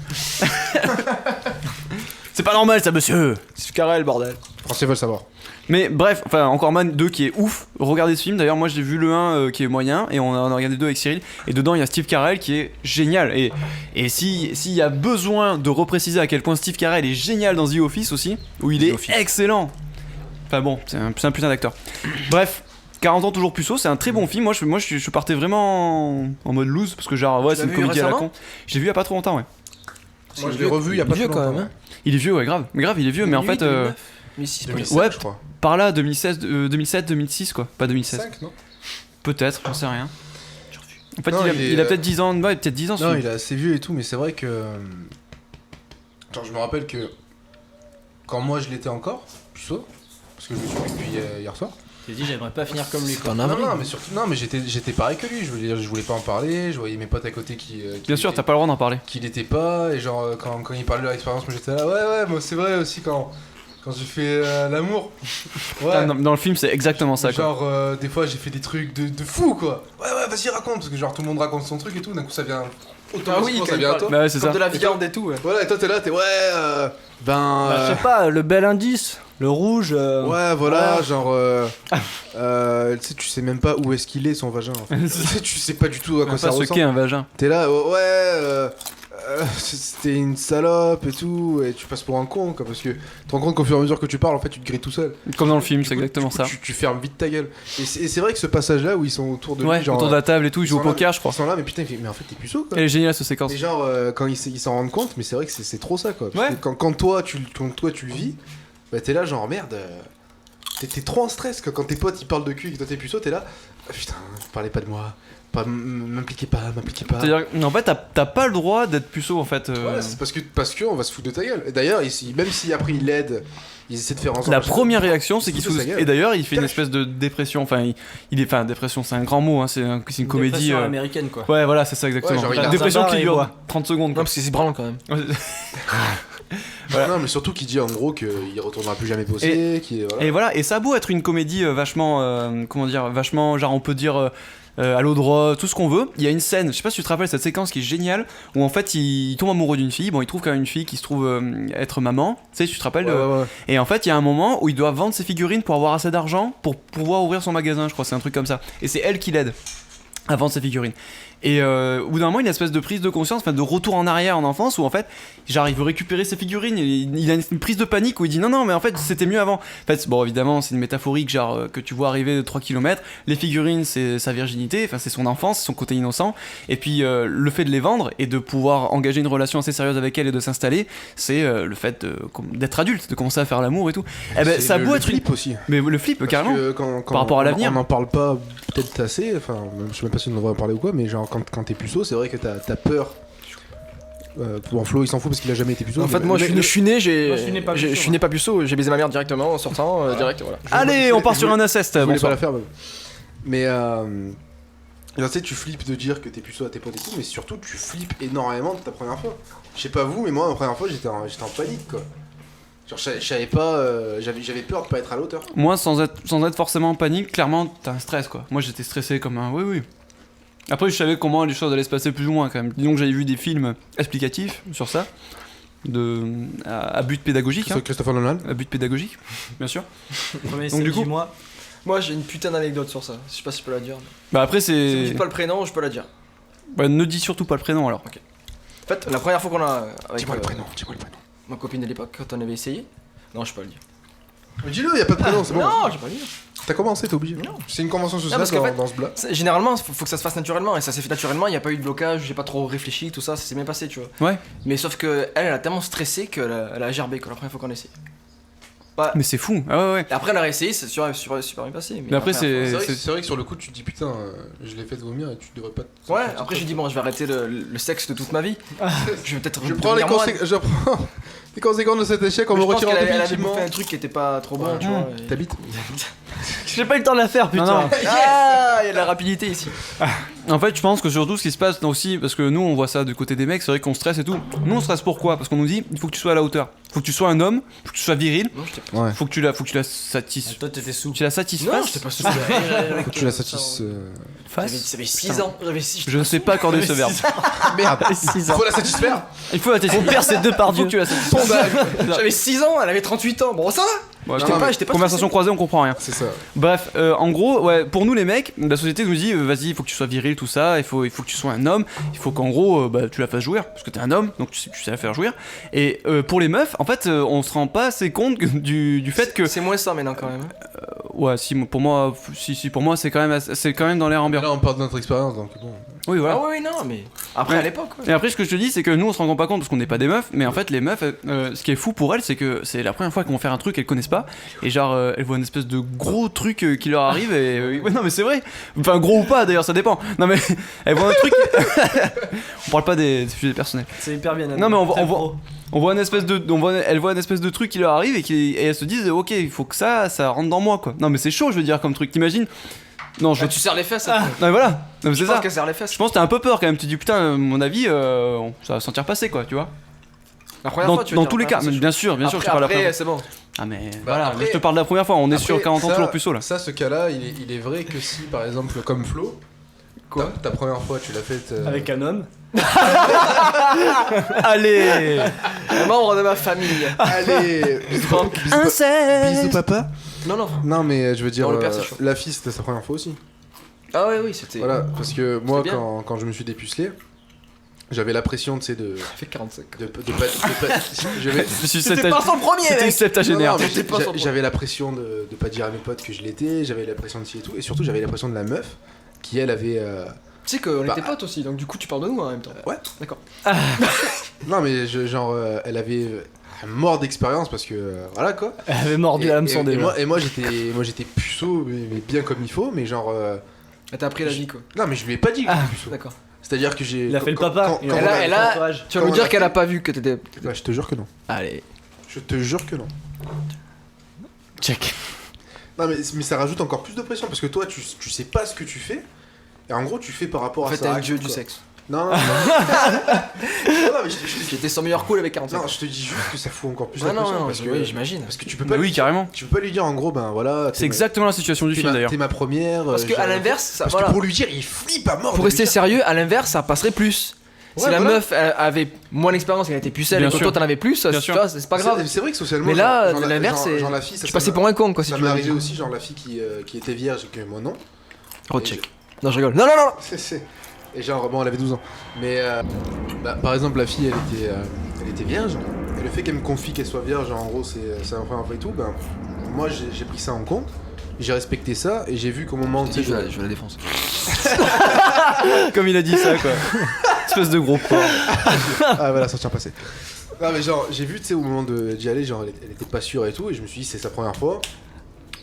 C'est pas normal ça, monsieur. C'est carré le bordel. Les Français veulent savoir. Mais bref, enfin Encore Man 2 qui est ouf, regardez ce film, d'ailleurs moi j'ai vu le 1 qui est moyen et on a regardé le 2 avec Cyril et dedans il y a Steve Carell qui est génial et s'il y a besoin de repréciser à quel point Steve Carell est génial dans The Office aussi, où il est excellent. Enfin bon, c'est un putain d'acteur. Bref, 40 ans toujours puceau, c'est un très bon film. Moi je partais vraiment en mode loose parce que genre ouais, Tu c'est l'as une vu comédie à la récemment con. Je l'ai vu il y a pas trop longtemps, ouais. Moi, je l'ai revu il y a pas vieux très quand longtemps. même. Hein. Il est vieux, ouais, grave. Mais grave, il est vieux, mais en fait 2006, 2007, ouais, je crois. par là 2016 2007 2006 quoi, pas 2016. 5, non? Peut-être, j'en sais rien. En fait, Non, il a peut-être 10 ans, ouais, peut-être 10 ans. Non, ce il est assez vieux et tout, mais c'est vrai que. Genre, je me rappelle que. Quand moi je l'étais encore, puceau, parce que je me suis vu depuis hier soir. J'ai dit, j'aimerais pas finir comme lui. quoi. Non, mais surtout, non, mais j'étais pareil que lui. Je voulais pas en parler. Je voyais mes potes à côté qui. Bien sûr, t'as pas le droit d'en parler. Qu'il était pas. Et genre, quand il parlait de leur expérience, moi j'étais là. Ouais, moi c'est vrai aussi quand j'ai fait l'amour. Ouais. Ah, dans le film, c'est exactement ça quoi. Genre, des fois j'ai fait des trucs de fou quoi. Ouais, vas-y, raconte. Parce que genre tout le monde raconte son truc et tout. D'un coup, ça vient. Ah oui, ça vient à toi. Bah ouais, c'est ça. Comme de la viande et tout. Ouais. Voilà, et toi t'es là, t'es Je sais pas, le bel indice, le rouge. Ouais, voilà, genre. Tu sais même pas où est-ce qu'il est son vagin. En fait. Tu sais pas du tout à quoi ça Pas ce ressemble. qu'est un vagin. T'es là, c'était une salope et tout, et tu passes pour un con, quoi, parce que tu te rends compte qu'au fur et à mesure que tu parles, en fait, tu te grilles tout seul. Comme dans le film, Du c'est coup, exactement ça. Tu fermes vite ta gueule. Et c'est vrai que ce passage-là où ils sont autour de Ouais, lui, genre. autour de la table et tout, ils jouent au sont là, poker, je crois. Ils sont là, mais putain, mais en fait, t'es puceau, quoi. Elle est géniale cette séquence. Et genre, quand ils s'en rendent compte, mais c'est vrai que c'est trop ça, quoi. Parce Ouais. que quand toi, tu le vis, bah t'es là, genre, merde. T'es trop en stress, quoi. Quand tes potes ils parlent de cul et que toi t'es puceau, t'es là. Ah, putain, parlez pas de moi. M'impliquez pas. C'est-à-dire, en fait, t'as pas le droit d'être puceau en fait. Ouais, c'est parce que on va se foutre de ta gueule. Et d'ailleurs, même si après il l'aide, ils essaient de faire en sorte. La première réaction, c'est qu'il se fout se de sa gueule. Et d'ailleurs, il fait une Cache. espèce de dépression. Enfin, il est. Enfin, dépression, c'est un grand mot. Hein. C'est une comédie. Dépression américaine quoi. Ouais, voilà, c'est ça exactement. Ouais, genre, il La a dépression un bar qui et dure boit. 30 secondes. Non, Quoi. parce que c'est branlant quand même. Voilà. Non, mais surtout qu'il dit en gros qu'il retournera plus jamais bosser. Voilà. Et voilà, et ça a beau être une comédie vachement, comment dire, vachement, genre on peut dire à l'eau de rose, tout ce qu'on veut. Il y a une scène, je sais pas si tu te rappelles cette séquence qui est géniale, où en fait il tombe amoureux d'une fille. Bon, il trouve quand même une fille qui se trouve être maman. Tu sais, tu te rappelles Ouais. Et en fait, il y a un moment où il doit vendre ses figurines pour avoir assez d'argent pour pouvoir ouvrir son magasin. Je crois, c'est un truc comme ça. Et c'est elle qui l'aide à vendre ses figurines. Et au bout d'un moment, il y a une espèce de prise de conscience, enfin de retour en arrière en enfance, où en fait, genre il veut récupérer ses figurines, il a une prise de panique où il dit non, mais en fait c'était mieux avant. En fait, bon, évidemment, c'est une métaphorique, genre que tu vois arriver de 3 km. Les figurines, c'est sa virginité, enfin c'est son enfance, son côté innocent. Et puis le fait de les vendre et de pouvoir engager une relation assez sérieuse avec elle et de s'installer, c'est le fait d'être adulte, de commencer à faire l'amour et tout. Eh ben, ça a beau être une. flip aussi. Mais le flip, Parce carrément. que quand Par rapport à l'avenir. On n'en parle pas peut-être assez, enfin, je sais même pas si on devrait en parler ou quoi, mais genre quand t'es puceau, c'est vrai que t'as peur. Pour Flo, il s'en fout parce qu'il a jamais été puceau. En fait, moi, je suis né, Moi, je suis né pas je puceau, suis né pas puceau, j'ai baisé ma mère directement en sortant, direct, voilà. Allez, on part sur un inceste. Je voulais pas Bonsoir. la faire, mais tu sais, tu flippes de dire que t'es puceau à tes potes et tout, mais surtout tu flippes énormément de ta première fois. Je sais pas vous, mais moi, la première fois, j'étais en panique, quoi. Genre, je savais pas, j'avais peur de pas être à l'auteur. Moi, sans être forcément en panique, clairement, t'as un stress quoi. Moi, j'étais stressé comme un. Oui. Après, je savais comment les choses allaient se passer plus ou moins quand même. Disons que j'avais vu des films explicatifs sur ça, à but pédagogique. C'est Christopher Nolan. À but pédagogique, bien sûr. Premier Donc, du coup- dis-moi. Moi, j'ai une putain d'anecdote sur ça, je sais pas si je peux la dire. Bah après, Si vous c'est. dites pas le prénom, je peux la dire. Bah, ne dis surtout pas le prénom alors. En fait, la première fois qu'on a. Avec Dis-moi le prénom. ma copine de l'époque, quand on avait essayé. Non, je peux pas le dire. Mais dis-le, y a pas de prénom, c'est bon. Non, je peux pas le dire. T'as commencé, t'es obligé. C'est une convention sociale parce qu'en fait- dans ce bloc. Généralement, faut que ça se fasse naturellement, et ça s'est fait naturellement, il n'y a pas eu de blocage, j'ai pas trop réfléchi, tout ça, ça s'est bien passé, tu vois. Ouais. Mais sauf que elle a tellement stressé qu'elle a gerbé quoi, la première fois qu'on a essayé. Mais c'est fou. Ah ouais. Et après, elle a réessayé, c'est super bien passé. Mais après, la c'est. première C'est vrai que sur le coup, tu te dis putain, je l'ai fait vomir et tu devrais pas. fois- Ouais, après, j'ai dit, bon, je vais arrêter le sexe de toute ma vie. Je vais peut-être. Je prends les devenir moine. conséquences de cet échec en Mais me je pense retirant qu'elle avait définitivement. bouffé un truc qui était pas trop bon, Ouais. tu vois. et- T'habites J'ai pas eu le temps de la faire, putain. Non. Ah, il y a de la rapidité ici. En fait, je pense que surtout ce qui se passe aussi, parce que nous on voit ça du côté des mecs, c'est vrai qu'on stresse et tout. Nous on stresse pourquoi? Parce qu'on nous dit il faut que tu sois à la hauteur. Faut que tu sois un homme, faut que tu sois viril, Non, j'étais Ouais. faut que tu la Ah, satisfasses. toi, t'étais sous. Tu la Non, satisfasses. j'étais pas sûr. Faut que tu la satisfasses. J'avais 6 ans. Je ne sais pas accorder ce verbe. Merde, 6 ans. faut la satisfaire. Il faut la satisfaire. Père, c'est deux par Faut Dieu. que tu la satisfasses. J'avais 6 ans, elle avait 38 ans. Bon, ça va. Bon, J'étais non, pas- mais j'étais pas conversation stressé. croisée, on comprend rien. C'est ça. Bref, en gros, ouais, pour nous les mecs, la société nous dit vas-y, il faut que tu sois viril, tout ça, il faut que tu sois un homme, il faut qu'en gros, bah, tu la fasses jouir, parce que t'es un homme, donc tu sais la faire jouir. Et pour les meufs, en fait, on se rend pas assez compte du fait que. C'est moins ça maintenant quand même. Ouais, si, pour moi, pour moi, c'est quand même dans l'air ambiant. Là, on parle de notre expérience, donc bon. Oui, voilà. Ah oui, non, mais après Ouais. à l'époque. Ouais. Et après, ce que je te dis, c'est que nous, on se rend pas compte parce qu'on n'est pas des meufs, mais en fait, les meufs, ce qui est fou pour elles, c'est que c'est la première fois qu'elles vont faire un truc qu'elles connaissent pas, et genre, elles voient une espèce de gros truc qui leur arrive, et ouais, non, mais c'est vrai, enfin, gros ou pas d'ailleurs, ça dépend. Non, mais elles voient un truc. On parle pas des sujets personnels. C'est hyper bien. Non, mais Très on pro. voit. On voit une espèce de, elles voient une espèce de truc qui leur arrive et elles se disent ok, il faut que ça rentre dans moi quoi. Non mais c'est chaud, je veux dire comme truc. T'imagines? Non, je. Ah, tu serres les fesses. Non mais voilà. Non mais Je c'est pense ça. qu'elle serre les fesses. Je pense que t'as un peu peur quand même. Tu te dis putain, à mon avis, ça va sentir passer quoi, tu vois. La première Dans, fois, tu veux dans dire, tous les la cas, première fois, bien sûr, je te parle de la Après, première. c'est bon. Ah mais Bah, voilà, après- je te parle de la première fois. On est sur Après, 40 ans ça- toujours puceau là. Ça, ce cas-là, il est vrai que si, par exemple, comme Flo, ta première fois, tu l'as faite. Avec un homme. Allez. Un membre de ma famille. Allez, bisous papa. Non. Non, mais je veux dire, Non, le père, c'est chaud. la fille, c'était sa première fois aussi. Ah oui, c'était. Voilà, parce que moi, C'est bien. quand je me suis dépucelé, j'avais la pression, tu sais, de. Ça fait 45. j'avais- C'était pas son premier, C'était mec. septagénaire. Non, non, mais J'étais pas sur le j'avais la pression de pas dire à mes potes que je l'étais, j'avais la pression de ci et tout, et surtout j'avais la pression de la meuf qui elle avait. Tu sais qu'on Bah- était potes aussi, donc du coup tu parles de nous en même temps. Ouais. D'accord. Non, mais elle avait un mort d'expérience parce que voilà quoi. Elle avait mordu à l'hameçon déjà. Moi j'étais puceau, mais bien comme il faut, mais genre. Elle t'a appris la vie quoi. Non, mais je lui ai pas dit que j'étais puceau. D'accord. C'est-à-dire que j'ai. Il a fait le quand- papa. quand- Il quand a- on a- elle a- entourage. Tu vas nous Quand on dire a qu'elle fait- a pas vu que t'étais. Bah, je te jure que non. Allez. Je te jure que non. Check. Non, mais ça rajoute encore plus de pression parce que toi, tu sais pas ce que tu fais. Et en gros, tu fais par rapport En à fait, sa t'es un réaction, dieu du quoi. sexe. Non, non, non. Non, mais J'étais son meilleur cool avec 45. non, je te dis juste que ça fout encore plus Ah la non, pression non, parce que oui, j'imagine. parce que tu peux Bah pas oui, lui dire, carrément. tu peux pas lui dire en gros ben voilà, C'est exactement la situation du film d'ailleurs. t'es ma première Parce que j'ai à rien l'inverse, fait. ça, parce voilà. que pour lui dire, il flippe à mort. Pour de rester lui dire- sérieux, à l'inverse, ça passerait plus. Si Ouais, la voilà. meuf elle avait moins d'expérience, elle était pucelle Bien et que sûr. toi t'en avais plus, Bien tu sûr. vois, c'est pas grave. C'est vrai que socialement Mais là, genre, l'inverse, c'est. genre la fille, ça Tu passais m'a- pour un con quoi si ça tu m'est veux. arrivé aussi genre la fille qui était vierge et que moi non. Recheck. Non, je rigole. Non, non, non. Et genre, bon, elle avait 12 ans. Mais par exemple, la fille, elle était vierge. Et le fait qu'elle me confie qu'elle soit vierge, en gros, c'est un première fois et tout. Ben, moi, j'ai pris ça en compte. J'ai respecté ça. Et j'ai vu qu'au moment tu sais, Je vais la défoncer. Comme il a dit ça quoi. Espèce de gros porc. Ah, voilà, sortir passé. Non, mais genre, j'ai vu, tu sais, au moment d'y aller, genre, elle était pas sûre et tout. Et je me suis dit, c'est sa première fois.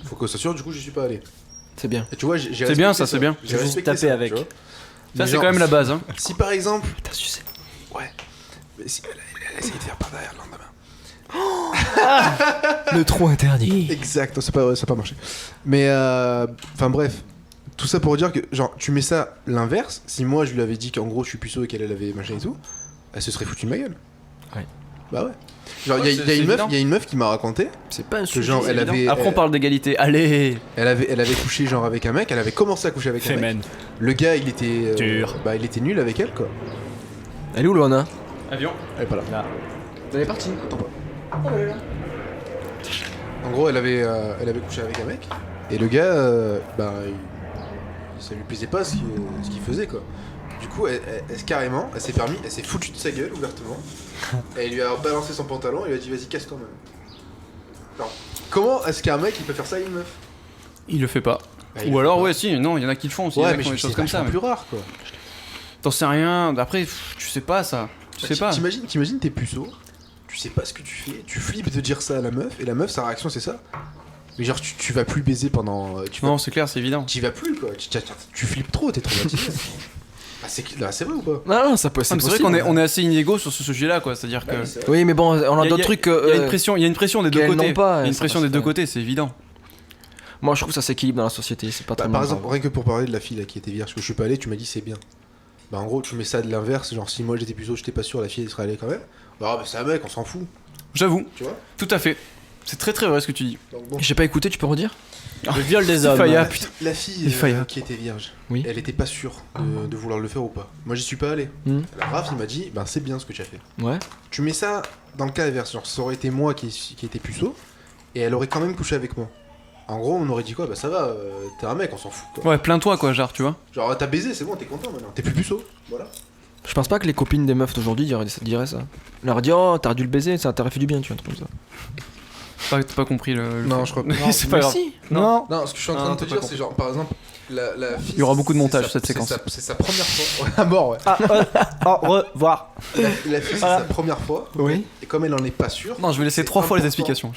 Faut qu'elle soit sûre, du coup, j'y suis pas allé. C'est bien. Et tu vois, j'ai C'est bien, respecté ça, c'est bien. J'ai Juste respecté taper ça, avec. tu vois. Ça Mais c'est genre, quand même la base hein. Si par exemple. T'as sucé. Ouais. Mais si elle essaye de faire par derrière le lendemain. Le trou interdit. Exact, ça n'a pas marché. Mais enfin bref, tout ça pour dire que genre tu mets ça l'inverse. Si moi je lui avais dit qu'en gros je suis puceau et qu'elle avait machin et tout, elle se serait foutue de ma gueule. Ouais. Bah ouais. Genre il Ouais, y a c'est évident. une meuf qui m'a raconté C'est pas un que sujet. genre elle avait Après on parle d'égalité. Allez. elle avait couché genre avec un mec, elle avait commencé à coucher avec un mec. Fémène. Le gars il était Dur. bah il était nul avec elle quoi. Elle est où Loana? Avion. Elle est pas là. Elle est partie. Attends pas. En gros elle avait couché avec un mec et le gars ça lui plaisait pas ce qu'il faisait quoi. Du coup, carrément, elle s'est foutue de sa gueule ouvertement. Et elle lui a balancé son pantalon et lui a dit vas-y casse-toi même. Alors, comment est-ce qu'un mec il peut faire ça à une meuf? Il le fait pas. Bah, il Ou le alors fait ouais si, non, il y en a qui le font aussi. Il y en Ouais, a mais qui font des c'est choses comme ça. vachement mais plus rare quoi. T'en sais rien. Après, tu sais pas ça. Tu sais pas. T'imagines t'es puceau, tu sais pas ce que tu fais, tu flippes de dire ça à la meuf et la meuf sa réaction c'est ça. Mais genre tu vas plus baiser pendant. Non, c'est clair, c'est évident. Tu vas plus quoi. Tu flippes trop, t'es traumatisé. Ah, c'est vrai ou pas? Non, ça peut Ah, mais c'est vrai qu'on est, on est assez inégaux sur ce sujet-là, quoi. C'est-à-dire que. Oui, mais bon, on a d'autres trucs. Il y a une pression, il y a une pression des deux qu'elles côtés. n'ont pas, Il y a une ça pression passe des deux pas. côtés, c'est évident. Moi, je trouve que ça s'équilibre dans la société. C'est pas très Par exemple, rien que pour parler de la fille là, qui était vierge, que je suis pas allé, tu m'as dit c'est bien. Bah en gros, tu mets ça de l'inverse, genre si moi j'étais puceau, j'étais pas sûr, la fille elle serait allée quand même. Bah c'est un mec, on s'en fout, J'avoue, tu vois. tout à fait. C'est très très vrai ce que tu dis. Donc bon. J'ai pas écouté, tu peux redire? Le viol des hommes. Faya, La putain. fille, la fille, Il faille, hein. qui était vierge, Oui. elle était pas sûre de vouloir le faire ou pas. Moi j'y suis pas allé. Hmm. La Raph il m'a dit, bah c'est bien ce que tu as fait. Ouais. Tu mets ça dans le cas inverse, genre ça aurait été moi qui était puceau, et elle aurait quand même couché avec moi. En gros, on aurait dit quoi? Bah ça va, t'es un mec, on s'en fout quoi. Ouais, plains-toi quoi, genre, tu vois. Genre t'as baisé, c'est bon, t'es content maintenant. T'es plus puceau, voilà. Je pense pas que les copines des meufs d'aujourd'hui diraient ça. On leur dit oh t'aurais dû le baiser, ça t'aurait fait du bien, tu vois, un truc comme ça. T'as pas compris le. Non, je crois pas. C'est pas grave. Si. Non. Non, ce que je suis en train de te dire, c'est genre par exemple, la fille. Il y aura beaucoup de montage, c'est cette séquence. C'est sa première fois. Ouais, à mort, ouais. Au revoir. La fille, c'est sa première fois. Oui. Et comme elle en est pas sûre. Non, je vais laisser c'est 3 fois les important. explications.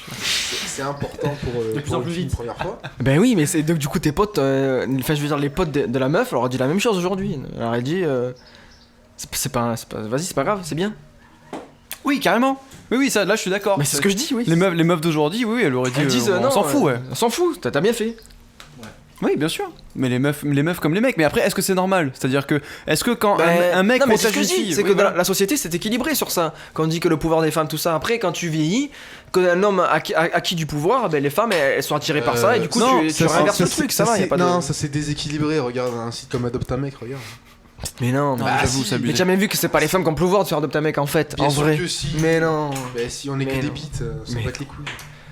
C'est important pour. De plus pour en plus une fille, vite. une première fois. Ben oui, mais c'est donc du coup tes potes, enfin je veux dire les potes de la meuf, leur a dit la même chose aujourd'hui. Elle leur a dit vas-y c'est pas grave, c'est bien. Oui, carrément. Oui, ça, là je suis d'accord. Mais c'est ce que je dis, oui. Les meufs d'aujourd'hui, oui, elles auraient dit. Elles disent on non, s'en fout, ouais. On s'en fout, t'as bien fait. Oui, bien sûr. Mais les meufs comme les mecs. Mais après, est-ce que c'est normal? C'est-à-dire que, est-ce que quand un mec non, mais protège c'est ce que une je dis, fille, c'est oui, que voilà. dans la société c'est équilibré sur ça. Quand on dit que le pouvoir des femmes, tout ça, après quand tu vieillis, quand un homme a acquis du pouvoir, ben les femmes elles sont attirées par ça et du coup non, tu renverses le truc, ça va, y a pas de. Non, ça s'est déséquilibré. Regarde un site comme Adopte un mec, regarde. Mais non, Ah, j'avoue, ça mais abuse. t'as jamais vu que c'est pas les femmes qui ont le pouvoir de faire adopter un mec en fait, Bien en sûr vrai. que si. Mais non. Bah si on est Mais que des non. bites, on s'en Mais- bat les couilles.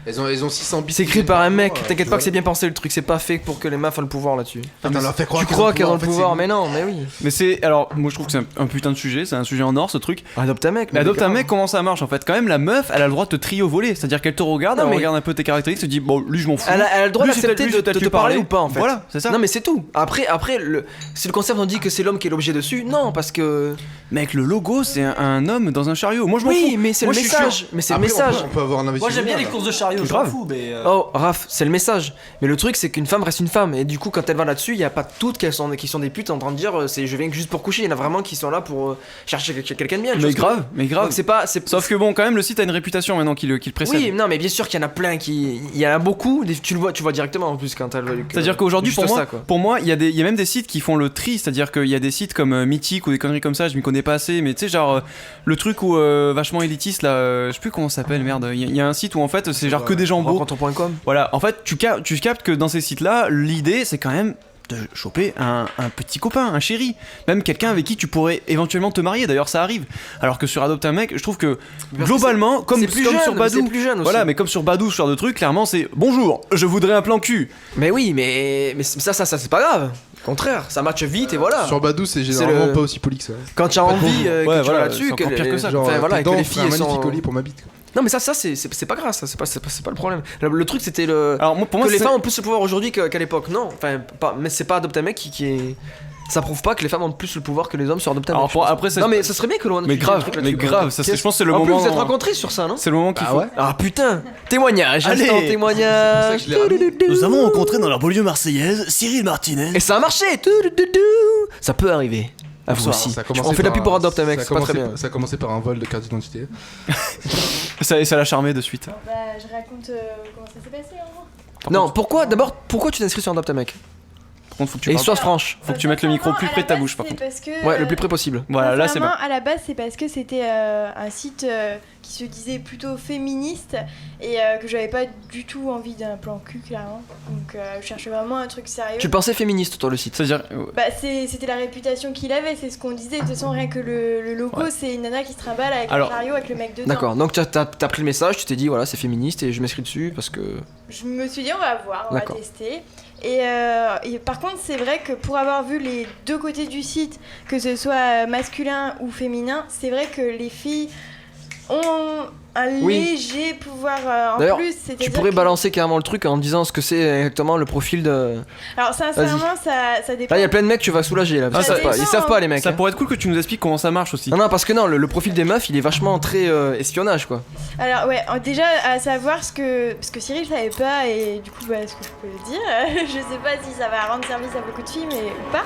Elles ont 600 bites. C'est écrit par un mec, t'inquiète pas voilà. que c'est bien pensé le truc, c'est pas fait pour que les meufs aient le pouvoir là-dessus. Putain, on leur fait croire Tu crois qu'elles ont le en fait, pouvoir, c'est- mais non, mais oui. Mais c'est. Alors, moi je trouve que c'est un putain de sujet, c'est un sujet en or ce truc. Adopte un mec. Mais adopte un grave. mec, comment ça marche en fait? Quand même, la meuf, elle a le droit de te trier au volet. C'est-à-dire qu'elle te regarde, Non, elle mais- regarde un peu tes caractéristiques, se dit bon, lui je m'en fous. Elle a le droit Lui, c'est d'accepter peut-être- lui, de c'est peut-être te lui parler ou pas en fait. Voilà, c'est ça. Non mais c'est tout. Après si le concept on dit que c'est l'homme qui est l'objet dessus, non parce que. Mec, le logo, c'est un homme dans un chariot. Moi je m'en fous. Oui mais c'est le Moi, je suis message. Mais c'est le Après, message. on peut avoir un Moi j'aime bien les investissement, courses de chariot, je m'en Grave. fous, mais. Oh Raph, c'est le message. Mais le truc c'est qu'une femme reste une femme et du coup quand elle va là-dessus, il y a pas toutes qui sont des putes en train de dire je viens juste pour coucher. Il y en a vraiment qui sont là pour chercher quelqu'un de bien. tu vois Mais ce que- grave, mais grave. Donc c'est pas. Sauf que bon, quand même, le site a une réputation maintenant qui le précède. Oui, non, mais bien sûr qu'il y en a plein qui. Il y en a beaucoup, tu vois directement en plus quand elle. C'est-à-dire qu'aujourd'hui, juste ça, quoi. pour moi, il y a même des sites qui font le tri. C'est-à-dire qu'il y a des sites comme Mythique ou des conneries comme ça, je m'y connais pas assez, mais tu sais, genre le truc où vachement élitiste là, je sais plus comment ça s'appelle, merde. Il y a un site où en fait c'est genre que des gens beaux. Rencontre.com. Voilà, en fait, tu captes que dans ces sites-là, l'idée c'est quand même de choper un petit copain, un chéri, même quelqu'un avec qui tu pourrais éventuellement te marier. D'ailleurs, ça arrive. Alors que sur Adopte un mec, je trouve que globalement, comme c'est plus comme jeune, sur Badou, c'est plus jeune aussi. voilà, mais comme sur Badou, ce genre de truc, clairement, c'est bonjour, je voudrais un plan cul. Mais oui, mais ça c'est pas grave. Au contraire, ça match vite et voilà. Sur Badou, c'est généralement le- pas aussi poli que ça. Quand tu as envie, que tu vas voilà, là-dessus, c'est encore pire que ça. Genre, enfin, voilà, tes que dents les feraient filles un elles magnifique sont. collier pour ma bite. quoi. Non, mais ça c'est pas grave, ça c'est pas le problème. Le truc c'était le. Alors moi, pour moi, que les c'est- femmes ont plus le pouvoir aujourd'hui qu'à l'époque. Non, enfin, mais c'est pas adopter un mec qui est. Ça prouve pas que les femmes ont plus le pouvoir que les hommes sur adopter un Alors mec. pour- je pense. après, ça- non, mais ça serait bien que l'on. mais grave, mais grave, ça, je pense que c'est le En plus, moment. vous êtes rencontrés sur ça, non? C'est le moment qu'il Ah faut. ouais. Ah putain, témoignage, Allez. instant témoignage. C'est pour ça que je l'ai ramené. Nous avons rencontré dans la banlieue marseillaise Cyril Martinez. Et ça a marché. Ça peut arriver. À vous aussi. Ça a commencé On fait de la par pub pour un- adopte un mec, ça a c'est pas très commencé- bien. Ça a commencé par un vol de carte d'identité. Ça l'a charmé de suite. Bah, je raconte comment ça s'est passé en gros. Non, pourquoi tu t'inscris sur Adopte un mec? Par contre, faut que tu Et parles. sois franche. Faut que tu mettes le micro plus près de ta bouche, par contre. Ouais, le plus près possible. Voilà, là c'est bon. À la base, c'est parce que c'était un site qui se disait plutôt féministe et que j'avais pas du tout envie d'un plan cul, clairement. Donc, je cherchais vraiment un truc sérieux. Tu pensais féministe, toi, le site? C'est-à-dire. Bah, c'était la réputation qu'il avait, c'est ce qu'on disait. De toute façon, rien que le logo, Ouais. c'est une nana qui se trimballe avec Alors- un chariot avec le mec dedans. D'accord, donc t'as pris le message, tu t'es dit voilà, c'est féministe et je m'inscris dessus parce que. Je me suis dit, on va voir, on va D'accord. tester. Et par contre, c'est vrai que pour avoir vu les deux côtés du site, que ce soit masculin ou féminin, c'est vrai que les filles ont un Oui. léger pouvoir en D'ailleurs, plus. Tu c'est-à-dire pourrais que- balancer carrément le truc en disant ce que c'est exactement le profil de. Alors, sincèrement, ça dépend. Là, il y a plein de mecs que tu vas soulager là. Ah, Ils savent ça pas, ils dépend, savent pas les mecs. Ça hein. pourrait être cool que tu nous expliques comment ça marche aussi. Non, parce que non, le profil des meufs il est vachement très espionnage quoi. Alors, ouais, déjà, à savoir ce que. Parce que Cyril savait pas, et du coup, bah, ce que je peux le dire, je sais pas si ça va rendre service à beaucoup de filles, mais ou pas.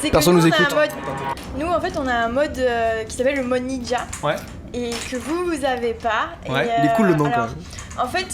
C'est que Personne nous, nous on a écoute. un mode. Nous, en fait, on a un mode qui s'appelle le mode ninja. Ouais. Et que vous avez pas. Et, Ouais, Il est cool le nom alors, quand même. En fait,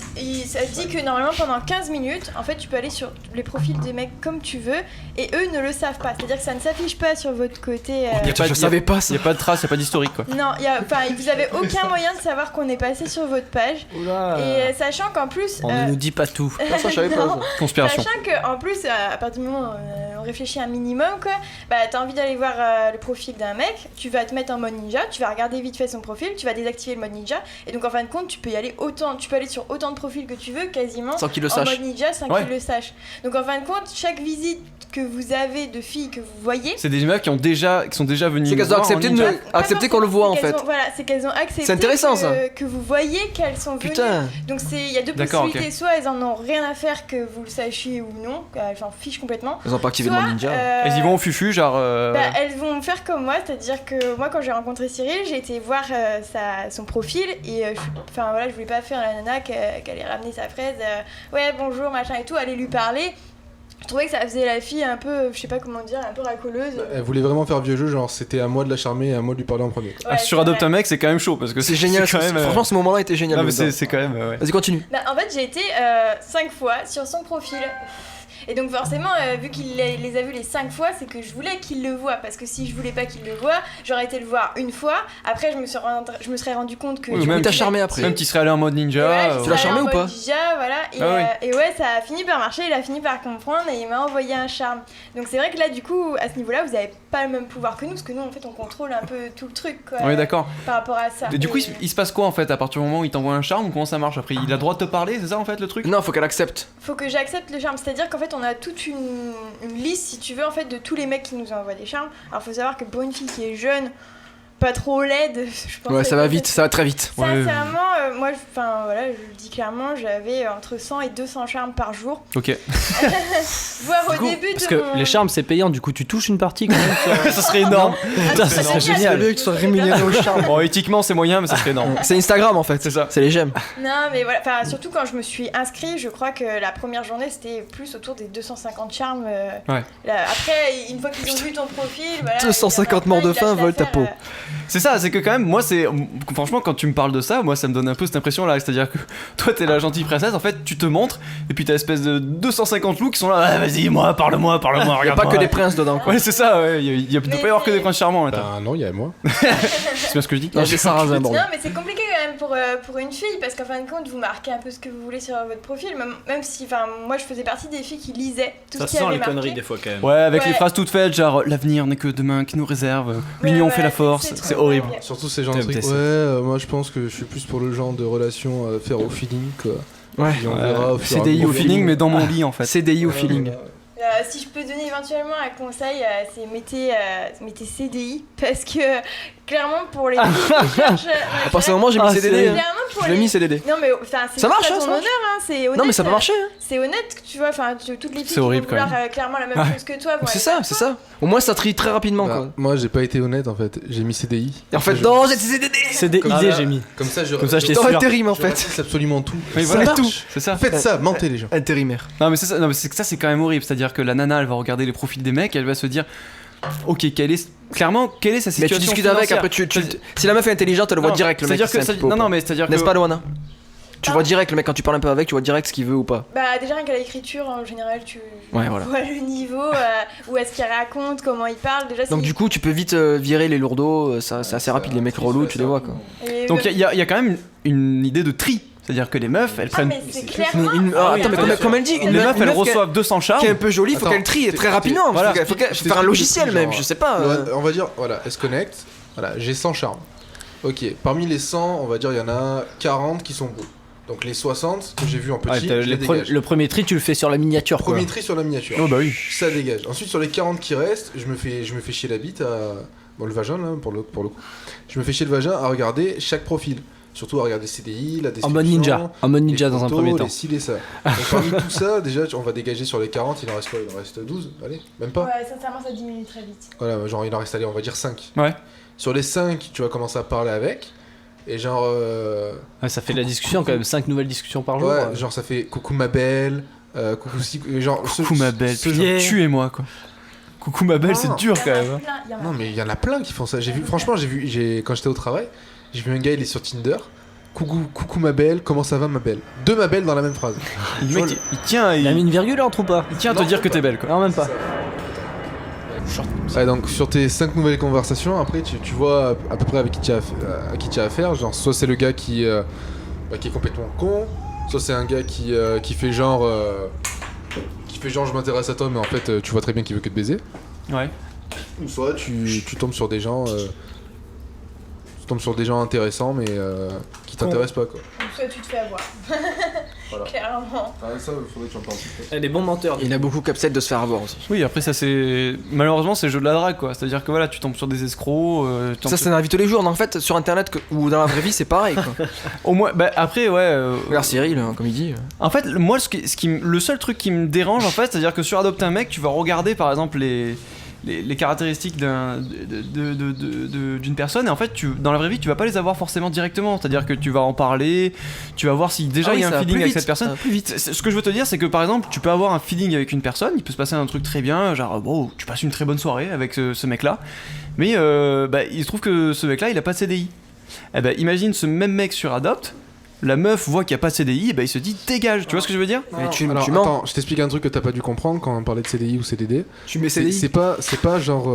ça dit que normalement pendant 15 minutes, en fait, tu peux aller sur les profils des mecs comme tu veux, et eux ne le savent pas. C'est-à-dire que ça ne s'affiche pas sur votre côté. Y a pas- Je savais pas ça. Y a pas de trace, y a pas d'historique quoi. Non, vous avez aucun moyen de savoir qu'on est passé sur votre page. Oula. Et sachant qu'en plus. On ne nous dit pas tout. Ça, je savais pas ça. Conspiration. Sachant qu'en plus, à partir du moment où on réfléchit un minimum, quoi, bah t'as envie d'aller voir le profil d'un mec, tu vas te mettre en mode ninja, tu vas regarder vite fait son profil, tu vas désactiver le mode ninja, et donc en fin de compte, tu peux aller sur autant de profils que tu veux, quasiment, Sans qu'il le en sache. mode ninja, sans qu'il le sache. Donc en fin de compte, chaque visite que vous avez de filles que vous voyez, C'est des meufs qui sont déjà venus. C'est qu'elles ont voir en accepté, ninja. accepté qu'on le voit en c'est qu'elles fait. voilà, c'est qu'elles ont accepté C'est intéressant, que, ça. que vous voyez qu'elles sont venues. Putain. Donc il y a deux D'accord, possibilités, soit elles en ont rien à faire que vous le sachiez ou non, elles s'en fichent complètement. Elles ont pas activé le Soit, mode ninja. Elles y vont au fufu, genre. bah, elles vont faire comme moi, c'est-à-dire que moi quand j'ai rencontré Cyril, j'ai été voir son profil et je voulais pas faire la nana qui allait ramener sa fraise, ouais bonjour machin et tout, aller lui parler. Je trouvais que ça faisait la fille un peu, je sais pas comment dire, un peu racoleuse. Elle voulait vraiment faire vieux jeu, genre c'était à moi de la charmer et à moi de lui parler en premier. Ouais, sur c'est Adopte vrai. un mec, c'est quand même chaud parce que C'est génial, quand même, franchement ce moment-là était génial. Non, mais dedans. c'est quand même. Ouais. Vas-y, continue. Bah, en fait, j'ai été 5 fois sur son profil. Et donc forcément, vu qu'il les a vus les 5 fois, c'est que je voulais qu'il le voie. Parce que si je voulais pas qu'il le voie, j'aurais été le voir une fois. Après, je me serais rendu compte que... Oui, Du coup, même t'as charmé après. Même tu serais allé en mode Et ninja. voilà, j'y Tu l'as suis allée charmé en ou pas mode ninja, voilà. Et, Ah oui. et ouais, ça a fini par marcher, il a fini par comprendre et il m'a envoyé un charme. Donc c'est vrai que là, du coup, à ce niveau-là, vous avez pas le même pouvoir que nous. Parce que nous, en fait, on contrôle un peu tout le truc, quoi. Oui, d'accord. Par rapport à ça. Et du coup, Et il se passe quoi en fait à partir du moment où il t'envoie un charme ou comment ça marche après? Il a le droit de te parler, c'est ça en fait le truc? Non, faut qu'elle accepte. faut que j'accepte le charme. C'est-à-dire qu'en fait, on a toute une liste, si tu veux, en fait, de tous les mecs qui nous envoient des charmes. Alors, faut savoir que pour une fille qui est jeune, pas trop laide, je pense. Ouais, ça va vite, ça va très vite. Sincèrement, moi, je le dis clairement, j'avais entre 100 et 200 charmes par jour. Ok. Voire au Du coup, début Parce de que mon... les charmes c'est payant, du coup tu touches une partie quand même. Ça serait énorme. Putain, ça serait génial. génial. bien que tu sois rémunéré au charme. Bon, éthiquement, c'est moyen, mais ça serait énorme. C'est Instagram en fait, C'est ça. C'est les j'aime. Non, mais voilà, enfin, surtout quand je me suis inscrite, je crois que la première journée, c'était plus autour des 250 charmes. Ouais. Après, une fois qu'ils ont vu ton profil, voilà... 250 morts de faim, vole ta peau. C'est ça, c'est que quand même, moi, franchement, quand tu me parles de ça, moi, ça me donne un peu cette impression-là. C'est-à-dire que toi, t'es la gentille princesse, en fait, tu te montres, et puis t'as espèce de 250 loups qui sont là, ah, vas-y, parle-moi, Y'a regarde. pas que des princes dedans quoi. Ouais, c'est ça, ouais. Il doit Mais pas y avoir que c'est- des princes charmants, là. Bah non, il y a moi. C'est bien ce que je dis. Non, j'ai Sarrazin, bon. Non, mais c'est compliqué quand même pour une fille, parce qu'en fin de compte, vous marquez un peu ce que vous voulez sur votre profil, même si, enfin, moi, je faisais partie des filles qui lisaient tout Ça ce qui sent avait les marqué. conneries des fois quand même. Ouais, avec Ouais. les phrases toutes faites, genre l'avenir n'est que demain qui nous réserve, l'union Ouais, fait la ouais, force, c'est c'est trop horrible. dingue. Surtout ces gens de TMTC. trucs. Ouais, moi je pense que je suis plus pour le genre de relation à faire au feeling quoi. Ouais. Et on verra au fur et à CDI mesure. Au feeling, mais dans mon lit en fait. CDI au Ouais, feeling. voilà. Si je peux donner éventuellement un conseil, c'est mettez CDI, parce que clairement pour les filles qui cherchent... À partir du moment j'ai mis CDD. hein. Clairement pour Je l'ai les... mis CDD. Non mais enfin c'est Ça marche, à hein, ton ça marche. honneur, hein, c'est honnête. Non mais ça peut marcher. hein. C'est honnête, tu vois, enfin toutes les filles C'est qui horrible, vont vouloir quand clairement la même chose que toi. vont C'est aller ça, vers c'est toi. ça. Au moins ça trie très rapidement Bah, quoi. moi j'ai pas été honnête en fait, j'ai mis CDI. Et en fait Je- non, j'ai CDD. C'est des Comme idées, ça- j'ai mis. Comme ça je Comme ça, je t'ai T'aurais sûr. intérim en je fait. ratisse absolument tout. Oui, Ça voilà, marche. c'est ça. Faites ça, mentez les gens. Intérimaire. Non mais c'est ça, non, mais c'est que ça c'est quand même horrible, c'est-à-dire que la nana elle va regarder les profils des mecs, elle va se dire OK, quelle est sa Mais situation tu discutes avec, financière. après si la meuf est intelligente, elle le voit Non, direct le mec. c'est-à-dire que c'est un ça- pipeau, non quoi. mais c'est-à-dire que N'est-ce pas Loana? Tu Ah. vois direct le mec quand tu parles un peu avec, tu vois direct ce qu'il veut ou pas. Bah déjà rien qu'à l'écriture en général tu Ouais, voilà. vois le niveau, où est-ce qu'il raconte, comment il parle, déjà Donc si- du coup tu peux vite virer les lourdeaux, c'est assez rapide, les mecs relous tu les vois quoi. Et donc il y a quand même une idée de tri, c'est-à-dire que les meufs elles Ah prennent mais c'est clairement... Ah, attends mais comme elle dit, les meufs elles reçoivent 200 charmes. qui est un peu jolie, faut Attends, qu'elle trie très t'es- rapidement. voilà. Faut qu'elle Je faut faire un t'explique logiciel le même, genre. je sais pas. On va dire, voilà, elle se connecte. Voilà, j'ai 100 charmes. Ok, parmi les 100, on va dire il y en a 40 qui sont beaux. Donc les 60 que j'ai vu en Ouais, petit, t'as je les dégage. le premier tri tu le fais sur la miniature quoi. Premier tri sur la miniature. Oh bah oui. Ça dégage. Ensuite sur les 40 qui restent, je me fais chier la bite à... Bon le vagin là, pour le coup. Je me fais chier le vagin à regarder chaque profil. Surtout à regarder CDI, la description. En mode ninja. En mode ninja les dans un photos, premier temps. Les ci, les ça. Donc parmi tout ça, déjà on va dégager sur les 40, il en reste quoi? Il en reste 12, allez, même pas. Ouais, sincèrement ça diminue très vite. Voilà, genre il en reste, allez, on va dire 5. Ouais. Sur les 5, tu vas commencer à parler avec. Et genre... Ouais, ça fait de la discussion quand même, 5 nouvelles discussions par jour. ouais, genre ça fait coucou ma belle, coucou si... Genre, Coucou ma belle, ce putain, genre- tuez-moi quoi. Coucou ma belle, c'est dur quand même. Non mais il y en a plein qui font ça. J'ai vu, franchement, quand j'étais au travail, j'ai vu un gars, il est sur Tinder. Coucou ma belle, comment ça va ma belle? Deux ma belle dans la même phrase. Le mec il tient Il a mis une virgule entre ou pas? il tient à te dire que t'es belle quoi. Non, même pas. Ouais, donc sur tes 5 nouvelles conversations, après tu vois à peu près avec qui tu as affaire. Genre soit c'est le gars qui est complètement con, soit c'est un gars qui fait genre qui fait genre je m'intéresse à toi, mais en fait tu vois très bien qu'il veut que te baiser. Ouais. Ou soit tu tombes sur des gens. Tu tombes sur des gens intéressants, mais qui t'intéressent pas quoi. Ou soit tu te fais avoir. Voilà. Clairement. Ah, ça, faudrait que tu en parles. Les bons menteurs. Il y en a beaucoup qui acceptent de se faire avoir aussi. Oui, après ça c'est malheureusement c'est le jeu de la drague quoi. C'est-à-dire que voilà, tu tombes sur des escrocs. Tu tombes Ça, sur- c'est dans la vie de tous les jours. En fait, sur internet ou dans la vraie vie, c'est pareil quoi. Au moins, bah après ouais. Regarde Cyril, hein, comme il dit. En fait, moi, le seul truc qui me dérange, en fait, c'est-à-dire que sur Adopte un mec, tu vas regarder, par exemple, les caractéristiques d'une personne, et en fait, dans la vraie vie, tu vas pas les avoir forcément directement. C'est-à-dire que tu vas en parler, tu vas voir si déjà il y a un feeling avec cette personne. Plus vite. Ce que je veux te dire, c'est que par exemple, tu peux avoir un feeling avec une personne, il peut se passer un truc très bien, genre, bon, tu passes une très bonne soirée avec ce mec-là, mais il se trouve que ce mec-là, il a pas de CDI. Eh ben, imagine ce même mec sur Adopt. La meuf voit qu'il n'y a pas de CDI, et ben il se dit dégage, tu vois ce que je veux dire? Mais tu Alors, mens. attends, je t'explique un truc que t'as pas dû comprendre quand on parlait de CDI ou CDD. Tu mets C'est CDI. c'est pas genre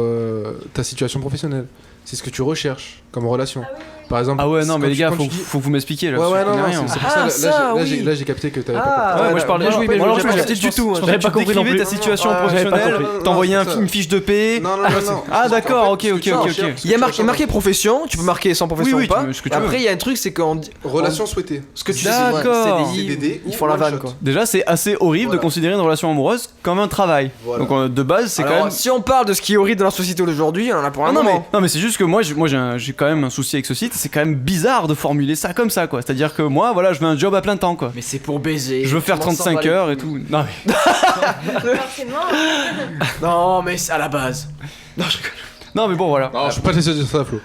ta situation professionnelle. C'est ce que tu recherches comme relation. Par exemple. Ah ouais, non, mais quand les tu- gars, quand faut, tu dis- faut que vous m'expliquiez là. Ouais, ouais, je non, connais non, rien. c'est pour Ah, ça. Là, oui. j'ai capté que t'avais Ah, pas. Ouais, moi je parlais. bien joué, moi, bien alors, joué, je bien parlais joué. du tout. J'avais pas compris non Décrivais plus. ta situation J'avais pas professionnelle, compris. t'envoyais Non, c'est ça. une fiche de paie. Non, non, non. Ah d'accord, ok. Il y a marqué profession, tu peux marquer sans profession Oui, ou pas. tu- ce que tu Et après, veux. il y a un truc, c'est qu'on dit. Relation souhaitée. Ce que tu D'accord. CDI, CDD ils ou font la one vanne shot. quoi. Déjà, c'est assez horrible de Voilà. considérer une relation amoureuse comme un travail. Voilà. Donc de base, c'est Alors, quand même. si on parle de ce qui est horrible dans la société d'aujourd'hui, on en a pour un Ah non, moment. mais c'est juste que moi j'ai quand même un souci avec ce site. C'est quand même bizarre de formuler ça comme ça quoi. C'est-à-dire que moi, voilà, je veux un job à plein temps quoi. Mais c'est pour baiser. Je veux faire Comment ça, 35 on va heures et tout. Non, mais... Forcément. Non, mais c'est à la base. non, mais bon, voilà. Non, je peux pas te laisser dire ça, Flo.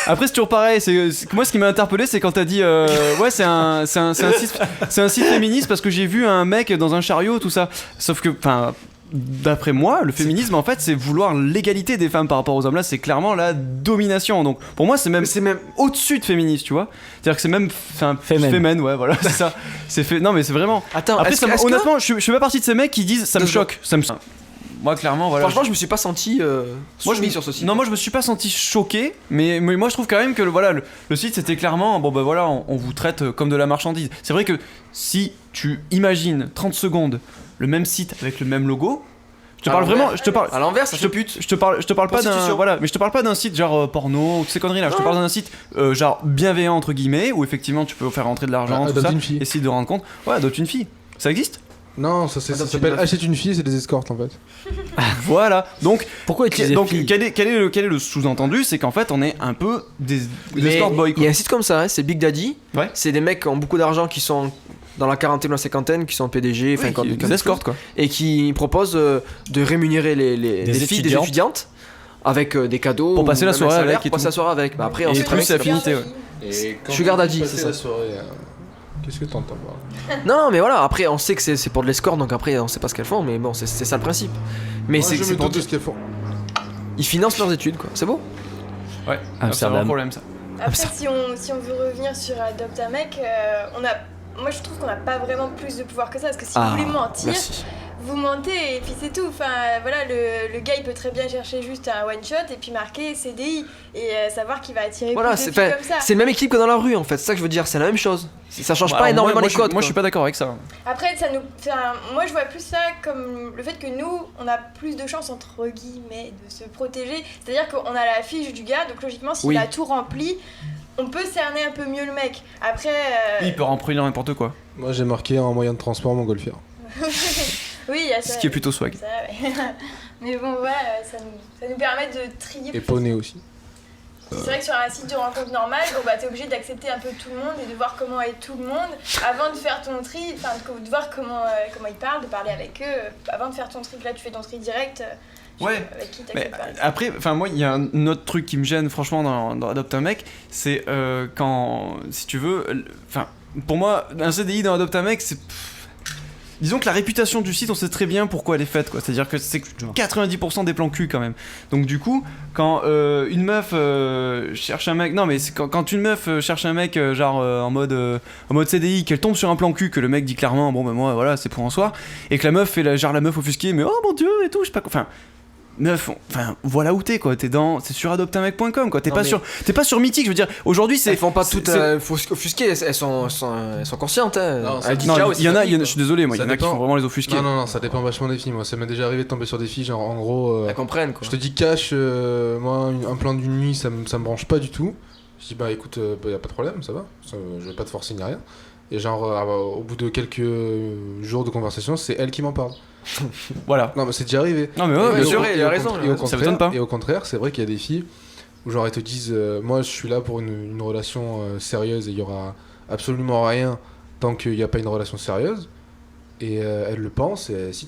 Après, c'est toujours pareil. Moi, ce qui m'a interpellé, c'est quand t'as dit ouais, c'est un site féministe parce que j'ai vu un mec dans un chariot, tout ça. Sauf que, enfin. D'après moi, le féminisme en fait c'est vouloir l'égalité des femmes par rapport aux hommes. Là c'est clairement la domination. Donc pour moi c'est même au-dessus de féministe, tu vois. C'est-à-dire que c'est même fémène, ouais voilà, c'est ça. Non mais c'est vraiment. Attends, Après, est-ce que- honnêtement, je fais pas partie de ces mecs qui disent ça me choque. Moi clairement voilà. Franchement, je me suis pas senti soumis sur ce site. Non, moi je me suis pas senti choqué, mais moi je trouve quand même que le site c'était clairement bon bah voilà, on vous traite comme de la marchandise. C'est vrai que si tu imagines 30 secondes le même site avec le même logo, je te parle vraiment, je te parle À l'envers, ça je se te pute. je te parle pas d'un Prostitution. voilà, mais je te parle pas d'un site genre porno ou toutes ces conneries là, je te parle d'un site genre bienveillant entre guillemets où effectivement tu peux faire rentrer de l'argent tout Adopte ça, une fille. essayer de rendre compte. Ouais, adopte une fille. Ça existe? Non, ça s'appelle achète une fille, c'est des escortes en fait. Voilà. Donc Pourquoi utiliser donc fille quel est le sous-entendu, c'est qu'en fait on est un peu des Mais escort boys il quoi. y a un site comme ça, hein, c'est Big Daddy. Ouais. C'est des mecs qui ont beaucoup d'argent, qui sont dans la quarantaine ou la cinquantaine, qui sont PDG, enfin, Oui, des escortes quoi. et qui proposent de rémunérer les filles, des étudiantes avec des cadeaux Pour passer la même un soirée salaire, avec pour et passer tout. la soirée avec. Bah, après, on Et sait très bien plus que c'est affinité, ouais. Et quand Sugar tu Daddy, passes c'est ça. la soirée, qu'est-ce que t'entends voir? Non, mais voilà, après, on sait que c'est pour de l'escorte, donc après, on sait pas ce qu'elles font, mais bon, c'est ça le principe. Mais Moi, je c'est me pour doute de ce qu'elles font. ils financent leurs études, quoi. C'est beau. Ouais, c'est Amsterdam. un problème ça. Après, si on veut revenir sur Adopte un mec, moi je trouve qu'on n'a pas vraiment plus de pouvoir que ça, parce que si vous voulez mentir, merci. vous mentez et puis c'est tout. Enfin voilà, le gars il peut très bien chercher juste un one shot et puis marquer CDI et savoir qu'il va attirer Voilà, plus de c'est filles enfin, comme ça. c'est le même équipe que dans la rue, en fait. C'est ça que je veux dire, c'est la même chose. Ça change pas énormément les codes. Moi je suis pas d'accord avec ça. Après, moi je vois plus ça comme le fait que nous, on a plus de chances entre guillemets de se protéger. C'est-à-dire qu'on a la fiche du gars, donc logiquement s'il Oui. a tout rempli, on peut cerner un peu mieux le mec. Après, Il peut remplir n'importe quoi. Moi j'ai marqué en moyen de transport montgolfière. oui, il y a ça. Ce qui est plutôt swag. Ça, ouais. Mais bon, voilà, ça nous permet de trier. Et plus poney aussi. C'est vrai que sur un site de rencontre normal, bon, bah, t'es obligé d'accepter un peu tout le monde et de voir comment est tout le monde avant de faire ton tri, enfin de voir comment ils parlent, de parler avec eux. Avant de faire ton tri, là tu fais ton tri direct. Ouais. Avec qui Mais t'acceptes pas. après, enfin moi il y a un autre truc qui me gêne franchement dans Adopte un mec, c'est quand, si tu veux, enfin pour moi un CDI dans Adopte un mec c'est... Disons que la réputation du site, on sait très bien pourquoi elle est faite, quoi. C'est-à-dire que c'est 90% des plans cul quand même. Donc du coup, quand une meuf cherche un mec, non mais c'est quand une meuf cherche un mec genre en mode CDI, qu'elle tombe sur un plan cul, que le mec dit clairement bon ben moi voilà c'est pour un soir, et que la meuf fait genre la meuf offusquée, mais oh mon dieu et tout, je sais pas quoi. Enfin, meuf, enfin voilà où t'es quoi, c'est sur adopteunmec.com quoi, t'es Non, pas sur Mythique, je veux dire, aujourd'hui c'est. Elles font pas c'est- toutes offusquées, elles sont conscientes. Non, ça- Elles disent Non, ciao, il y en a, c'est je suis désolé, moi, il y Ça en a qui dépend. font vraiment les offusqués. Non, ça dépend vachement des filles. Moi, ça m'est déjà arrivé de tomber sur des filles, genre en gros. Elles comprennent quoi. Je te dis cash, moi, un plan d'une nuit, ça me branche pas du tout. Je dis, bah écoute, y a pas de problème, ça va. Je vais pas te forcer ni rien. Et genre, au bout de quelques jours de conversation, c'est elle qui m'en parle. Voilà. Non, mais c'est déjà arrivé. Non, mais ouais, Ouais, bien c'est sûr. vrai, il a raison, Et au ça m'étonne pas. Et au contraire, c'est vrai qu'il y a des filles où genre elles te disent, moi je suis là pour une relation sérieuse et il y aura absolument rien tant qu'il n'y a pas une relation sérieuse. Et elle le pense et elle s'y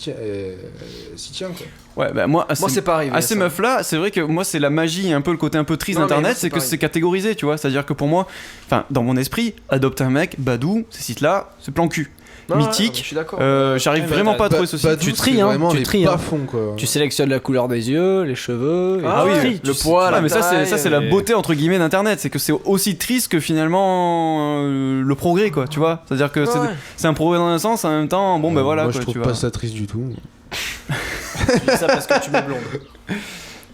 tient quoi. Ouais, bah moi, Moi c'est pas arrivé. à ces ça. meufs-là, c'est vrai que moi, c'est la magie, un peu le côté un peu triste Non, mais moi, d'Internet, c'est c'est que pareil. c'est catégorisé, tu vois. C'est-à-dire que pour moi, enfin, dans mon esprit, adopte un mec, Badou, ces sites-là, c'est plan cul. Non, ouais, Mythique, je suis d'accord. J'arrive Ouais, vraiment bah, pas à trouver ce site. Badou, tu c'est tries, hein, vraiment tu les tries, hein. bas-fonds, quoi. Tu sélectionnes la couleur des yeux, les cheveux. Ah oui, tries, le tu- poids, Ouais, la mais ça c'est taille, la beauté entre guillemets d'Internet, c'est que c'est aussi triste que finalement le progrès quoi, tu vois. C'est-à-dire que Ouais. c'est un progrès dans un sens, en même temps, bon ben voilà Moi quoi, je trouve tu pas vois. ça triste du tout. Tu dis ça parce que tu m'es blonde.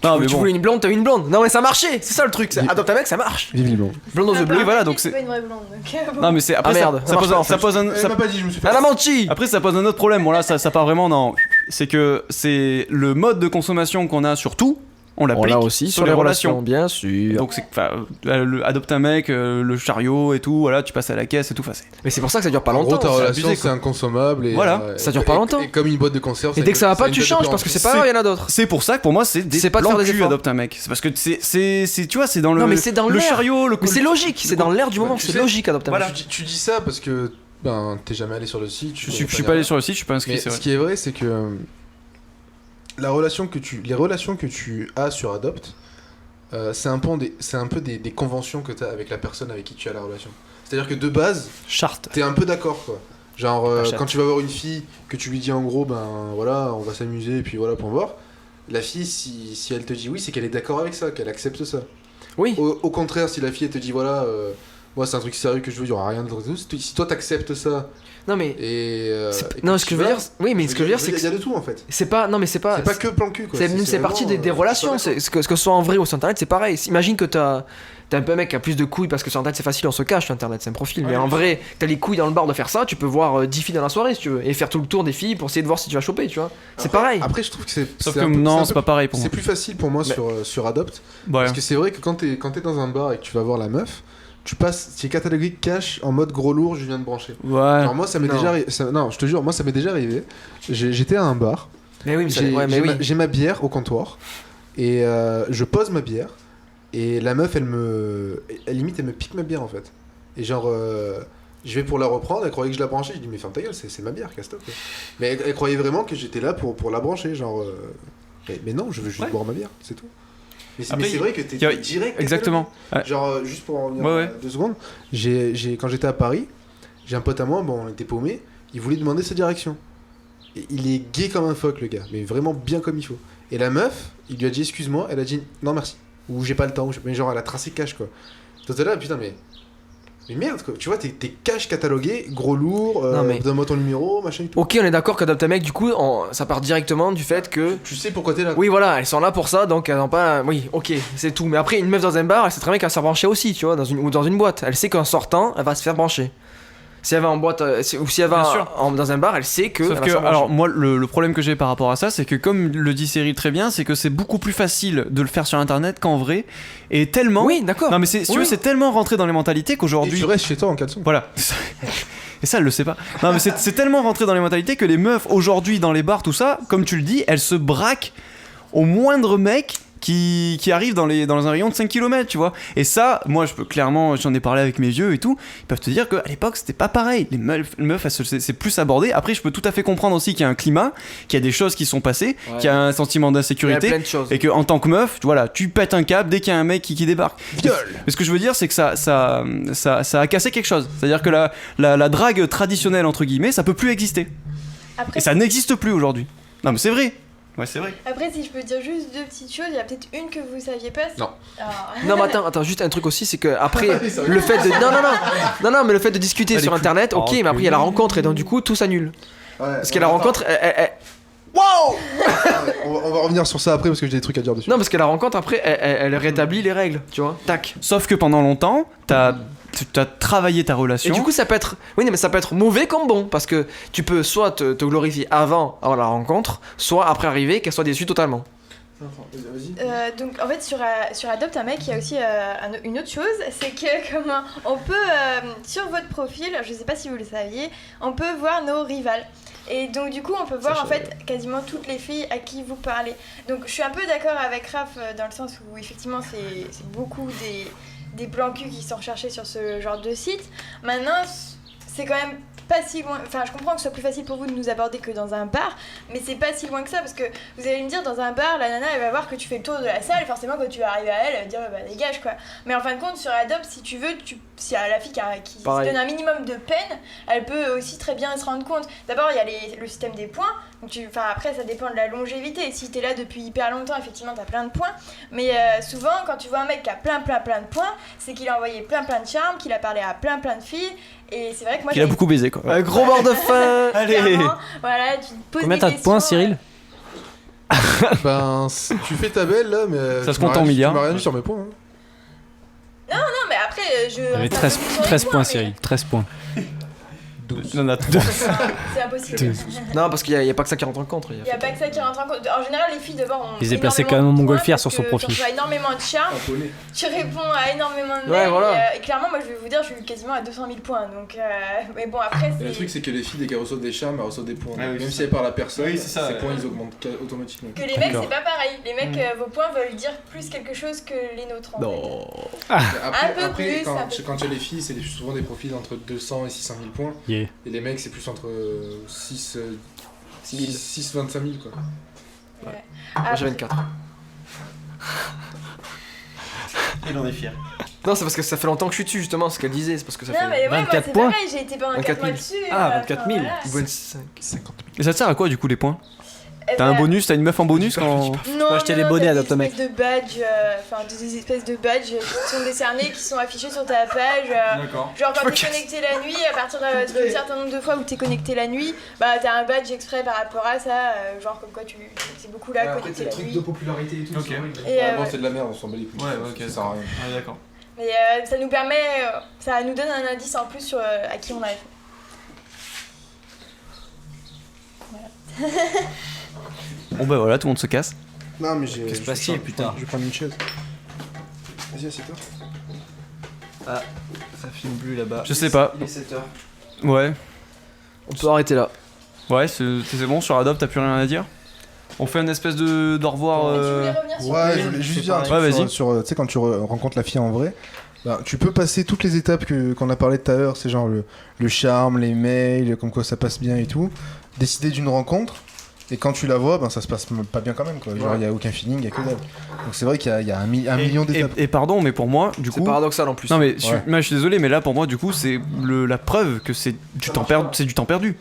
Non mais tu bon. voulais une blonde, t'as eu une blonde. Non mais ça marchait, c'est ça le truc. Adopte un mec, ça marche. Vive les blonds. Blonde aux yeux bleus. Oui, voilà, donc c'est c'est- pas une vraie blonde. Donc, bon. Non mais c'est après Ah, merde, ça ça marche pose pas, en ça fait. pose un ça- pas dit, je me suis fait. Elle a menti. après ça pose un autre problème. Bon là ça part vraiment dans c'est que c'est le mode de consommation qu'on a sur tout, on On l'applique l'a aussi sur les relations. bien sûr. Donc c'est enfin adopte un mec, le chariot et tout, voilà, tu passes à la caisse et tout, enfin, c'est- Mais c'est pour ça que ça dure pas En gros, longtemps. ta c'est relation abusé, c'est quoi. inconsommable et Voilà. Ça dure pas longtemps. Et comme une boîte de conserve. Et dès que ça va pas, tu changes parce que c'est pas grave, il y en a d'autres. C'est pour ça que pour moi c'est des C'est pas de plans faire des cul efforts. adopte un mec. C'est parce que c'est tu vois, c'est dans le Non, mais c'est dans le l'air. chariot, le Mais c'est logique, c'est dans l'air du moment, tu c'est sais, logique adopte un mec. voilà. Tu dis ça parce que t'es jamais allé sur le site. Je suis pas allé sur le site, je suis pas inscrit, Mais c'est ce vrai. qui est vrai, c'est que les relations que tu as sur Adopt, c'est un peu des conventions que tu as avec la personne avec qui tu as la relation. C'est-à-dire que de base, Charte. t'es un peu d'accord quoi. Genre La chatte. quand tu vas voir une fille, que tu lui dis en gros ben voilà, on va s'amuser et puis voilà pour voir. La fille si elle te dit oui, c'est qu'elle est d'accord avec ça, qu'elle accepte ça. Oui. Au contraire, si la fille elle te dit voilà, moi c'est un truc sérieux que je veux, il y aura rien d'autre. Si toi t'acceptes ça Non mais et non, ce que je veux dire, oui, mais ce que je veux dire, c'est il y que a de tout en fait. c'est pas, non mais c'est pas C'est pas que plan cul quoi. c'est partie des vraiment, relations, je suis c'est que ce soit en vrai ou sur internet, c'est pareil. Imagine que t'as un peu un mec qui a plus de couilles parce que sur internet c'est facile, on se cache sur internet, c'est un profil. Mais en vrai, t'as les couilles dans le bar de faire ça, tu peux voir 10 filles dans la soirée si tu veux et faire tout le tour des filles pour essayer de voir si tu vas choper, tu vois. C'est pareil. Après je trouve que c'est Sauf c'est que un peu- non, un c'est peu- pas pareil pour moi. C'est plus facile pour moi sur Adopt Ouais. parce que c'est vrai que quand t'es dans un bar et que tu vas voir la meuf, tu es catalogué cash en mode gros lourd, je viens de brancher. Ouais. Alors moi ça m'est Non. déjà arrivé, non, je te jure, moi ça m'est déjà arrivé. J'étais à un bar, Mais oui, mais j'ai ouais, mais oui. j'ai ma bière au comptoir et je pose ma bière et la meuf elle limite elle me pique ma bière en fait. Et genre je vais pour la reprendre, elle croyait que je la branchais, je dis mais ferme ta gueule, c'est ma bière, casse-toi quoi. Mais elle croyait vraiment que j'étais là pour la brancher, genre mais non, je veux juste Ouais. boire ma bière, c'est tout. Mais Après, c'est vrai que t'es il y a- direct. Exactement. Ouais. Genre, juste pour en revenir Ouais, à 2 secondes, quand j'étais à Paris, j'ai un pote à moi, bon, on était paumé, il voulait demander sa direction. Et il est gay comme un phoque, le gars, mais vraiment bien comme il faut. Et la meuf, il lui a dit excuse-moi, elle a dit non merci, ou j'ai pas le temps, mais genre elle a tracé cash quoi. Toi t'es là, putain, mais merde quoi, tu vois, t'es cash catalogué, gros lourd, Non, mais- donne-moi ton numéro, machin et tout. Ok, on est d'accord qu'adopte un mec, du coup, ça part directement du fait que. Tu sais pourquoi t'es là. Oui, voilà, elles sont là pour ça, donc elles n'ont pas. Oui, ok, c'est tout. Mais après, une meuf dans un bar, elle sait très bien qu'elle va se faire brancher aussi, tu vois, ou dans une boîte. Elle sait qu'en sortant, elle va se faire brancher. Si elle va en boîte, ou si elle va Bien sûr. dans un bar, elle sait que. Sauf elle va que, se faire alors brancher. moi, le problème que j'ai par rapport à ça, c'est que comme le dit Cyril très bien, c'est que c'est beaucoup plus facile de le faire sur internet qu'en vrai. Et tellement. Oui, d'accord. Non, mais si tu veux, c'est tellement rentré dans les mentalités Et qu'aujourd'hui. tu restes chez toi en caleçon. Voilà. Et ça, elle le sait pas. Non, mais c'est tellement rentré dans les mentalités que les meufs, aujourd'hui, dans les bars, tout ça, comme tu le dis, elles se braquent au moindre mec qui arrive dans un rayon de 5 km, tu vois. Et ça, moi, j'en ai parlé avec mes vieux et tout, ils peuvent te dire qu'à l'époque, c'était pas pareil. Les meufs, c'est plus abordé. Après, je peux tout à fait comprendre aussi qu'il y a un climat, qu'il y a des choses qui sont passées, Ouais. qu'il y a un sentiment Il y a d'insécurité. plein de choses. Et que en tant que meuf, voilà, tu pètes un câble dès qu'il y a un mec qui débarque. Viol. Mais ce que je veux dire, c'est que ça a cassé quelque chose. C'est-à-dire que la drague traditionnelle, entre guillemets, ça peut plus exister. Après, Et ça n'existe plus aujourd'hui. Non, mais c'est vrai. Ouais, c'est vrai. après, si je peux dire juste 2 petites choses, il y a peut-être une que vous saviez pas. Non. Ah. Non, mais attends, juste un truc aussi, c'est que après, le fait de. Non, mais le fait de discuter Elle sur est internet, ok, mais après il y a la rencontre et donc du coup tout s'annule. Ouais, Parce qu'il y a la rencontre, Waouh. On va revenir sur ça après parce que j'ai des trucs à dire dessus. Non, parce que la rencontre, après, elle rétablit les règles, tu vois. Tac. Sauf que pendant longtemps, t'as travaillé ta Et relation. du coup, ça peut être. Oui, non, mais ça peut être mauvais comme bon. Parce que tu peux soit te glorifier avant la rencontre, soit après arriver, qu'elle soit déçue totalement. Donc en fait sur Adopt un mec il y a aussi une autre chose, c'est que comment on peut sur votre profil, je sais pas si vous le saviez, on peut voir nos rivales. Et donc du coup on peut voir en fait quasiment toutes les filles à qui vous parlez. Donc je suis un peu d'accord avec Raph dans le sens où effectivement c'est beaucoup des plans cul qui sont recherchés sur ce genre de site. Maintenant c'est quand même pas si loin, enfin je comprends que ce soit plus facile pour vous de nous aborder que dans un bar, mais c'est pas si loin que ça parce que vous allez me dire dans un bar la nana elle va voir que tu fais le tour de la salle et forcément quand tu vas arriver à elle va dire bah dégage quoi. Mais en fin de compte sur Adopt si tu veux si la fille qui se donne un minimum de peine elle peut aussi très bien se rendre compte. D'abord il y a le système des points, donc après ça dépend de la longévité, si t'es là depuis hyper longtemps effectivement t'as plein de points, mais souvent quand tu vois un mec qui a plein de points c'est qu'il a envoyé plein de charmes, qu'il a parlé à plein de filles. Et c'est vrai que moi Qu'il a beaucoup baisé quoi. Un gros bord de fin. Allez. Voilà, tu te poses Combien des t'as de questions, points, Cyril? Ben, tu fais ta belle là, mais. Ça se tu m'as compte en rien- milliards. Tu m'as rien dit sur mes points. Hein. Non mais après je... Il avait enfin, 13 points, mais- Cyril. 13 points. Non, attends. C'est impossible. Non, parce qu'il y a pas que ça qui rentre en compte. Il n'y a pas que ça qui rentre en compte. En général, les filles d'abord ont. Ils faisaient placer énormément quand même de Montgolfière points sur son parce que profil. Tu reçois énormément de charme. Tu réponds à énormément de Ouais, mails. voilà. Et clairement, moi je vais vous dire, je suis quasiment à 200 000 points. Donc, mais bon, après, Et le truc, c'est. c'est que les filles, dès qu'elles reçoivent des charmes, elles reçoivent des points. Ah oui, Même c'est si elles parlent à personne, Oui, c'est ça, ces points ils augmentent automatiquement. Que les mecs, D'accord. c'est pas pareil. Les mecs, vos points veulent dire plus quelque chose que les nôtres. En fait. Après, Un peu après plus, quand un peu il y a les filles, c'est souvent des profils entre 200 et 600 000 points. Yeah. Et les mecs, c'est plus entre 6 25 000 quoi. Moi Après- j'ai 24. Il en est fier. Non, c'est parce que ça fait longtemps que je suis dessus, justement, ce qu'elle disait. C'est parce que ça Non, fait. mais ouais, moi 24 c'est points. pareil, j'ai été pendant 4 24 mois 000. dessus. Ah, enfin, 24 000. voilà. 50 000. Et ça te sert à quoi du coup les points? Eh T'as un ben, bonus, t'as une meuf en bonus quand. Non, acheter non, les bonnets t'as à Adopt un des mec. espèces de badges, des espèces de badges qui sont décernés, qui sont affichés sur ta page. D'accord. Genre quand t'es connecté la nuit, à partir d'un certain nombre de fois où t'es connecté la nuit, bah t'as un badge exprès par rapport à ça, genre comme quoi c'est beaucoup là connecté la nuit. popularité et tout. Ok. Et, Bon, c'est de la merde, on s'en bat les couilles. Ouais, ok. Ça sert à rien. Ah, d'accord. Mais ça nous permet, ça nous donne un indice en plus sur à qui on a affaire. Bon bah voilà, tout le monde se casse. Non, mais j'ai. Qu'est-ce qui se passe-t-il, putain? Je vais prendre une chaise. Vas-y, assieds-toi. Ça filme plus là-bas. Je sais pas. Il est 7h. Ouais. On peut arrêter là. Ouais, c'est bon, sur Adopt, t'as plus rien à dire? On fait une espèce de d'au revoir. Et tu voulais revenir sur Ouais, le- je voulais juste C'est dire un pareil. truc Ouais, sur, tu sais, quand tu rencontres la fille en vrai, bah, tu peux passer toutes les étapes qu'on a parlé tout à l'heure, c'est genre le charme, les mails, comme quoi ça passe bien et tout, décider d'une rencontre, et quand tu la vois, ben, ça se passe pas bien quand même, quoi. Genre, il y a aucun feeling, il y a que dalle. Donc c'est vrai qu'il y a un million d'étapes. Et pardon, mais pour moi, du C'est coup. paradoxal en plus. Non mais Ouais. moi, je suis désolé, mais là pour moi du coup c'est la preuve que c'est du temps perdu.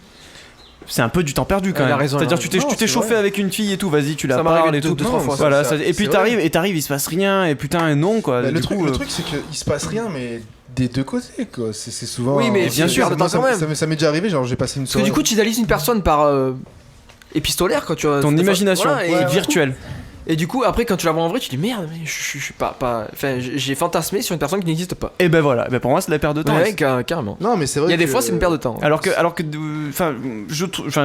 C'est un peu du temps perdu quand Elle a même. raison, C'est-à-dire elle a tu raison. t'es Non, c'est chauffé vrai. avec une fille et tout, vas-y tu la Ça m'est arrivé parles et deux, tout. trois fois, ça, Voilà, ça, et puis c'est t'arrives, il se passe rien et putain et non quoi. Bah, Du le truc, coup, le truc c'est qu'il se passe rien, mais des deux côtés, quoi. C'est souvent. Oui, mais bien sûr, de moi, temps quand même. ça m'est déjà arrivé, genre j'ai passé une Parce que soirée. du coup, tu idéalises une personne par épistolaire quand tu vois. ton imagination Voilà, est virtuelle. Et du coup, après, quand tu la vois en vrai, tu dis merde, mais je suis pas. Enfin, j'ai fantasmé sur une personne qui n'existe pas. Et ben voilà, ben pour moi c'est de la perte de temps. Ouais, carrément. Non, mais c'est vrai. Il y a des que- fois, c'est une perte de temps. Alors que enfin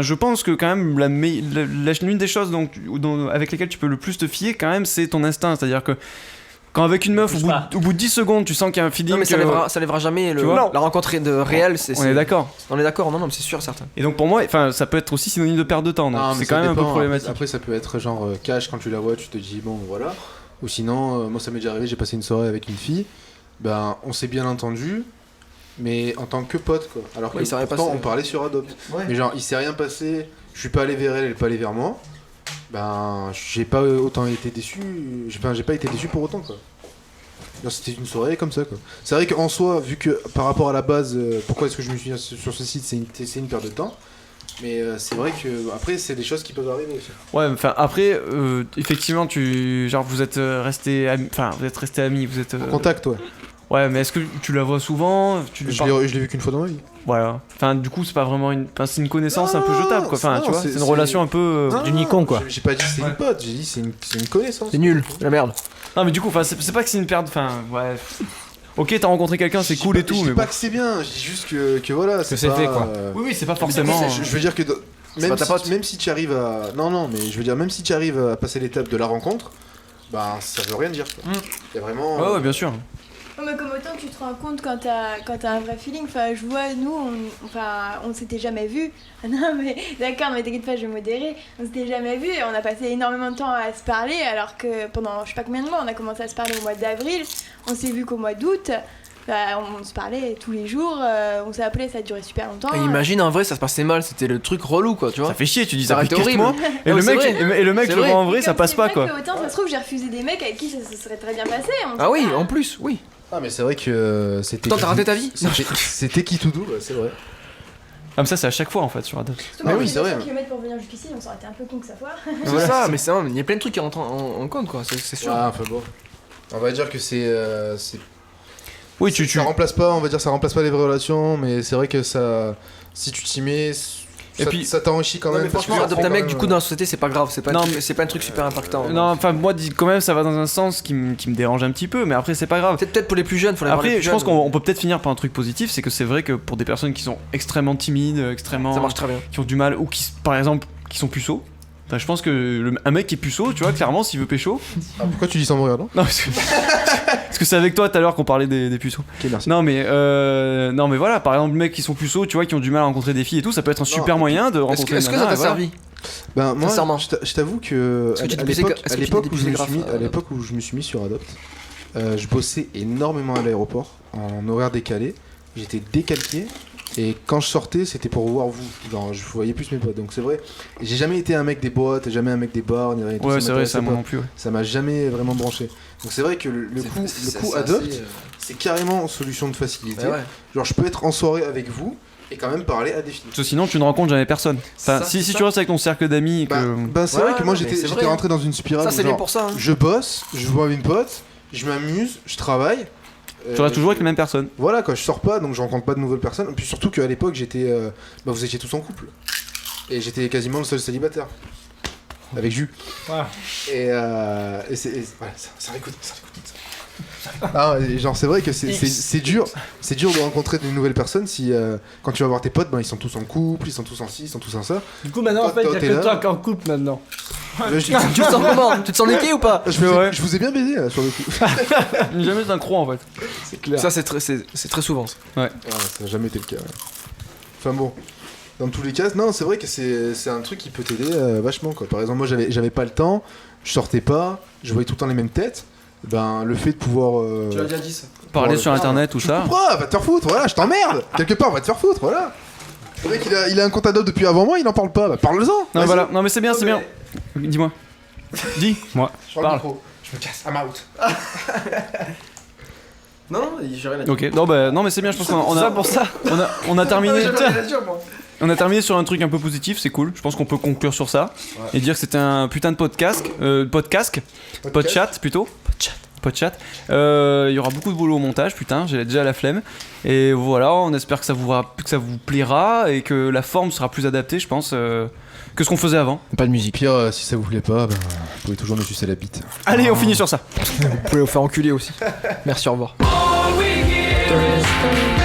je pense que quand même l'une des choses avec lesquelles tu peux le plus te fier quand même c'est ton instinct, c'est-à-dire que quand avec une meuf au bout de 10 secondes tu sens qu'il y a un feeling Non, mais ça que- lèvera jamais Tu vois la rencontre de réel. on est d'accord. On est d'accord, non, mais c'est sûr, certain. Et donc pour moi, enfin ça peut être aussi synonyme de perte de temps, donc Non, mais c'est ça quand même un peu dépend. problématique. Après, ça peut être genre cash quand tu la vois, tu te dis bon voilà. Ou sinon, moi ça m'est déjà arrivé, j'ai passé une soirée avec une fille, ben on s'est bien entendu, mais en tant que pote quoi. Alors que Ouais, il s'est rien pourtant passé. on parlait sur Adopt. Mais genre il s'est rien passé, je suis pas allé vers elle, elle est pas allée vers moi. Ben j'ai pas autant été déçu, j'ai pas été déçu pour autant quoi. Genre, c'était une soirée comme ça quoi. C'est vrai qu'en soi, vu que par rapport à la base, pourquoi est-ce que je me suis mis sur ce site, c'est une perte de temps. Mais c'est vrai que après c'est des choses qui peuvent arriver aussi. Ouais, enfin après effectivement vous êtes resté amis, vous êtes En contact ouais. Ouais, mais est-ce que tu la vois souvent? Je l'ai vu qu'une fois dans ma vie. Voilà. Enfin, du coup, c'est pas vraiment une. Enfin, c'est une connaissance un peu jetable, quoi. Enfin, non, tu vois, c'est- c'est une c'est- relation un peu. Non, du Nikon, quoi. J'ai pas dit que c'est une pote, j'ai dit c'est une connaissance. C'est nul, la merde. Non, mais du coup, enfin, c'est pas que c'est une perte. Enfin, ouais. Ok, t'as rencontré quelqu'un, c'est cool et tout, Je mais dis bon. pas que c'est bien, je dis juste que voilà, c'est c'est pas, fait, quoi. Oui, oui, c'est pas forcément. Je veux dire que pas ta pote. même si tu arrives à non, mais je veux dire même si tu arrives à passer l'étape de la rencontre, bah ça veut rien dire. Quoi. Y a vraiment. Ouais, ouais, bien sûr. Ouais, mais comme autant tu te rends compte quand t'as un vrai feeling. Enfin, je vois, nous, on s'était jamais vus. Ah non, mais d'accord, mais t'inquiète pas, je vais modérer. On s'était jamais vus et on a passé énormément de temps à se parler, alors que pendant je sais pas combien de mois, on a commencé à se parler au mois d'avril. On s'est vu qu'au mois d'août. Bah, on se parlait tous les jours, on s'est appelé, ça a duré super longtemps. Et imagine en vrai, ça se passait mal, c'était le truc relou quoi, tu vois. Ça fait chier, tu dis Ça ça aurait fait été 4 horrible. mois. Et Non, le c'est mec, vrai. et le mec, C'est je le vrai. vois en vrai, Et ça comme passe c'est pas vrai quoi. que autant ça se trouve, j'ai refusé des mecs avec qui ça se serait très bien passé. on Ah sait oui, pas. en plus, oui. Ah mais c'est vrai que c'était. Pourtant, t'as raté ta vie. C'était qui tout doux, c'est vrai. Comme ça, c'est à chaque fois en fait sur Adopt. Surtout Ah quand oui, on fait c'est vrai. 200 km pour venir jusqu'ici, on s'aurait été un peu con que ça soit. C'est ça, mais c'est vrai, il y a plein de trucs qui rentrent en compte quoi, c'est sûr. Ah, enfin bon. On va dire que c'est Oui, ça remplace pas, on va dire ça remplace pas les vraies relations, mais c'est vrai que ça si tu t'y mets Et ça, puis- ça t'enrichit quand Non, même. mais parce que franchement, tu adopter un apprends mec quand du même, coup dans la société, c'est pas grave, c'est pas, Non, c'est pas un truc super impactant. Non, enfin, moi, quand même, ça va dans un sens qui me dérange un petit peu, mais après, c'est pas grave. Peut-être pour les plus jeunes, faut l'avoir les Après, plus je pense jeunes. qu'on peut peut-être finir par un truc positif, c'est que c'est vrai que pour des personnes qui sont extrêmement timides, extrêmement. Ça marche très bien. Qui ont du mal, ou qui, par exemple, qui sont puceaux. Enfin, je pense que un mec qui est puceau, tu vois, clairement, s'il veut pécho. Ah, pourquoi tu dis ça en me regardant? Non, parce que, parce que c'est avec toi tout à l'heure qu'on parlait des puceaux. Ok, merci. Non, mais voilà, par exemple, mecs qui sont puceaux, tu vois, qui ont du mal à rencontrer des filles et tout, ça peut être un super moyen de rencontrer Est-ce que une ça nana, t'a et voilà. servi? Ben moi, Sincèrement. je t'avoue que Est-ce que tu à t'es poussé- l'époque- est-ce à que tu l'époque t'es où je poussé me grave, suis mis, à l'époque où je me suis mis sur Adopt, je bossais énormément à l'aéroport en horaire décalé. J'étais décalqué et quand je sortais, c'était pour voir vous. Genre, je voyais plus mes potes. Donc c'est vrai. J'ai jamais été un mec des boîtes, jamais un mec des bars, ni rien. et tout, Ouais, c'est vrai, m'intéressait ça, moi pas. non plus. Ouais. Ça m'a jamais vraiment branché. Donc c'est vrai que le coup Adopt, c'est carrément une solution de facilité. Ouais. Genre je peux être en soirée avec vous et quand même parler à des filles. Parce que sinon, tu ne rencontres jamais personne. Enfin, Ça, si c'est tu ça. restes avec ton cercle d'amis et que. C'est Ouais, vrai que moi mais c'est j'étais vrai, hein. rentré dans une spirale. Ça, où c'est bien genre, pour ça. hein. je bosse, je vois une pote, je m'amuse, je travaille. Tu restes toujours avec les mêmes personnes. Voilà quoi, je sors pas donc je rencontre pas de nouvelles personnes. Et puis surtout qu'à l'époque j'étais. Vous étiez tous en couple. Et j'étais quasiment le seul célibataire. Avec Jus. Et voilà, ça réécoute. Ah, et genre c'est vrai que c'est dur de rencontrer de nouvelles personnes si quand tu vas voir tes potes, ben, ils sont tous en couple, ils sont tous en ci, ils sont tous en ça. Du coup, maintenant, en fait, Toi, il y a t'es que là. toi qui en couple maintenant. Là, je, Tu te sens comment? Tu te sens niqué ou pas? je vous ai bien baisé là, sur le coup. Jamais synchro en fait. C'est clair. Ça, c'est très souvent. ça. Ah, ça n'a jamais été le cas. Ouais. Enfin bon, dans tous les cas, non, c'est vrai que c'est un truc qui peut t'aider vachement quoi. Par exemple, moi j'avais pas le temps, je sortais pas, je voyais tout le temps les mêmes têtes. Ben le fait de pouvoir. Tu l'as déjà dit ça. Parler Bon, sur internet, tout ça. Pourquoi? Va te faire foutre, voilà, je t'emmerde. Quelque part, va te faire foutre, voilà. Le mec il a un compte Adopt depuis avant moi, il en parle pas. Bah parle-en. Non, Vas-y. voilà. Non, mais c'est bien, c'est bien. Dis-moi. Dis. Moi. Je parle. Parle. Micro. Je me casse, I'm out. Non, j'ai rien à dire. Ok. Non, bah, non, mais c'est bien. Je pense qu'on a. pour ça. On a terminé. J'avais rien à dire, moi. On a terminé sur un truc un peu positif, c'est cool. Je pense qu'on peut conclure sur ça et dire que c'était un putain de podcast, podchat plutôt. Podchat. Il y aura beaucoup de boulot au montage, putain, j'ai déjà la flemme. Et voilà, on espère que ça vous plaira et que la forme sera plus adaptée, je pense, que ce qu'on faisait avant. Pas de musique. Pire, si ça vous plaît pas, ben, vous pouvez toujours me sucer la bite. Allez, on finit sur ça. Vous pouvez vous faire enculer aussi. Merci, au revoir. All we hear is